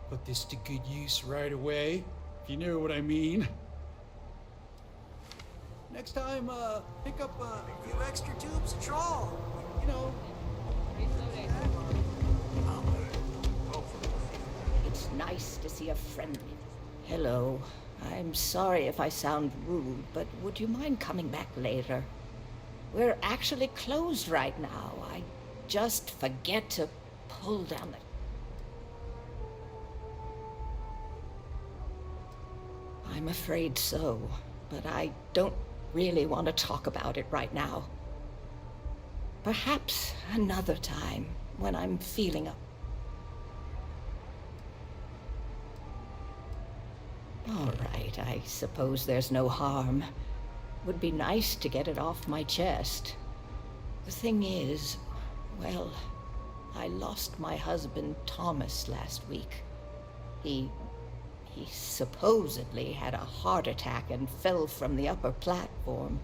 put this to good use right away, if you know what I mean. Next time, pick up a few extra tubes of trawl. You know. It's nice to see a friend. Hello. I'm sorry if I sound rude, but would you mind coming back later? We're actually closed right now. I just forget to pull down the... I'm afraid so, but I don't really want to talk about it right now. Perhaps another time, when I'm feeling up. All right, I suppose there's no harm. Would be nice to get it off my chest. The thing is, well, I lost my husband Thomas last week. He supposedly had a heart attack and fell from the upper platform.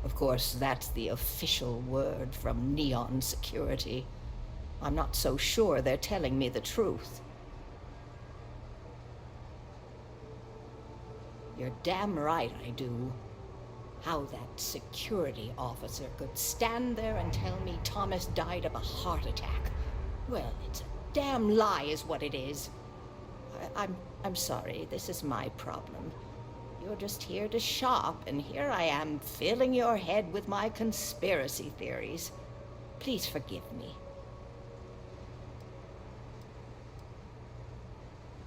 Of course, that's the official word from Neon Security. I'm not so sure they're telling me the truth. You're damn right I do. How that security officer could stand there and tell me Thomas died of a heart attack. Well, it's a damn lie is what it is. I'm sorry, this is my problem. You're just here to shop, and here I am filling your head with my conspiracy theories. Please forgive me.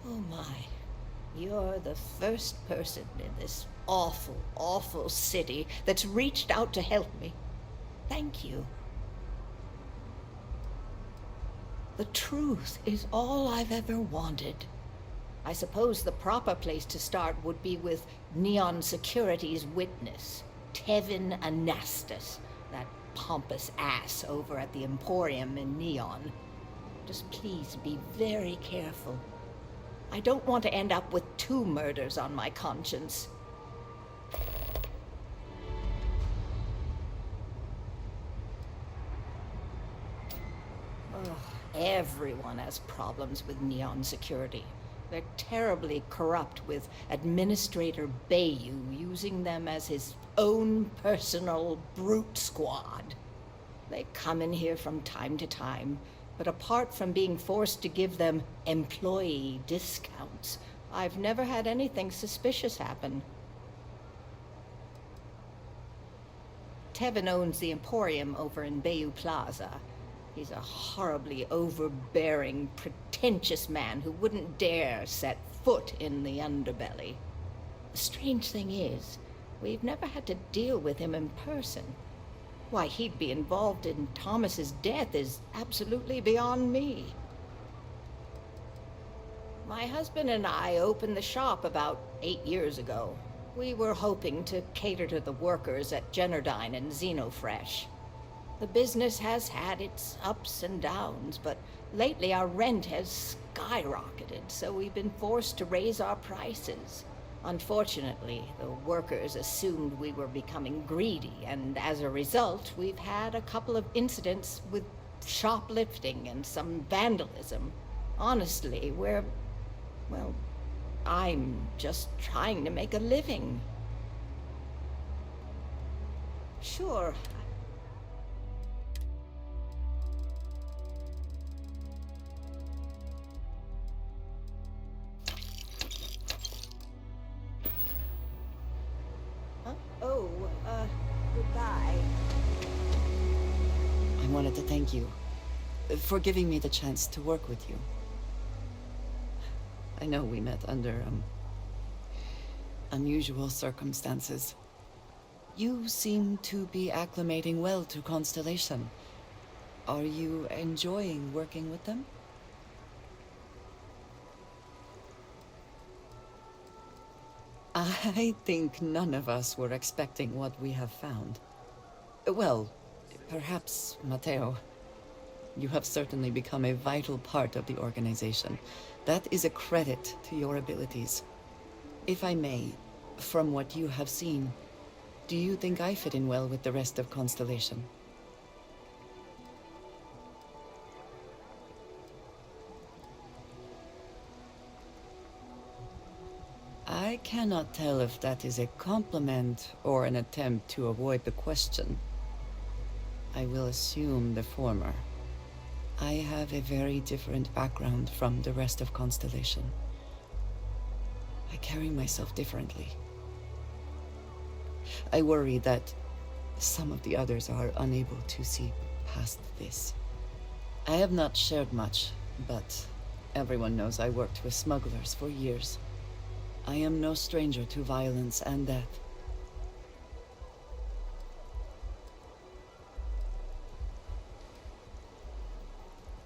Oh my, you're the first person in this awful, awful city that's reached out to help me. Thank you. The truth is all I've ever wanted. I suppose the proper place to start would be with Neon Security's witness, Tevin Anastas, that pompous ass over at the Emporium in Neon. Just please be very careful. I don't want to end up with 2 murders on my conscience. Ugh, everyone has problems with Neon Security. They're terribly corrupt, with Administrator Bayou using them as his own personal brute squad. They come in here from time to time, but apart from being forced to give them employee discounts, I've never had anything suspicious happen. Tevin owns the Emporium over in Bayou Plaza. He's a horribly overbearing, pretentious man who wouldn't dare set foot in the underbelly. The strange thing is, we've never had to deal with him in person. Why he'd be involved in Thomas's death is absolutely beyond me. My husband and I opened the shop about 8 years ago. We were hoping to cater to the workers at Generdyne and Xenofresh. The business has had its ups and downs, but lately our rent has skyrocketed, so we've been forced to raise our prices. Unfortunately, the workers assumed we were becoming greedy, and as a result, we've had a couple of incidents with shoplifting and some vandalism. Honestly, well, I'm just trying to make a living. Sure. Goodbye. I wanted to thank you for giving me the chance to work with you. I know we met under, unusual circumstances. You seem to be acclimating well to Constellation. Are you enjoying working with them? I think none of us were expecting what we have found. Well, perhaps Matteo. You have certainly become a vital part of the organization. That is a credit to your abilities. If I may, from what you have seen, do you think I fit in well with the rest of Constellation? I cannot tell if that is a compliment or an attempt to avoid the question. I will assume the former. I have a very different background from the rest of Constellation. I carry myself differently. I worry that Some of the others are unable to see past this. I have not shared much, but everyone knows I worked with smugglers for years. I am no stranger to violence and death.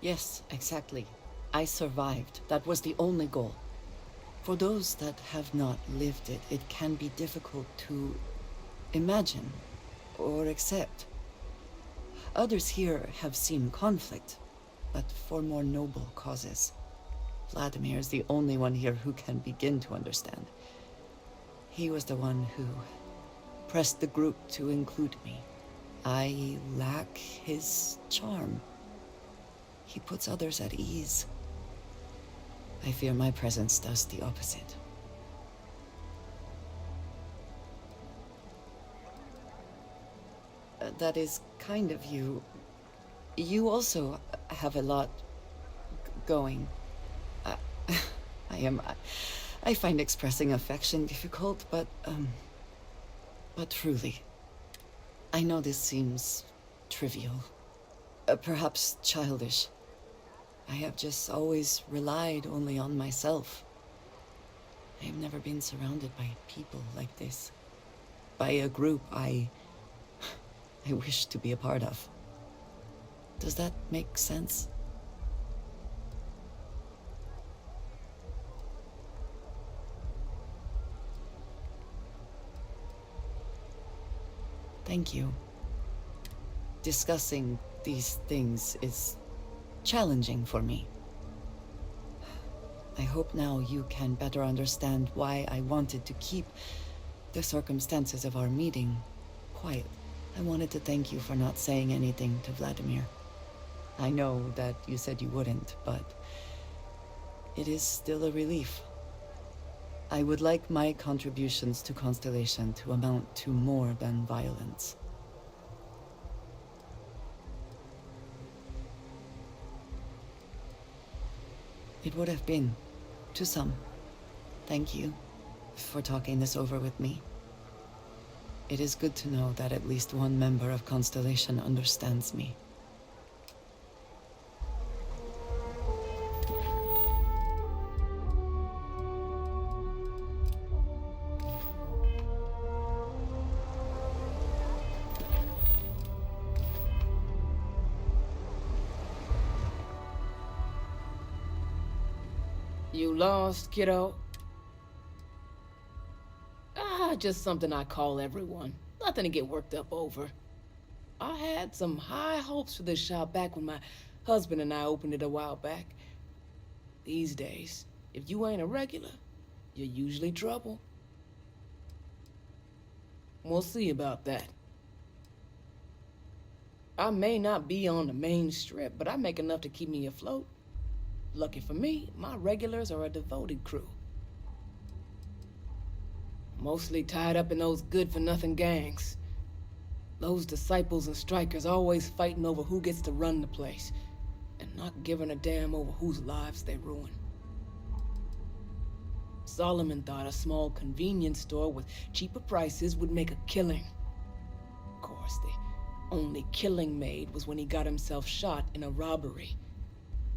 Yes, exactly. I survived. That was the only goal. For those that have not lived it, it can be difficult to imagine or accept. Others here have seen conflict, but for more noble causes. Vladimir is the only one here who can begin to understand. He was the one who pressed the group to include me. I lack his charm. He puts others at ease. I fear my presence does the opposite. That is kind of you. You also have a lot going. I find expressing affection difficult, but truly, I know this seems trivial, perhaps childish. I have just always relied only on myself. I have never been surrounded by people like this. By a group I wish to be a part of. Does that make sense? Thank you. Discussing these things is challenging for me. I hope now you can better understand why I wanted to keep the circumstances of our meeting quiet. I wanted to thank you for not saying anything to Vladimir. I know that you said you wouldn't, but it is still a relief. I would like my contributions to Constellation to amount to more than violence. It would have been, to some. Thank you for talking this over with me. It is good to know that at least one member of Constellation understands me. You lost, kiddo? Just something I call everyone. Nothing to get worked up over. I had some high hopes for this shop back when my husband and I opened it a while back. These days, if you ain't a regular, you're usually trouble. We'll see about that. I may not be on the main strip, but I make enough to keep me afloat. Lucky for me, my regulars are a devoted crew. Mostly tied up in those good-for-nothing gangs. Those disciples and strikers always fighting over who gets to run the place, and not giving a damn over whose lives they ruin. Solomon thought a small convenience store with cheaper prices would make a killing. Of course, the only killing made was when he got himself shot in a robbery.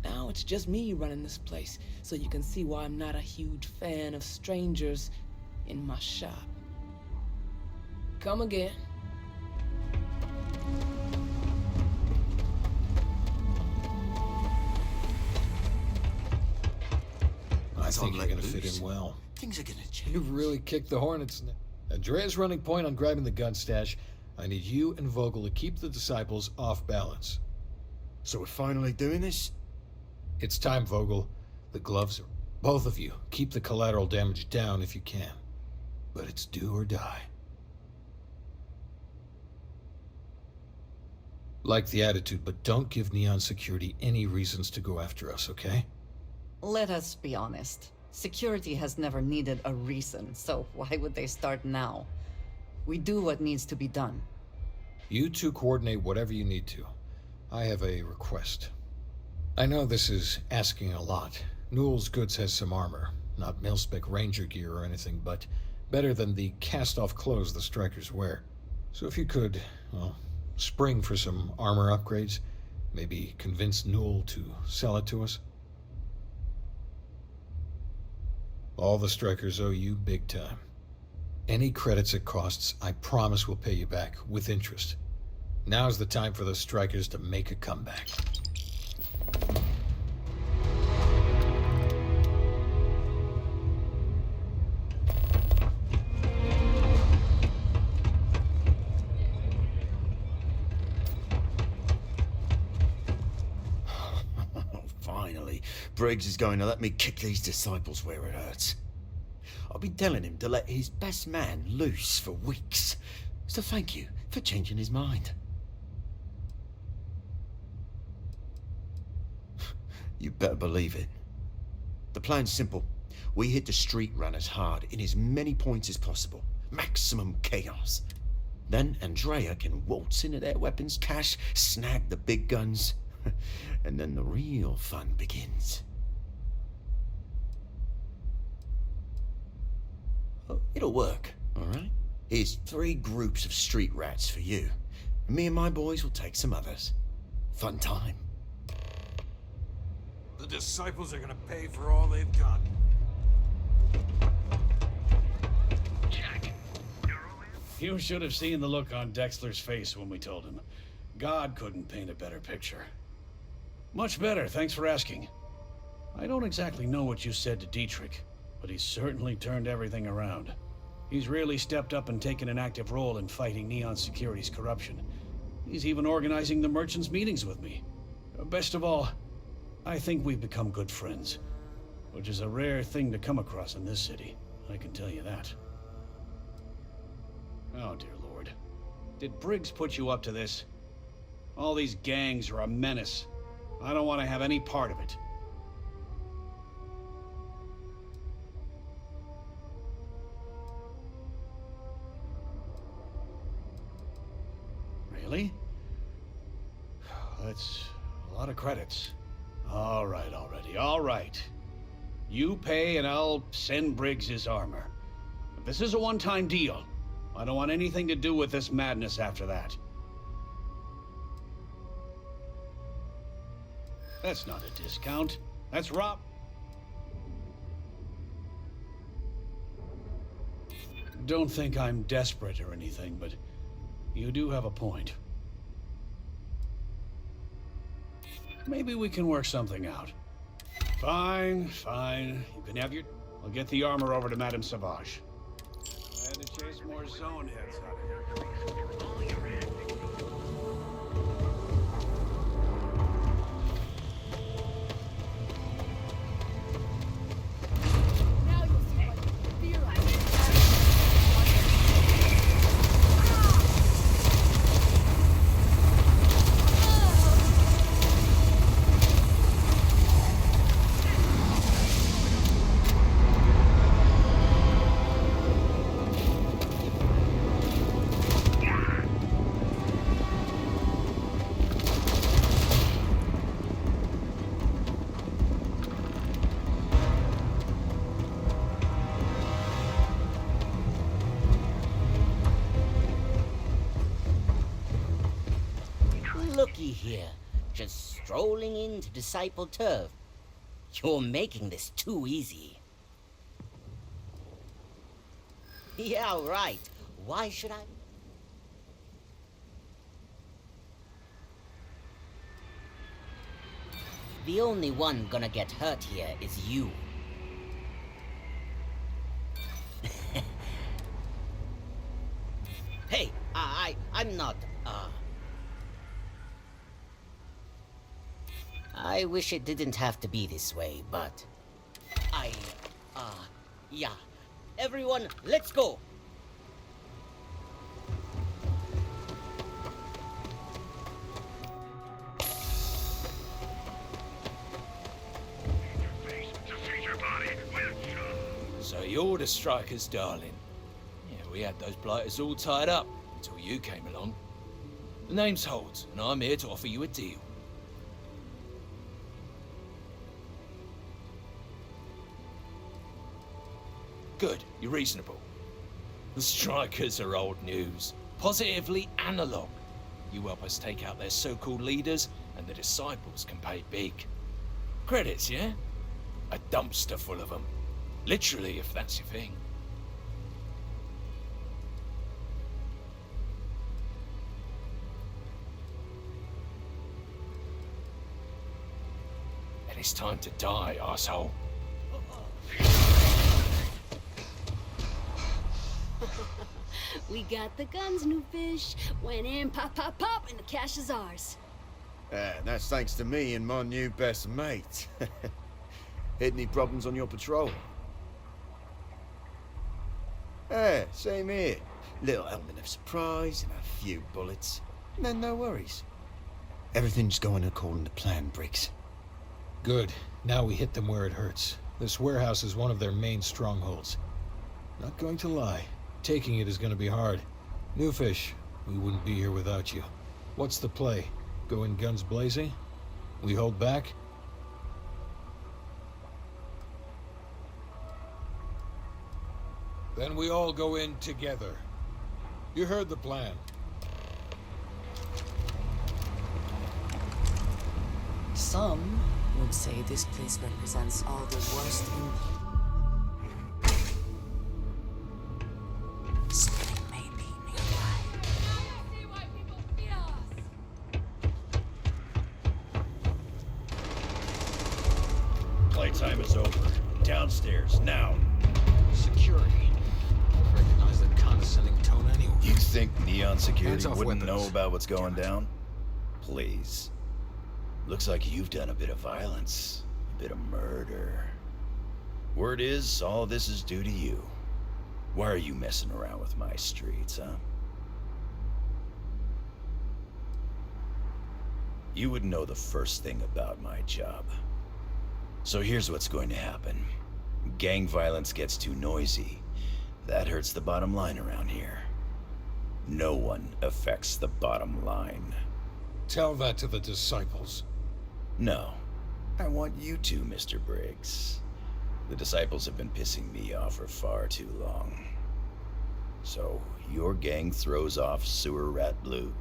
Now it's just me running this place, so you can see why I'm not a huge fan of strangers in my shop. Come again. I think you're gonna fit in well. Things are gonna change. You've really kicked the hornet's nest. Andrea's running point on grabbing the gun stash. I need you and Vogel to keep the disciples off balance. So we're finally doing this? It's time, Vogel. The gloves are... Both of you, keep the collateral damage down if you can. But it's do or die. Like the attitude, but don't give Neon Security any reasons to go after us, okay? Let us be honest. Security has never needed a reason, so why would they start now? We do what needs to be done. You two coordinate whatever you need to. I have a request. I know this is asking a lot. Newell's Goods has some armor. Not mil-spec ranger gear or anything, but better than the cast-off clothes the strikers wear. So if you could, well, spring for some armor upgrades, maybe convince Newell to sell it to us. All the strikers owe you big time. Any credits it costs, I promise we'll pay you back, with interest. Now's the time for those strikers to make a comeback. Finally, Briggs is going to let me kick these disciples where it hurts. I've been telling him to let his best man loose for weeks. So thank you for changing his mind. You better believe it. The plan's simple. We hit the street runners hard in as many points as possible. Maximum chaos. Then Andrea can waltz into their weapons cache, snag the big guns, and then the real fun begins. Oh, it'll work, all right? Here's 3 groups of street rats for you. Me and my boys will take some others. Fun time. The disciples are gonna pay for all they've done. You should have seen the look on Dexter's face when we told him. God couldn't paint a better picture. Much better, thanks for asking. I don't exactly know what you said to Dietrich, but he's certainly turned everything around. He's really stepped up and taken an active role in fighting Neon Security's corruption. He's even organizing the merchants' meetings with me. Best of all, I think we've become good friends, which is a rare thing to come across in this city, I can tell you that. Oh, dear Lord. Did Briggs put you up to this? All these gangs are a menace. I don't want to have any part of it. Really? That's a lot of credits. All right, already, all right. You pay and I'll send Briggs his armor. But this is a one-time deal. I don't want anything to do with this madness after that. That's not a discount. That's rob. Don't think I'm desperate or anything, but you do have a point. Maybe we can work something out. Fine, fine. You can have your... I'll get the armor over to Madame Sauvage. I had to chase more zone heads out of here. Looky here, just strolling into Disciple Turf. You're making this too easy. Yeah, right. Why should I? The only one gonna get hurt here is you. Hey, I'm not, I wish it didn't have to be this way, but... yeah. Everyone, let's go! So you're the strikers, darling. Yeah, we had those blighters all tied up until you came along. The name's Holt, and I'm here to offer you a deal. Good, you're reasonable. The strikers are old news. Positively analog. You help us take out their so-called leaders, and the disciples can pay big. Credits, yeah? A dumpster full of them. Literally, if that's your thing. And it's time to die, asshole. We got the guns, new fish. Went in, pop, pop, pop, and the cash is ours. That's thanks to me and my new best mate. Had any problems on your patrol? Same here. Little element of surprise and a few bullets. Then no worries. Everything's going according to plan, Briggs. Good. Now we hit them where it hurts. This warehouse is one of their main strongholds. Not going to lie. Taking it is going to be hard. New fish, we wouldn't be here without you. What's the play? Go in guns blazing? We hold back? Then we all go in together. You heard the plan. Some would say this place represents all the worst in something may be nearby. Playtime is over. Downstairs, now. Security. Recognize the condescending tone anyway. You think Neon Hands Security off wouldn't weapons. know about what's going down? Please. Looks like you've done a bit of violence. A bit of murder. Word is, all this is due to you. Why are you messing around with my streets, huh? You wouldn't know the first thing about my job. So here's what's going to happen. Gang violence gets too noisy. That hurts the bottom line around here. No one affects the bottom line. Tell that to the disciples. No. I want you to, Mr. Briggs. The disciples have been pissing me off for far too long. So, your gang throws off Sewer Rat Blue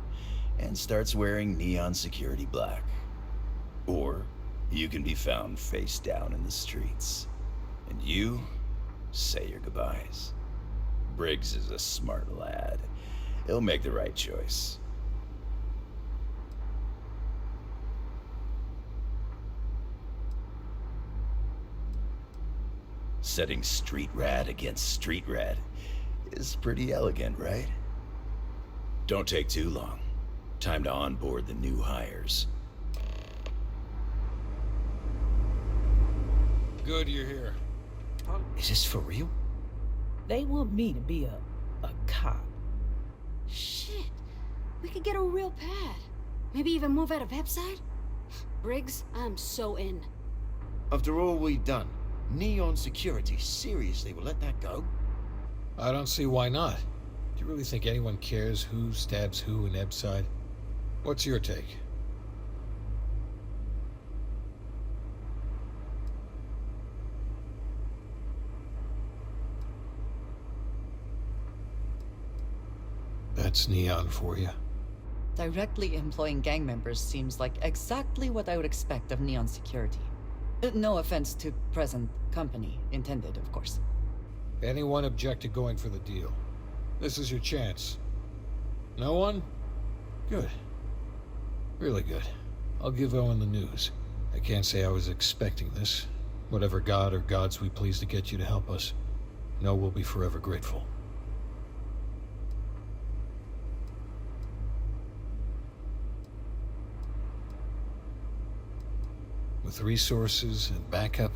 and starts wearing Neon Security Black. Or, you can be found face down in the streets. And you say your goodbyes. Briggs is a smart lad. He'll make the right choice. Setting street rat against street rat is pretty elegant, right? Don't take too long. Time to onboard the new hires. Good you're here. Is this for real? They want me to be a cop. Shit. We could get a real pad. Maybe even move out of Epside? Briggs, I'm so in. After all we've done, Neon Security seriously will let that go? I don't see why not. Do you really think anyone cares who stabs who in Ebside? What's your take? That's Neon for you. Directly employing gang members seems like exactly what I would expect of Neon Security. No offense to present company intended, of course. Anyone object to going for the deal? This is your chance. No one? Good. Really good. I'll give Owen the news. I can't say I was expecting this. Whatever god or gods we please to get you to help us, know we'll be forever grateful. With resources and backup,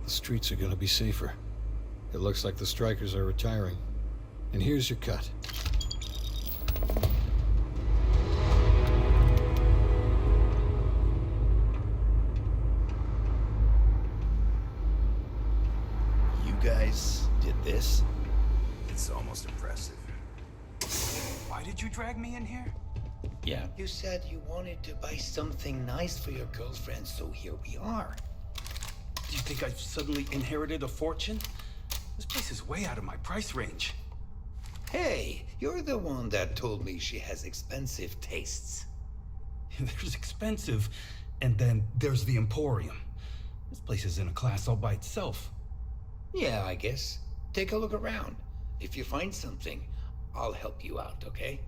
the streets are gonna be safer. It looks like the strikers are retiring. And here's your cut. You guys did this? It's almost impressive. Why did you drag me in here? Yeah. You said you wanted to buy something nice for your girlfriend, so here we are. Do you think I've suddenly inherited a fortune? This place is way out of my price range. Hey, you're the one that told me she has expensive tastes. There's expensive, and then there's the Emporium. This place is in a class all by itself. Yeah, I guess. Take a look around. If you find something, I'll help you out, okay?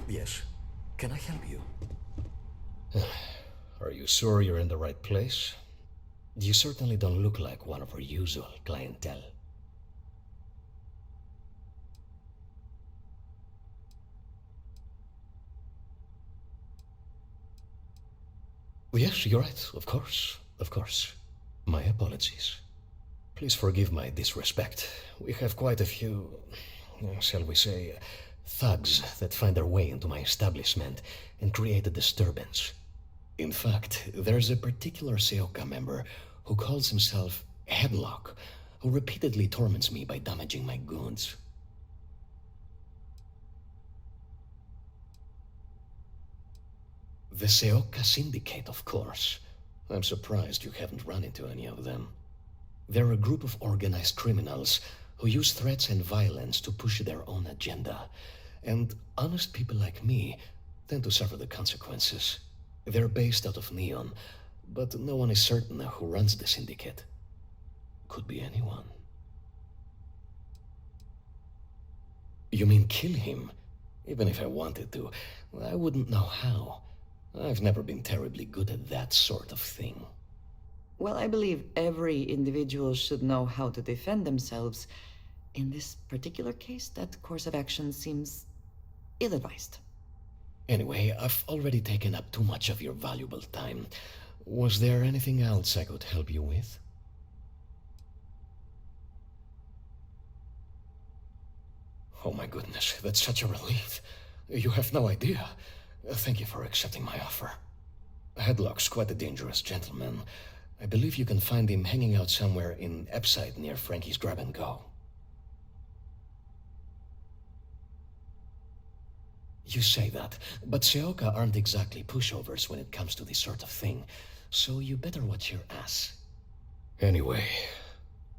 Yes. Can I help you? Are you sure you're in the right place? You certainly don't look like one of our usual clientele. Yes, you're right. Of course. Of course. My apologies. Please forgive my disrespect. We have quite a few, shall we say, thugs that find their way into my establishment and create a disturbance. In fact, there's a particular Seoka member who calls himself Headlock, who repeatedly torments me by damaging my goods. The Seoka Syndicate, of course. I'm surprised you haven't run into any of them. They're a group of organized criminals who use threats and violence to push their own agenda. And honest people like me tend to suffer the consequences. They're based out of Neon, but no one is certain who runs the syndicate. Could be anyone. You mean kill him? Even if I wanted to, I wouldn't know how. I've never been terribly good at that sort of thing. Well, I believe every individual should know how to defend themselves. In this particular case, that course of action seems ill-advised. Anyway, I've already taken up too much of your valuable time. Was there anything else I could help you with? Oh my goodness, that's such a relief. You have no idea. Thank you for accepting my offer. Headlock's quite a dangerous gentleman. I believe you can find him hanging out somewhere in Epside near Frankie's Grab and Go. You say that, but Seoka aren't exactly pushovers when it comes to this sort of thing, so you better watch your ass. Anyway,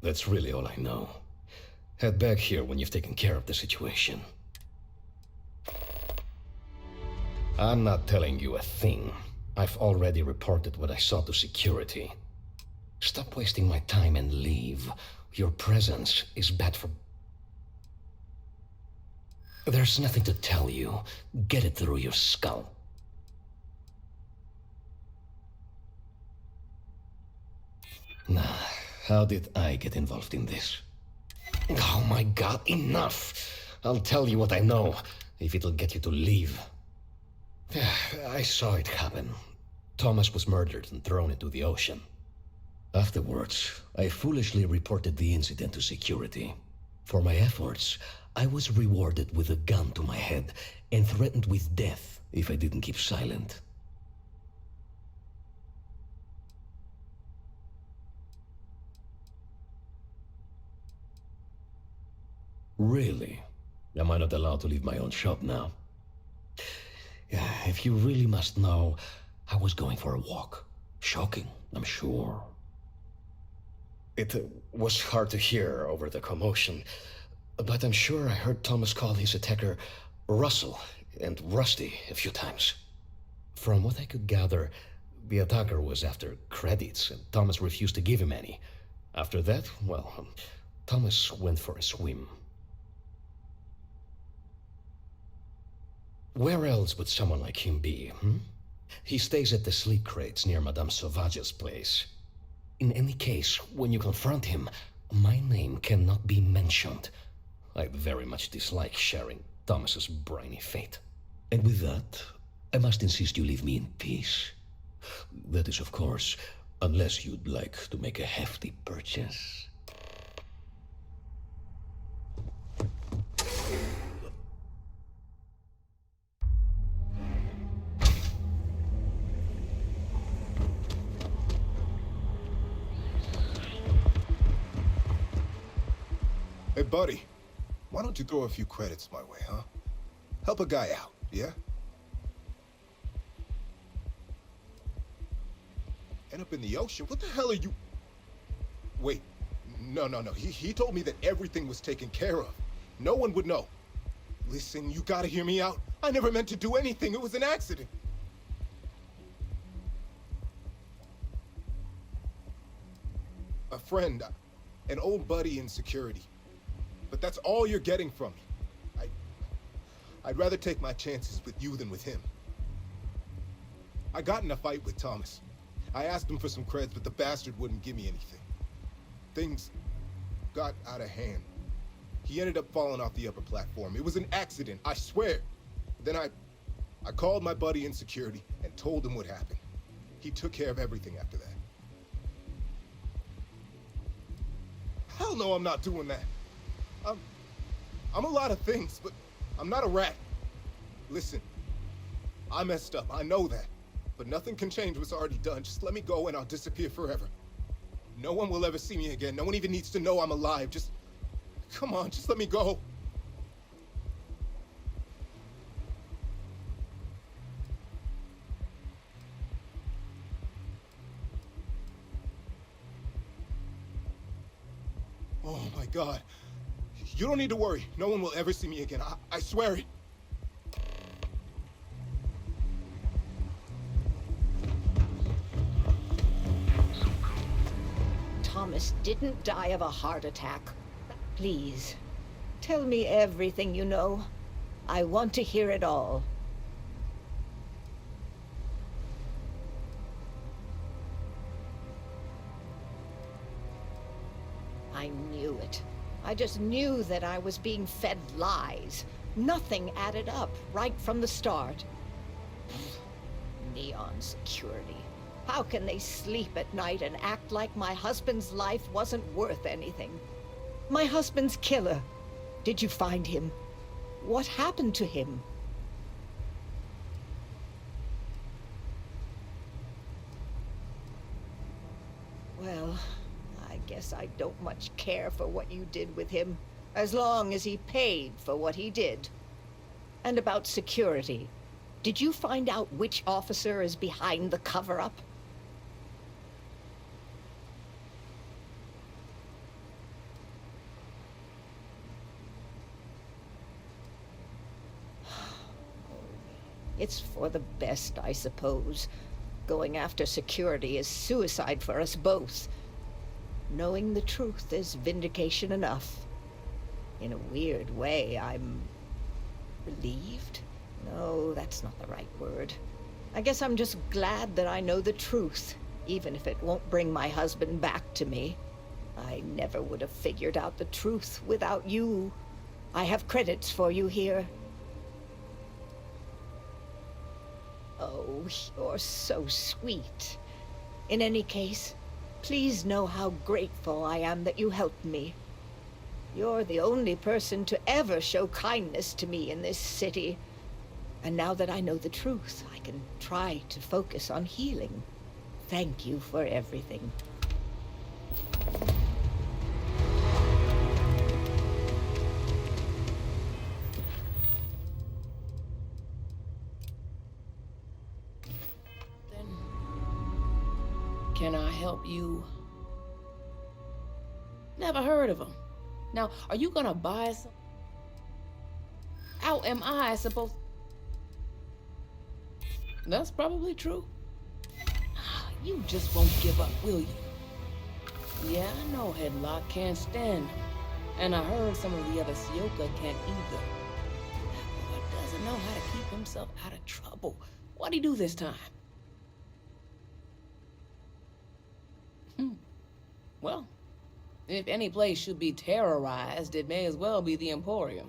that's really all I know. Head back here when you've taken care of the situation. I'm not telling you a thing. I've already reported what I saw to security. Stop wasting my time and leave. Your presence is bad for... There's nothing to tell you. Get it through your skull. Now, how did I get involved in this? Oh my god, enough! I'll tell you what I know, if it'll get you to leave. I saw it happen. Thomas was murdered and thrown into the ocean. Afterwards, I foolishly reported the incident to security. For my efforts, I was rewarded with a gun to my head and threatened with death if I didn't keep silent. Really? Am I not allowed to leave my own shop now? If you really must know, I was going for a walk. Shocking, I'm sure. It was hard to hear over the commotion, but I'm sure I heard Thomas call his attacker Russell and Rusty a few times. From what I could gather, the attacker was after credits, and Thomas refused to give him any. After that, well, Thomas went for a swim. Where else would someone like him be, He stays at the sleep crates near Madame Sauvage's place. In any case, when you confront him, my name cannot be mentioned. I very much dislike sharing Thomas's briny fate. And with that, I must insist you leave me in peace. That is, of course, unless you'd like to make a hefty purchase. Hey, buddy. Why don't you throw a few credits my way, huh? Help a guy out, yeah? End up in the ocean? What the hell are you... Wait. No. He told me that everything was taken care of. No one would know. Listen, you gotta hear me out. I never meant to do anything. It was an accident. A friend, an old buddy in security. But that's all you're getting from me. I'd rather take my chances with you than with him. I got in a fight with Thomas. I asked him for some creds, but the bastard wouldn't give me anything. Things got out of hand. He ended up falling off the upper platform. It was an accident, I swear. Then I called my buddy in security and told him what happened. He took care of everything after that. Hell no, I'm not doing that. I'm a lot of things, but I'm not a rat. Listen, I messed up, I know that. But nothing can change what's already done. Just let me go and I'll disappear forever. No one will ever see me again. No one even needs to know I'm alive. Just, come on, just let me go. Oh my God. You don't need to worry. No one will ever see me again. I swear it. Thomas didn't die of a heart attack. Please, tell me everything you know. I want to hear it all. I knew it. I just knew that I was being fed lies. Nothing added up right from the start. Neon security. How can they sleep at night and act like my husband's life wasn't worth anything? My husband's killer. Did you find him? What happened to him? Well, I guess I don't much care for what you did with him, as long as he paid for what he did. And about security. Did you find out which officer is behind the cover-up? It's for the best, I suppose. Going after security is suicide for us both. Knowing the truth is vindication enough. In a weird way, I'm relieved? No, that's not the right word. I guess I'm just glad that I know the truth, even if it won't bring my husband back to me. I never would have figured out the truth without you. I have credits for you here. Oh, you're so sweet. In any case, please know how grateful I am that you helped me. You're the only person to ever show kindness to me in this city. And now that I know the truth, I can try to focus on healing. Thank you for everything. Can I help you? Never heard of him. Now, are you gonna buy some? How am I supposed? That's probably true. You just won't give up, will you? Yeah, I know Headlock can't stand him. And I heard some of the other Sioka can't either. That boy doesn't know how to keep himself out of trouble. What'd he do this time? Well, if any place should be terrorized, it may as well be the Emporium.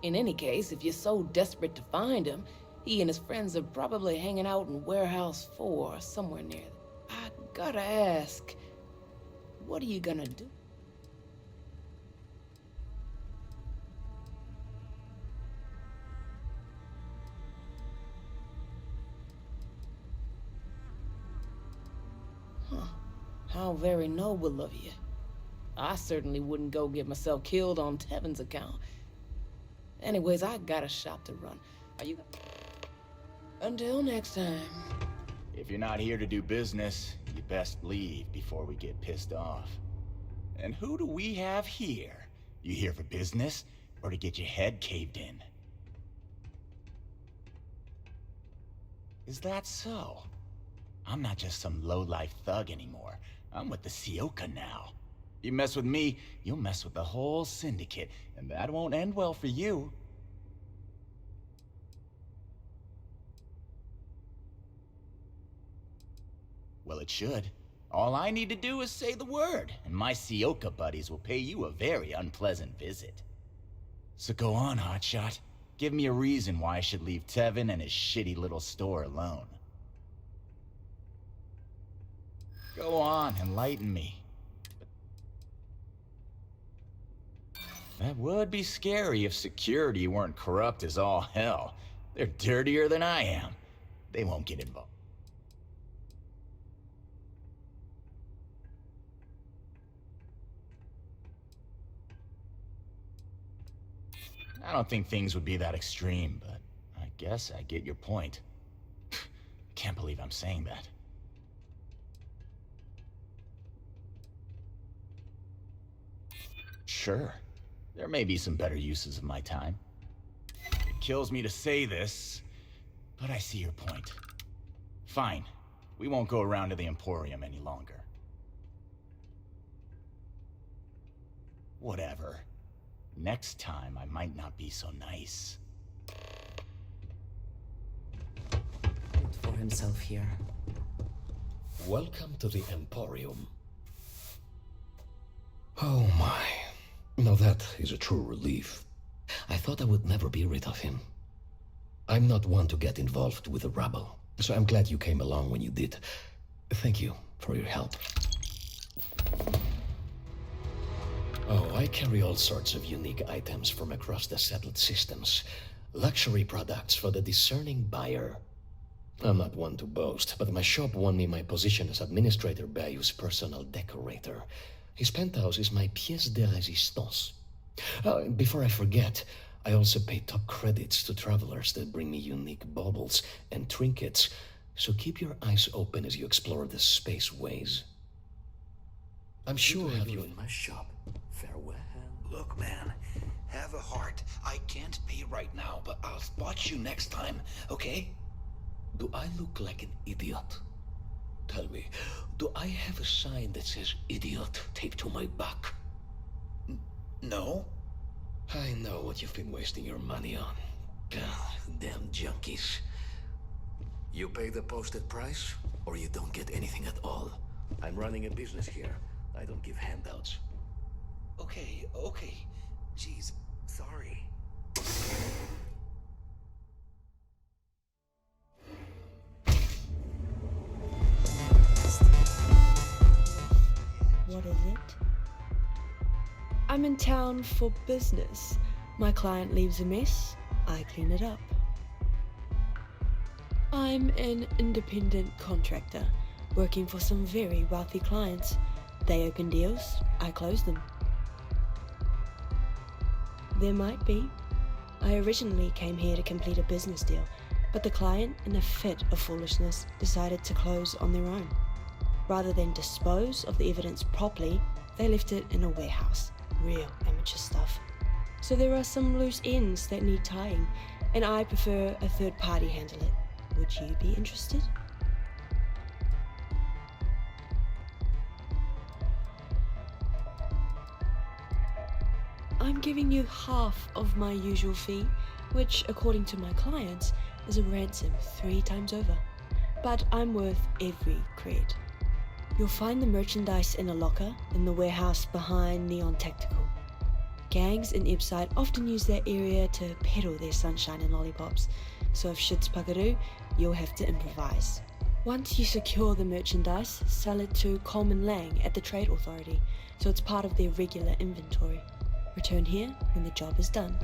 In any case, if you're so desperate to find him, he and his friends are probably hanging out in Warehouse 4 or somewhere near there. I gotta ask, what are you gonna do? How very noble of you. I certainly wouldn't go get myself killed on Tevin's account. Anyways, I got a shop to run. Are you... Until next time. If you're not here to do business, you best leave before we get pissed off. And who do we have here? You here for business, or to get your head caved in? Is that so? I'm not just some low-life thug anymore. I'm with the Sioka now. You mess with me, you'll mess with the whole syndicate, and that won't end well for you. Well, it should. All I need to do is say the word, and my Sioka buddies will pay you a very unpleasant visit. So go on, Hotshot. Give me a reason why I should leave Tevin and his shitty little store alone. Go on, enlighten me. That would be scary if security weren't corrupt as all hell. They're dirtier than I am. They won't get involved. I don't think things would be that extreme, but I guess I get your point. Can't believe I'm saying that. Sure, there may be some better uses of my time. It kills me to say this, but I see your point. Fine, we won't go around to the Emporium any longer. Whatever. Next time, I might not be so nice. Looked for himself here. Welcome to the Emporium. Oh my. Now that is a true relief. I thought I would never be rid of him. I'm not one to get involved with the rabble, so I'm glad you came along when you did. Thank you for your help. Oh, I carry all sorts of unique items from across the settled systems. Luxury products for the discerning buyer. I'm not one to boast, but my shop won me my position as Administrator Bayou's personal decorator. His penthouse is my pièce de résistance. Before I forget, I also pay top credits to travelers that bring me unique baubles and trinkets, so keep your eyes open as you explore the spaceways. I'm sure have you in my shop. Farewell. Look, man, have a heart. I can't pay right now, but I'll spot you next time, okay? Do I look like an idiot? Tell me, do I have a sign that says idiot taped to my back? No. I know what you've been wasting your money on. Damn junkies. You pay the posted price, or you don't get anything at all. I'm running a business here. I don't give handouts. Okay. Jeez, sorry. What is it? I'm in town for business. My client leaves a mess, I clean it up. I'm an independent contractor, working for some very wealthy clients. They open deals, I close them. There might be. I originally came here to complete a business deal, but the client, in a fit of foolishness, decided to close on their own. Rather than dispose of the evidence properly, they left it in a warehouse. Real amateur stuff. So there are some loose ends that need tying, and I prefer a third party handle it. Would you be interested? I'm giving you half of my usual fee, which, according to my clients, is a ransom 3 times over. But I'm worth every cred. You'll find the merchandise in a locker in the warehouse behind Neon Tactical. Gangs in Ipside often use that area to peddle their sunshine and lollipops, so if shit's buckaroo, you'll have to improvise. Once you secure the merchandise, sell it to Coleman Lang at the Trade Authority, so it's part of their regular inventory. Return here when the job is done.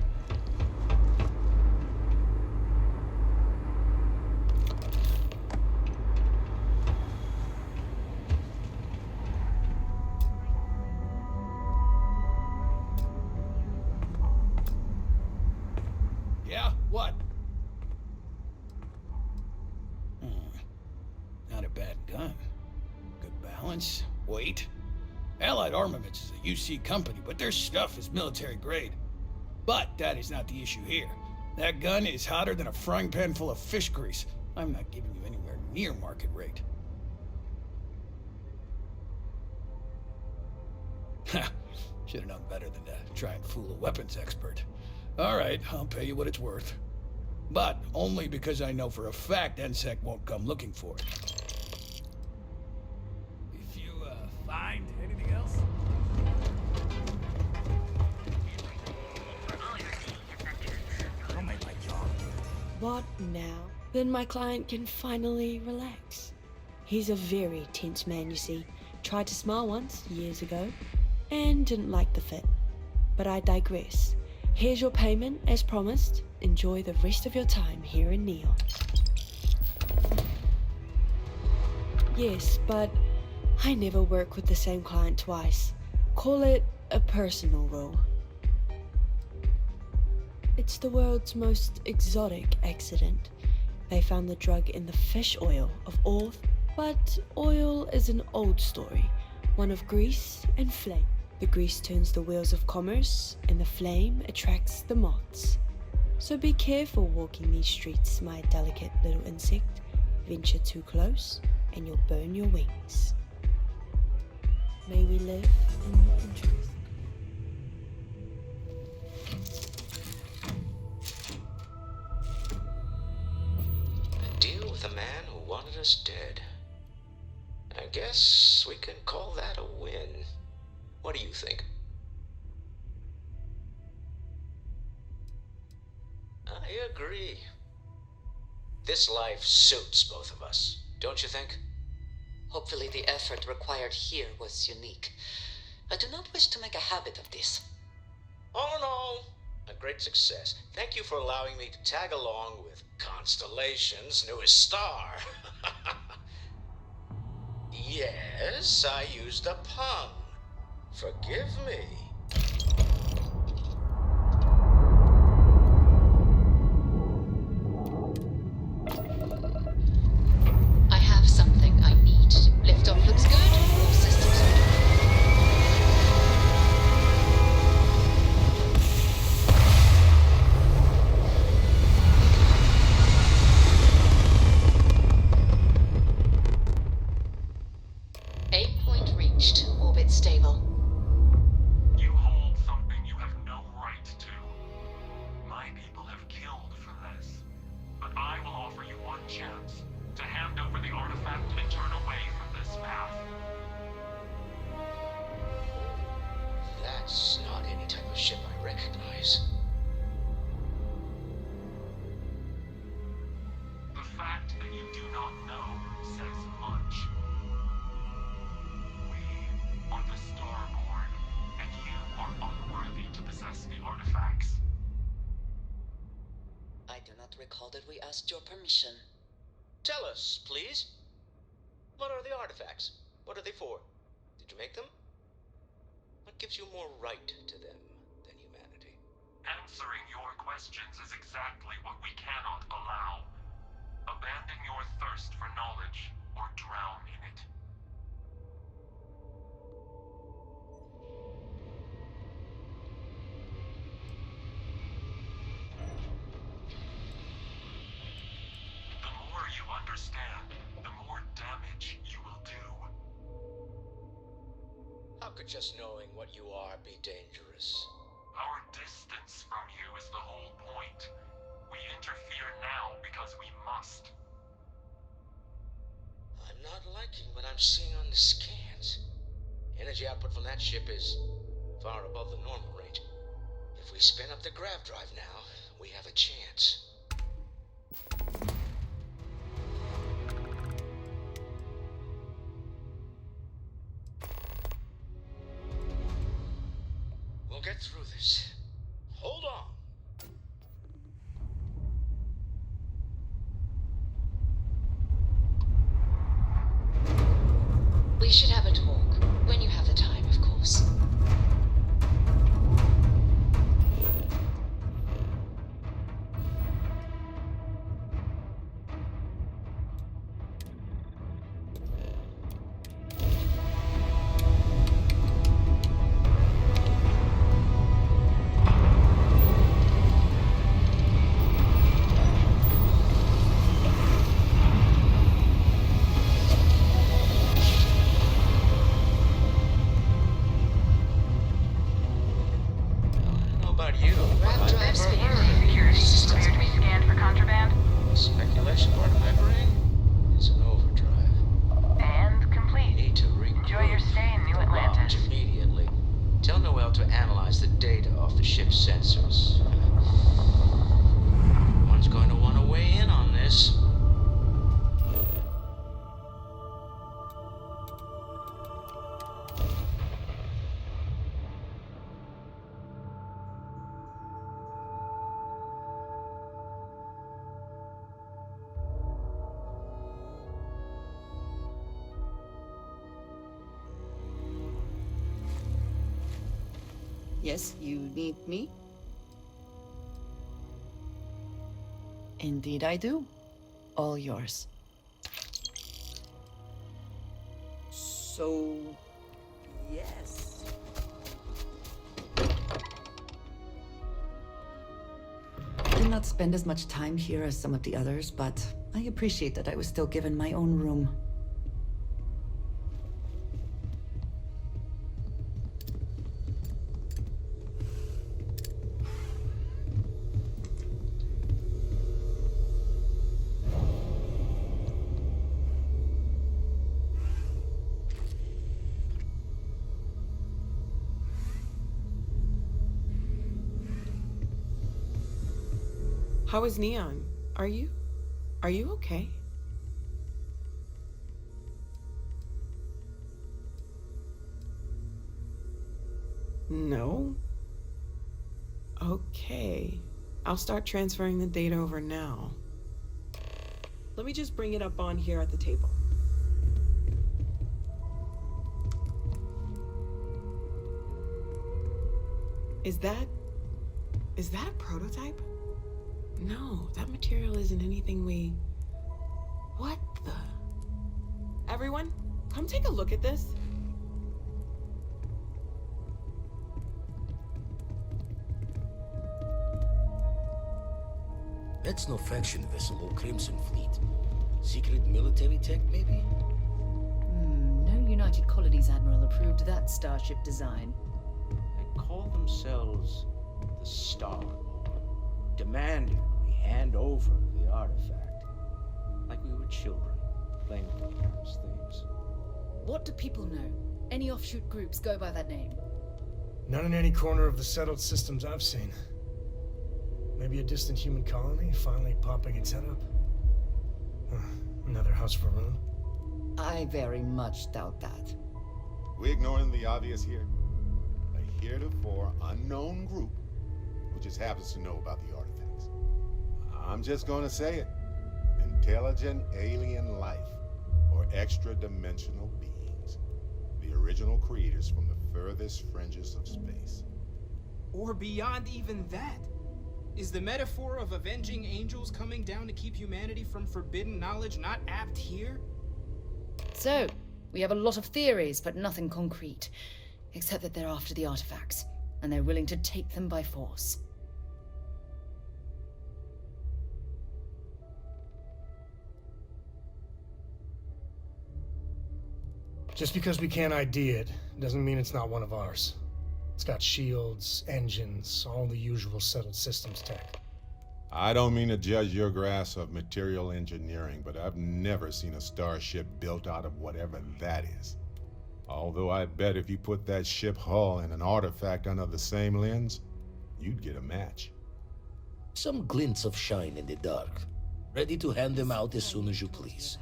Yeah, what? Not a bad gun. Good balance, weight. Allied Armaments is a UC company, but their stuff is military grade. But that is not the issue here. That gun is hotter than a frying pan full of fish grease. I'm not giving you anywhere near market rate. Ha! Should have known better than to try and fool a weapons expert. All right, I'll pay you what it's worth. But only because I know for a fact NSEC won't come looking for it. If you, find anything else? Don't make my job. What now? Then my client can finally relax. He's a very tense man, you see. Tried to smile once, years ago, and didn't like the fit. But I digress. Here's your payment, as promised. Enjoy the rest of your time here in Neon. Yes, but I never work with the same client twice. Call it a personal rule. It's the world's most exotic accident. They found the drug in the fish oil of all, but oil is an old story, one of grease and flame. The grease turns the wheels of commerce, and the flame attracts the moths. So be careful walking these streets, my delicate little insect. Venture too close, and you'll burn your wings. May we live in truth. A deal with a man who wanted us dead. I guess we can call that a win. What do you think? I agree. This life suits both of us, don't you think? Hopefully the effort required here was unique. I do not wish to make a habit of this. All in all, a great success. Thank you for allowing me to tag along with Constellation's newest star. Yes, I used a pun. Forgive me. I have something I need. Liftoff looks good. All systems are Aim point reached. Orbit stable. You hold something you have no right to. My people have killed for this. But I will offer you one chance to hand over the artifact and turn away from this path. That's not any type of ship I recognize. The fact that you do not know says much. We are the Starborn, and you are unworthy to possess the artifacts. I do not recall that we asked your permission. Tell us, please. What are the artifacts? What are they for? Did you make them? What gives you more right to them than humanity? Answering your questions is exactly what we cannot allow. Abandon your thirst for knowledge, or drown in it. The more you understand, the more damage you will do. How could just knowing what you are be dangerous? Our distance from you is the whole point. We interfere now because we must. I'm not liking what I'm seeing on the scans. Energy output from that ship is far above the normal range. If we spin up the grav drive now, we have a chance. We'll get through this. Hold on. We should have a talk. When you have the time, of course. Yes, you need me? Indeed I do. All yours. So... yes. I did not spend as much time here as some of the others, but I appreciate that I was still given my own room. How is Neon? Are you okay? No? Okay. I'll start transferring the data over now. Let me just bring it up on here at the table. Is that a prototype? No, that material isn't anything we... What the... Everyone, come take a look at this. That's no faction vessel or Crimson Fleet. Secret military tech, maybe? No United Colonies Admiral approved that starship design. They call themselves the Star, demanding we hand over the artifact. Like we were children, playing with their parents' things. What do people know? Any offshoot groups go by that name? None in any corner of the settled systems I've seen. Maybe a distant human colony finally popping its head up? Another house for Rune? I very much doubt that. We ignoring the obvious here? A heretofore unknown group who just happens to know about the artifacts. I'm just gonna say it. Intelligent alien life, or extra-dimensional beings. The original creators from the furthest fringes of space. Or beyond even that. Is the metaphor of avenging angels coming down to keep humanity from forbidden knowledge not apt here? So, we have a lot of theories, but nothing concrete. Except that they're after the artifacts, and they're willing to take them by force. Just because we can't ID it, doesn't mean it's not one of ours. It's got shields, engines, all the usual settled systems tech. I don't mean to judge your grasp of material engineering, but I've never seen a starship built out of whatever that is. Although I bet if you put that ship hull and an artifact under the same lens, you'd get a match. Some glints of shine in the dark. Ready to hand them out as soon as you please.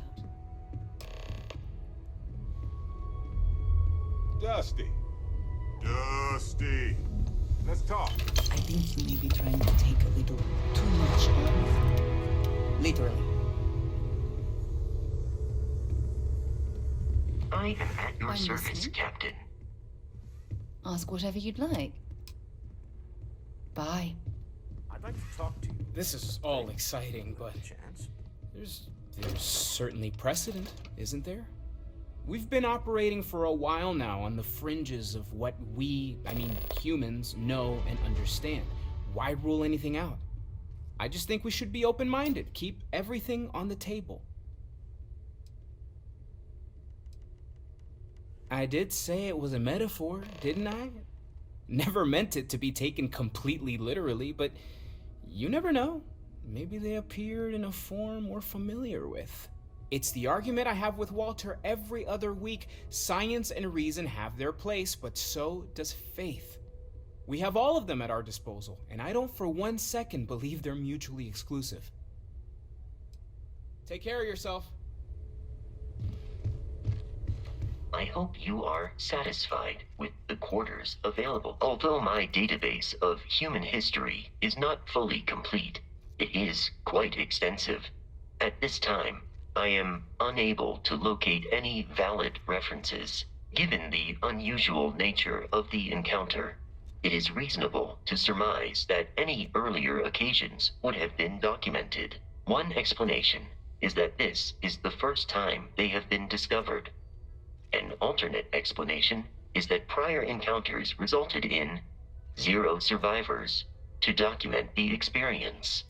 Dusty. Dusty. Let's talk. I think you may be trying to take a little too much on. Literally. I am at your I'm service, listening. Captain. Ask whatever you'd like. Bye. I'd like to talk to you. This is all exciting, but there's certainly precedent, isn't there? We've been operating for a while now on the fringes of what humans, know and understand. Why rule anything out? I just think we should be open-minded, keep everything on the table. I did say it was a metaphor, didn't I? Never meant it to be taken completely literally, but you never know. Maybe they appeared in a form we're familiar with. It's the argument I have with Walter every other week. Science and reason have their place, but so does faith. We have all of them at our disposal, and I don't for 1 second believe they're mutually exclusive. Take care of yourself. I hope you are satisfied with the quarters available. Although my database of human history is not fully complete, it is quite extensive. At this time, I am unable to locate any valid references, given the unusual nature of the encounter. it is reasonable to surmise that any earlier occasions would have been documented. One explanation is that this is the first time they have been discovered. An alternate explanation is that prior encounters resulted in 0 survivors to document the experience.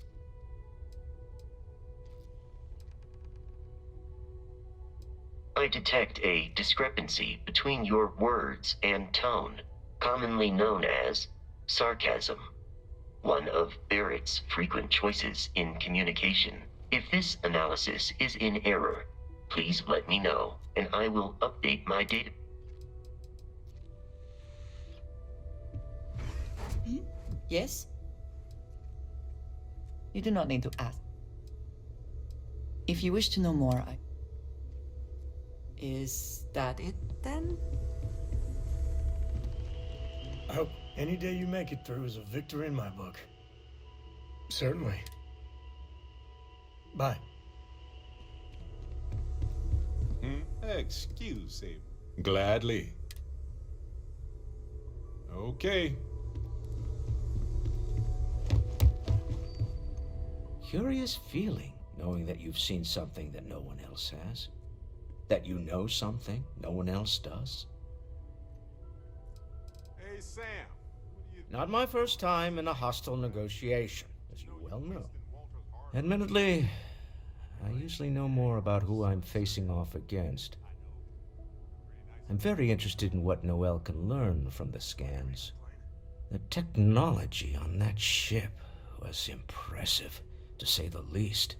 I detect a discrepancy between your words and tone, commonly known as sarcasm, one of Barrett's frequent choices in communication. If this analysis is in error, please let me know, and I will update my data. Yes? You do not need to ask. If you wish to know more, Is that it, then? I hope any day you make it through is a victory in my book. Certainly. Bye. Excuse me. Gladly. Okay. Curious feeling, knowing that you've seen something that no one else has. That you know something no one else does. Hey, Sam. Not my first time in a hostile negotiation, as you well know. Admittedly, I usually know more about who I'm facing off against. I'm very interested in what Noel can learn from the scans. The technology on that ship was impressive, to say the least.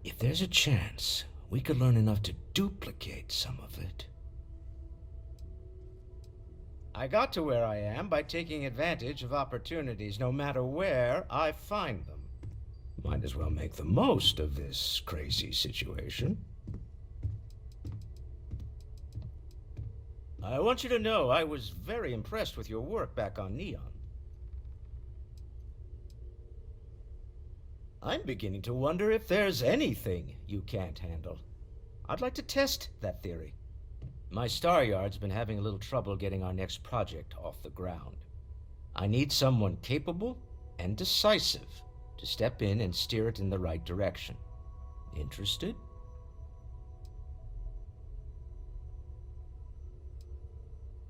If there's a chance, we could learn enough to duplicate some of it. I got to where I am by taking advantage of opportunities, no matter where I find them. Might as well make the most of this crazy situation. I want you to know I was very impressed with your work back on Neon. I'm beginning to wonder if there's anything you can't handle. I'd like to test that theory. My Star Yard's been having a little trouble getting our next project off the ground. I need someone capable and decisive to step in and steer it in the right direction. Interested?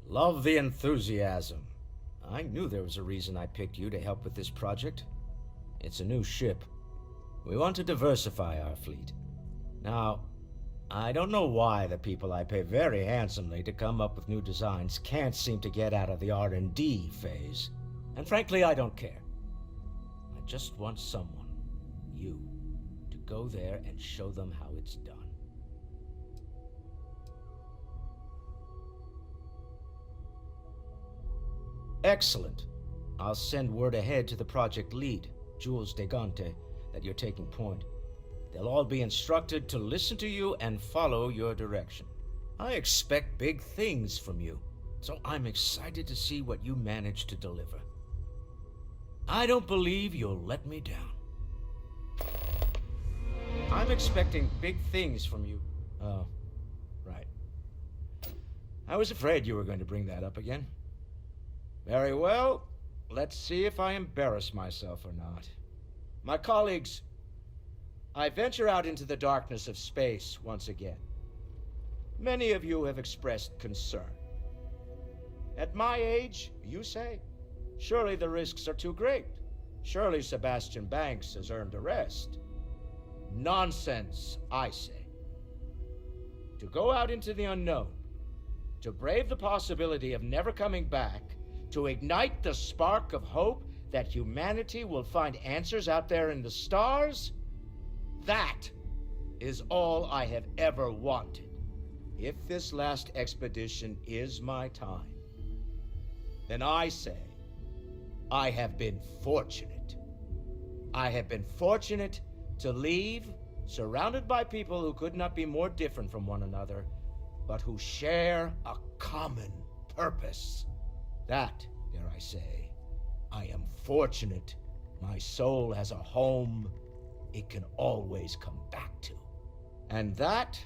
Love the enthusiasm. I knew there was a reason I picked you to help with this project. It's a new ship. We want to diversify our fleet. Now, I don't know why the people I pay very handsomely to come up with new designs can't seem to get out of the R&D phase. And frankly, I don't care. I just want someone, you, to go there and show them how it's done. Excellent. I'll send word ahead to the project lead, Jules Degante, that you're taking point. They'll all be instructed to listen to you and follow your direction. I expect big things from you, so I'm excited to see what you manage to deliver. I don't believe you'll let me down. I'm expecting big things from you. Oh, right. I was afraid you were going to bring that up again. Very well. Let's see if I embarrass myself or not. My colleagues, I venture out into the darkness of space once again. Many of you have expressed concern. At my age, you say, surely the risks are too great. Surely Sebastian Banks has earned a rest. Nonsense, I say. To go out into the unknown, to brave the possibility of never coming back, to ignite the spark of hope that humanity will find answers out there in the stars, that is all I have ever wanted. If this last expedition is my time, then I say, I have been fortunate. I have been fortunate to leave surrounded by people who could not be more different from one another, but who share a common purpose. That, dare I say, I am fortunate. My soul has a home it can always come back to. And that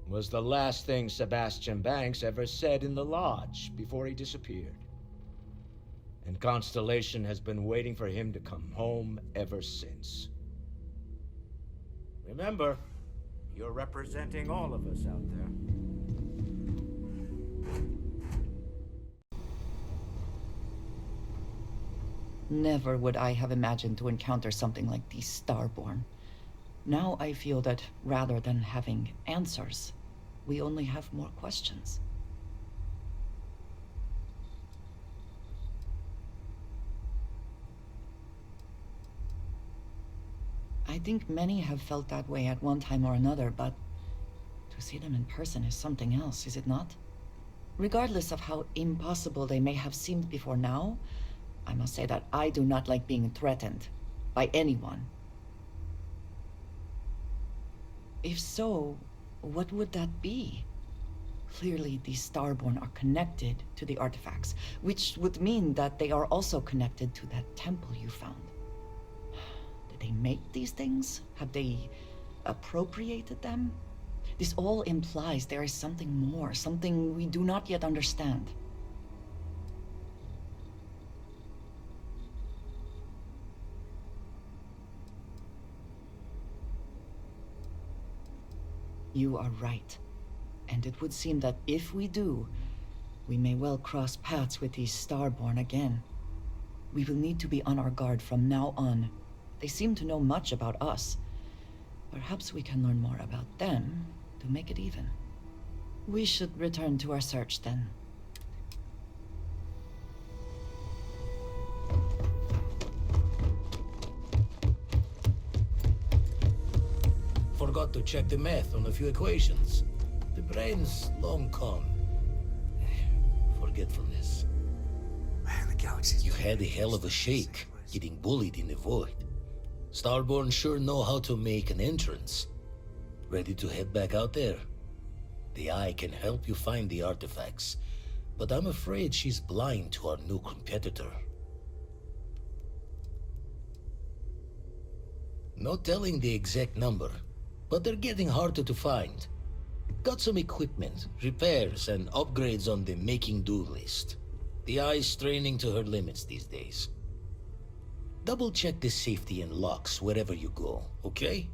was the last thing Sebastian Banks ever said in the lodge before he disappeared. And Constellation has been waiting for him to come home ever since. Remember, you're representing all of us out there. Never would I have imagined to encounter something like these Starborn. Now I feel that rather than having answers, we only have more questions. I think many have felt that way at one time or another, but to see them in person is something else, is it not? Regardless of how impossible they may have seemed before now, I must say that I do not like being threatened by anyone. If so, what would that be? Clearly, these Starborn are connected to the artifacts, which would mean that they are also connected to that temple you found. Did they make these things? Have they appropriated them? This all implies there is something more, something we do not yet understand. You are right. And it would seem that if we do, we may well cross paths with these Starborn again. We will need to be on our guard from now on. They seem to know much about us. Perhaps we can learn more about them to make it even. We should return to our search then. Forgot to check the math on a few equations. The brain's long gone. Forgetfulness. Man, the galaxy's... You had a hell of a shake, getting bullied in the void. Starborn sure know how to make an entrance. Ready to head back out there? The Eye can help you find the artifacts, but I'm afraid she's blind to our new competitor. No telling the exact number, but they're getting harder to find. Got some equipment, repairs, and upgrades on the making-do list. The Eye's training to her limits these days. Double-check the safety and locks wherever you go, okay?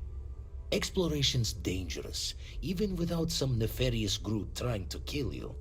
Exploration's dangerous, even without some nefarious group trying to kill you.